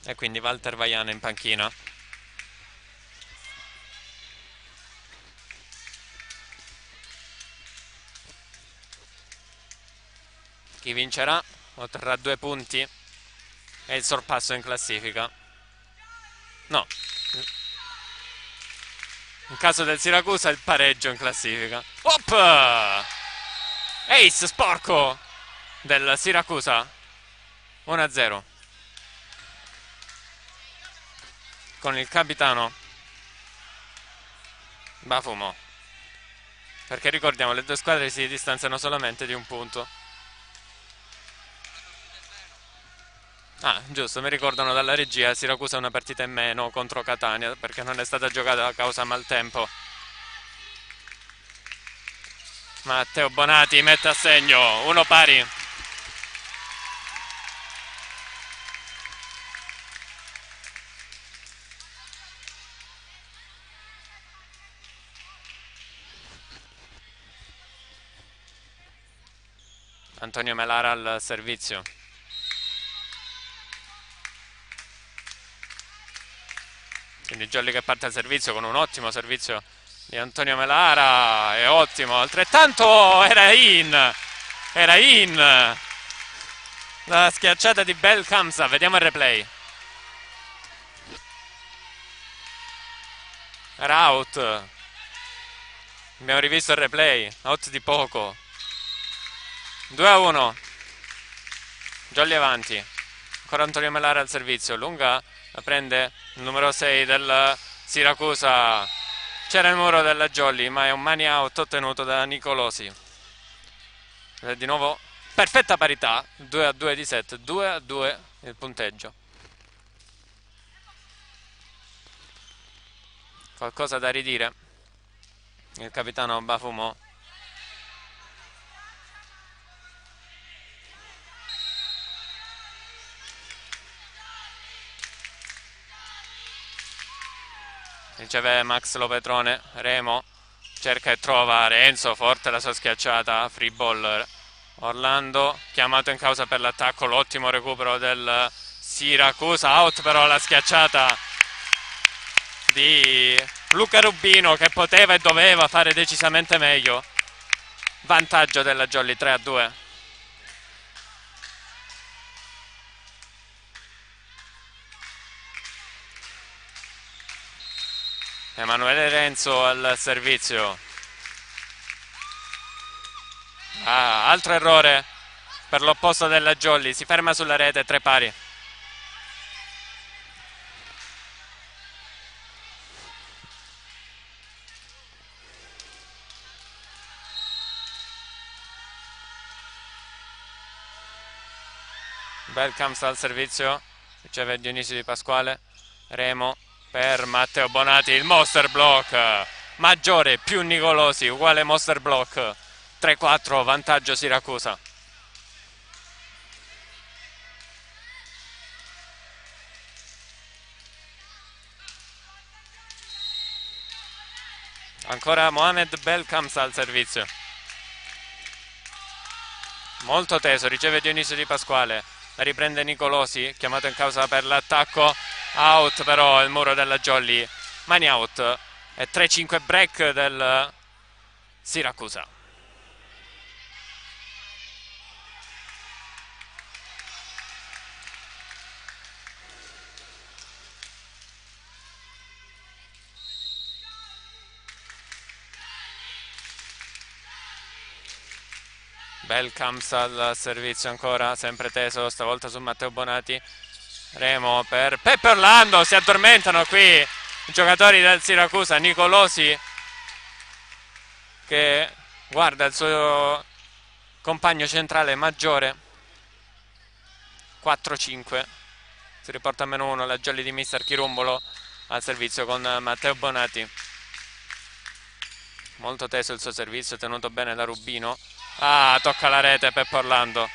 e quindi Walter Vaiana in panchina. Chi vincerà otterrà 2 punti e il sorpasso in classifica. No, in caso del Siracusa il pareggio in classifica. Op! Ace sporco del Siracusa, 1-0, con il capitano Bafumo, perché ricordiamo le due squadre si distanziano solamente di un punto. Ah, giusto, mi ricordano dalla regia, Siracusa una partita in meno contro Catania perché non è stata giocata a causa maltempo. Matteo Bonati mette a segno, 1 pari. Antonio Melara al servizio. Quindi Jolly che parte al servizio con un ottimo servizio di Antonio Melara, è ottimo, altrettanto era in la schiacciata di Belkamsa. Vediamo il replay, era out, abbiamo rivisto il replay, out di poco. 2-1, Jolly avanti, ancora Antonio Melara al servizio, lunga la prende il numero 6 del Siracusa, c'era il muro della Jolly ma è un money out ottenuto da Nicolosi. Di nuovo perfetta parità, 2-2 di set, 2-2 il punteggio. Qualcosa da ridire il capitano Bafumo? Riceve Max Lopetrone, Remo cerca e trova Renzo, forte la sua schiacciata, free ball. Orlando chiamato in causa per l'attacco, l'ottimo recupero del Siracusa, out però la schiacciata di Luca Rubino che poteva e doveva fare decisamente meglio. Vantaggio della Jolly, 3-2. Emanuele Renzo al servizio. Altro errore per l'opposto della Jolly, si ferma sulla rete, 3 pari. Belkams al servizio, riceve Dionisio Di Pasquale, Remo per Matteo Bonati, il monster block maggiore più Nicolosi uguale monster block, 3-4, vantaggio Siracusa. Ancora Mohamed Belkams al servizio, molto teso, riceve Dionisio Di Pasquale, la riprende Nicolosi, chiamato in causa per l'attacco, out però il muro della Jolly, mani out, e 3-5 break del Siracusa. Belkams al servizio ancora, sempre teso, stavolta su Matteo Bonati. Remo per Peppe Orlando, si addormentano qui giocatori del Siracusa. Nicolosi che guarda il suo compagno centrale maggiore. 4-5, si riporta a -1 la jolly di mister Chirumbolo al servizio con Matteo Bonati. Molto teso il suo servizio, tenuto bene da Rubino. Ah, tocca la rete Peppo Orlando.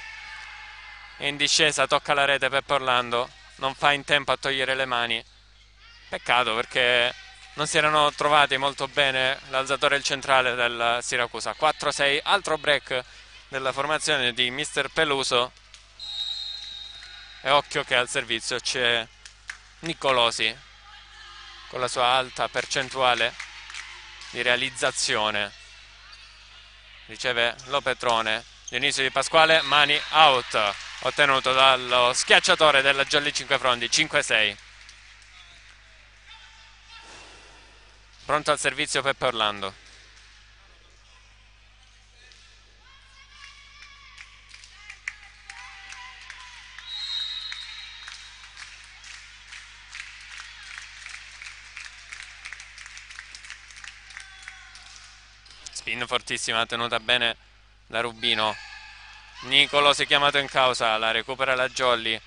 In discesa tocca la rete Peppo Orlando, non fa in tempo a togliere le mani. Peccato perché non si erano trovati molto bene l'alzatore e il centrale del Siracusa. 4-6, altro break della formazione di mister Peluso. E occhio che al servizio c'è Nicolosi con la sua alta percentuale di realizzazione. Riceve Lopetrone, Dionisio Di Pasquale, mani out, ottenuto dallo schiacciatore della Jolly Cinquefrondi. 5-6. Pronto al servizio Peppe Orlando. Spin fortissima, tenuta bene da Rubino. Nicolo si è chiamato in causa, la recupera la Jolly.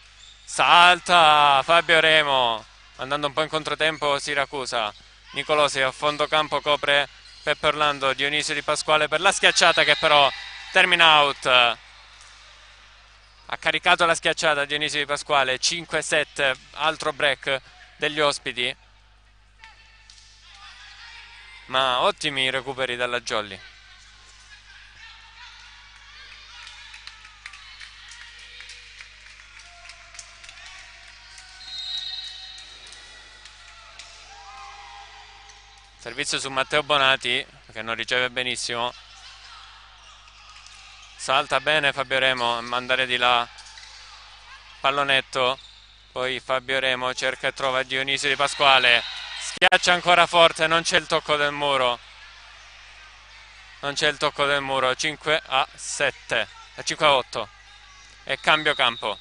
Salta Fabio Remo, andando un po' in controtempo Siracusa. Nicolosi a fondo campo copre Peppe Orlando, Dionisio Di Pasquale per la schiacciata che però termina out. Ha caricato la schiacciata Dionisio Di Pasquale. 5-7, altro break degli ospiti. Ma ottimi recuperi dalla Jolly. Servizio su Matteo Bonati che non riceve benissimo. Salta bene Fabio Remo a mandare di là pallonetto. Poi Fabio Remo cerca e trova Dionisio Di Pasquale. Schiaccia ancora forte, non c'è il tocco del muro. Non c'è il tocco del muro. 5-7, 5-8. E cambio campo.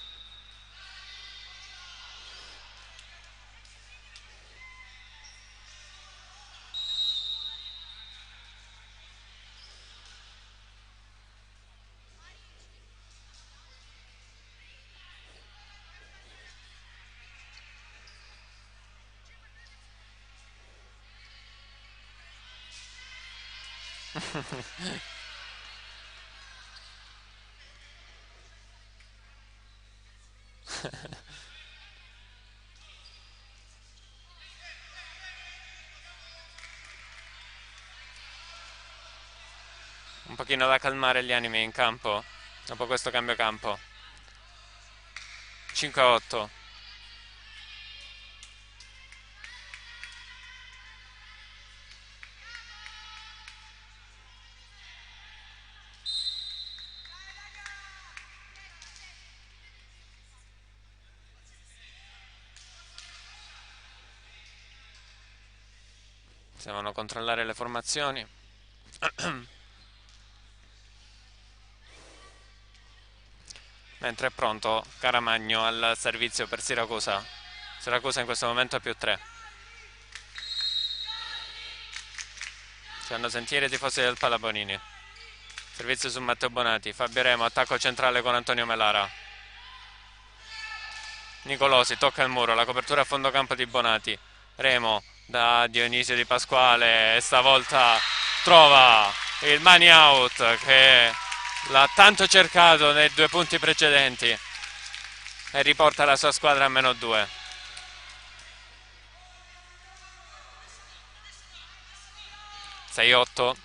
Un pochino da calmare gli animi in campo dopo questo cambio campo. 5-8. Devono controllare le formazioni. Mentre è pronto Caramagno al servizio per Siracusa. Siracusa in questo momento a +3. Ci fanno sentire i tifosi del Palabonini. Servizio su Matteo Bonati. Fabio Remo, attacco centrale con Antonio Melara. Nicolosi tocca il muro, la copertura a fondo campo di Bonati. Remo da Dionisio Di Pasquale e stavolta trova il money out che l'ha tanto cercato nei 2 punti precedenti e riporta la sua squadra a -2. Sei 8.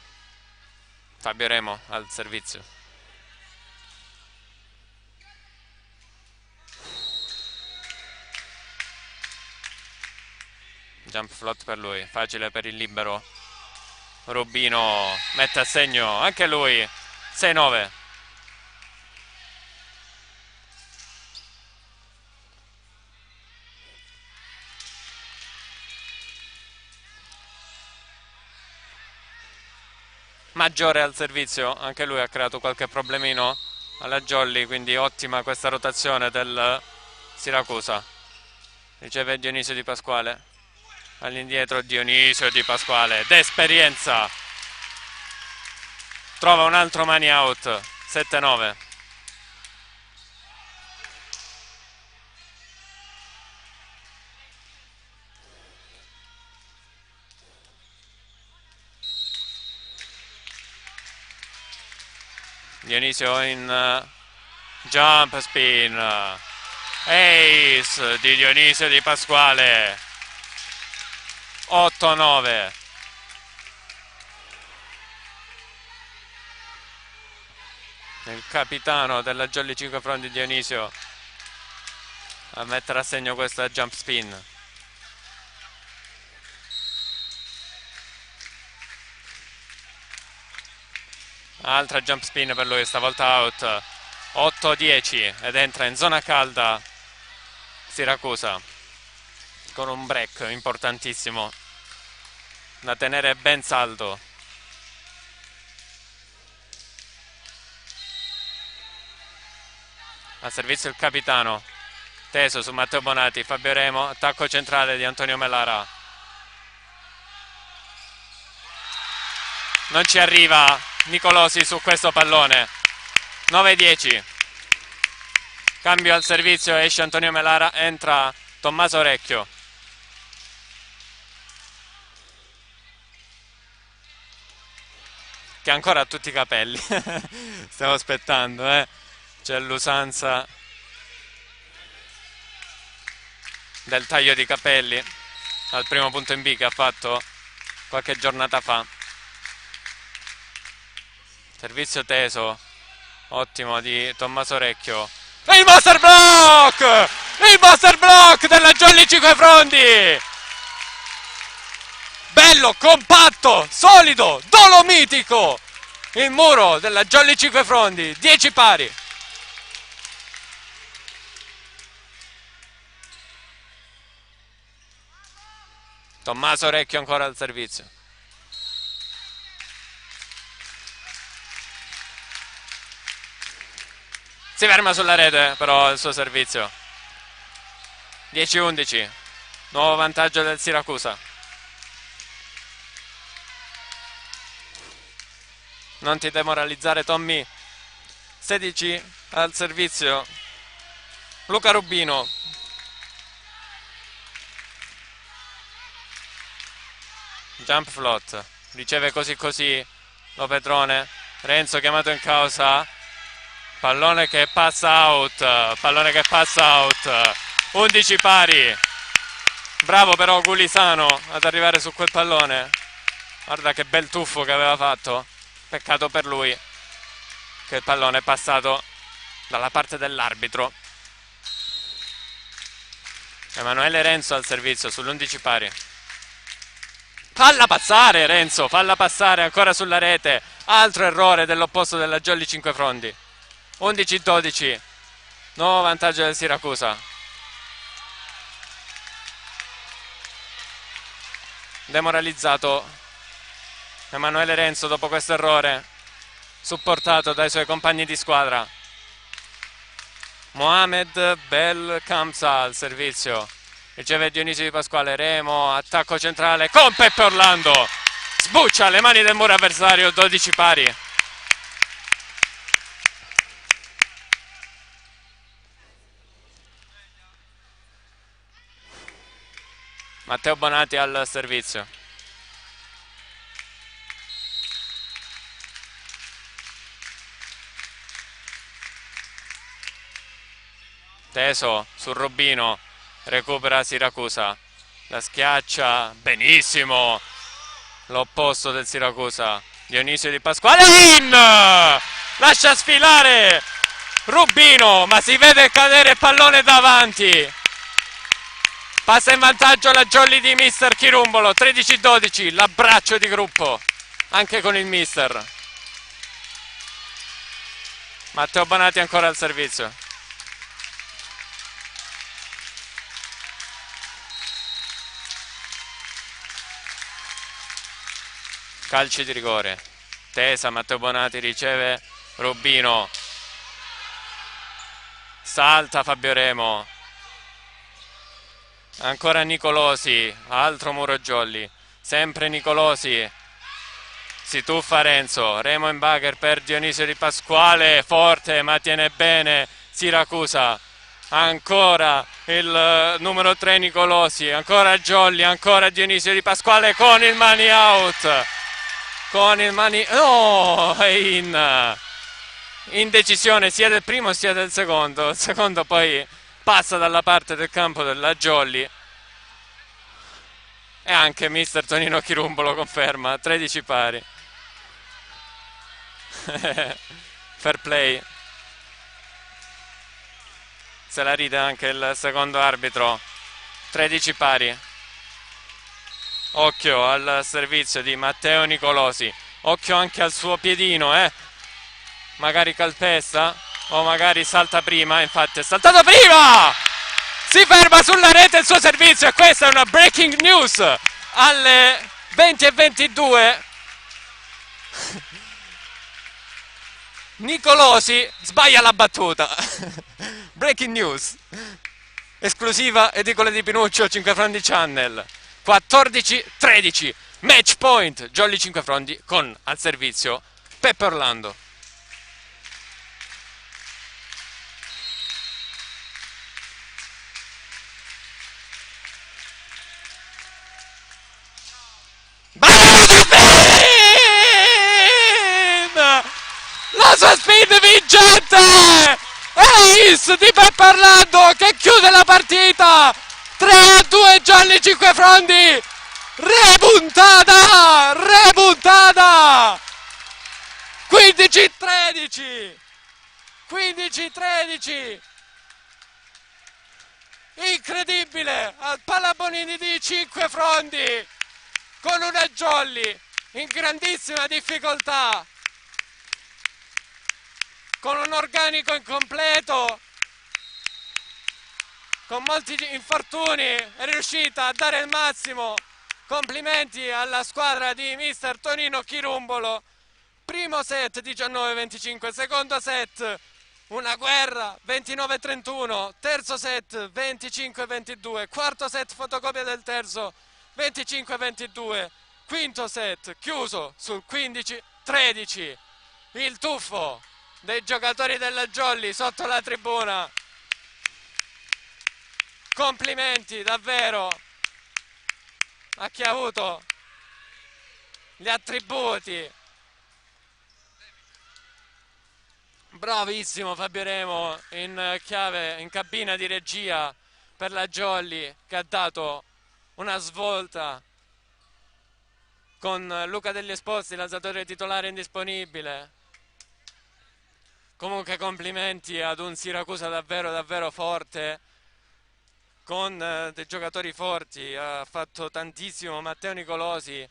Fabio Remo al servizio. Jump float per lui, facile per il libero. Rubino mette a segno anche lui. 6-9. Maggiore al servizio, anche lui ha creato qualche problemino alla Jolly, quindi ottima questa rotazione del Siracusa. Riceve Dionisio Di Pasquale. all'indietro Dionisio Di Pasquale, d'esperienza, trova un altro money out, 7-9. Dionisio in jump spin, ace di Dionisio Di Pasquale, 8-9. Il capitano della Jolly 5 Frondi Dionisio a mettere a segno questa jump spin. Altra jump spin per lui, stavolta out, 8-10, ed entra in zona calda Siracusa con un break importantissimo da tenere ben saldo. A servizio il capitano, teso su Matteo Bonati, Fabio Remo, attacco centrale di Antonio Melara. Non ci arriva Nicolosi su questo pallone. 9-10. Cambio al servizio, esce Antonio Melara, entra Tommaso Orecchio. Che ancora ha tutti i capelli. Stiamo aspettando, C'è l'usanza del taglio di capelli al primo punto in B che ha fatto qualche giornata fa. Servizio teso, ottimo di Tommaso Orecchio. E il master block! Il master block della Jolly 5 Frondi! Bello, compatto, solido, dolomitico! Il muro della Jolly 5 Frondi, 10 pari. Tommaso Orecchio ancora al servizio. Si ferma sulla rete però il suo servizio. 10-11. Nuovo vantaggio del Siracusa. Non ti demoralizzare, Tommy. 16 al servizio Luca Rubino. Jump float. Riceve così Lo Petrone. Renzo chiamato in causa. Pallone che passa out. 11 pari. Bravo però Gulisano ad arrivare su quel pallone. Guarda che bel tuffo che aveva fatto. Peccato per lui che il pallone è passato dalla parte dell'arbitro. Emanuele Renzo al servizio sull'11 pari. Falla passare Renzo, falla passare ancora sulla rete. Altro errore dell'opposto della Jolly 5 Frondi. 11-12. Nuovo vantaggio del Siracusa. Demoralizzato Emanuele Renzo dopo questo errore, supportato dai suoi compagni di squadra. Mohamed Bel Kamsa al servizio. Riceve Dionisio Di Pasquale. Remo, attacco centrale con Peppe Orlando. Sbuccia le mani del muro avversario, 12 pari. Matteo Bonati al servizio. Teso su Rubino, recupera Siracusa, la schiaccia benissimo l'opposto del Siracusa, Dionisio Di Pasquale, in! Lascia sfilare Rubino, ma si vede cadere il pallone davanti. Passa in vantaggio la Jolly di mister Chirumbolo, 13-12, l'abbraccio di gruppo anche con il mister. Matteo Bonati ancora al servizio. Calci di rigore. Tesa, Matteo Bonati riceve Rubino. Salta Fabio Remo. Ancora Nicolosi, altro muro Jolly, sempre Nicolosi, si tuffa Renzo, Remo in bagger per Dionisio Di Pasquale, forte ma tiene bene Siracusa, ancora il numero 3 Nicolosi, ancora Jolly, ancora Dionisio Di Pasquale con il money out, con il money... no, è in decisione sia del primo sia del secondo, il secondo poi passa dalla parte del campo della Jolly e anche mister Tonino Chirumbolo conferma 13 pari. Fair play, se la ride anche il secondo arbitro. 13 pari. Occhio al servizio di Matteo Nicolosi, occhio anche al suo piedino, magari calpesta o magari salta prima. Infatti è saltato prima, si ferma sulla rete il suo servizio e questa è una breaking news alle 20:22. Nicolosi sbaglia la battuta. Breaking news esclusiva edicola di Pinuccio 5 Frondi Channel. 14-13 match point Jolly 5 Frondi con al servizio Peppe Orlando. La sua speed vincente! Ace di Peppe Orlando che chiude la partita! 3-2 Jolly 5 Frondi! Rebuntata! Rebuntata! 15-13! 15-13! Incredibile! Al Palabonini di 5 Frondi! Con una Jolly in grandissima difficoltà! Con un organico incompleto, con molti infortuni, è riuscita a dare il massimo. Complimenti alla squadra di mister Tonino Chirumbolo. Primo set 19-25, secondo set una guerra 29-31, terzo set 25-22, quarto set fotocopia del terzo 25-22, quinto set chiuso sul 15-13. Il tuffo dei giocatori della Jolly sotto la tribuna. Complimenti davvero a chi ha avuto gli attributi. Bravissimo Fabio Remo in cabina di regia per la Jolly, che ha dato una svolta con Luca Degli Esposti, l'alzatore titolare indisponibile. Comunque complimenti ad un Siracusa davvero davvero forte, con dei giocatori forti. Ha fatto tantissimo Matteo Nicolosi,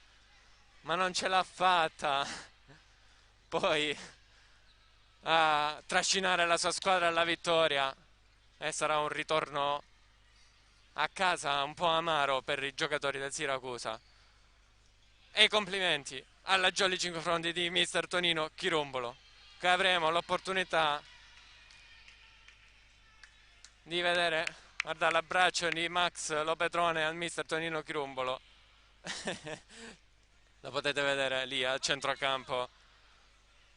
ma non ce l'ha fatta poi a trascinare la sua squadra alla vittoria, e sarà un ritorno a casa un po' amaro per i giocatori del Siracusa. E complimenti alla Jolly 5 Frondi di mister Tonino Chirumbolo, che avremo l'opportunità di vedere. Guarda l'abbraccio di Max Lopetrone al mister Tonino Chirumbolo. Lo potete vedere lì al centrocampo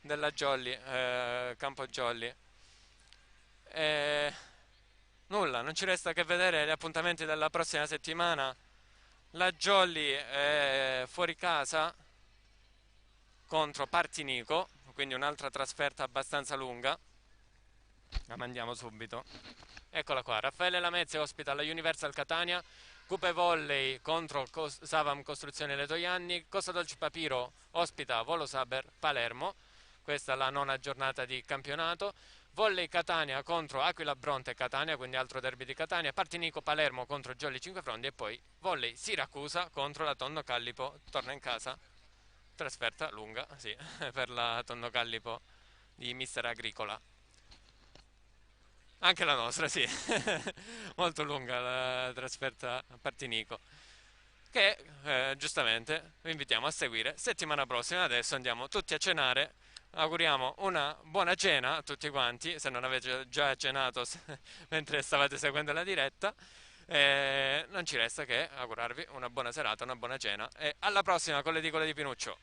della Jolly, campo Jolly. Nulla, non ci resta che vedere gli appuntamenti della prossima settimana. La Jolly è fuori casa contro Partinico, quindi un'altra trasferta abbastanza lunga. La mandiamo subito. Eccola qua, Raffaele Lamezze ospita la Universal Catania, Cupe Volley contro Savam Costruzione Letojanni, Costa Dolce Papiro ospita Volo Saber Palermo. Questa è la 9ª giornata di campionato. Volley Catania contro Aquila Bronte Catania, quindi altro derby di Catania. Partinico Palermo contro Jolly 5 Frondi, e poi Volley Siracusa contro la Tonno Callipo. Torna in casa, trasferta lunga, sì, per la Tonno Callipo di mister Agricola. Anche la nostra, sì. Molto lunga la trasferta a Partinico, che giustamente vi invitiamo a seguire settimana prossima. Adesso andiamo tutti a cenare. Auguriamo una buona cena a tutti quanti, se non avete già cenato mentre stavate seguendo la diretta. Non ci resta che augurarvi una buona serata, una buona cena e alla prossima con le edicole di Pinuccio.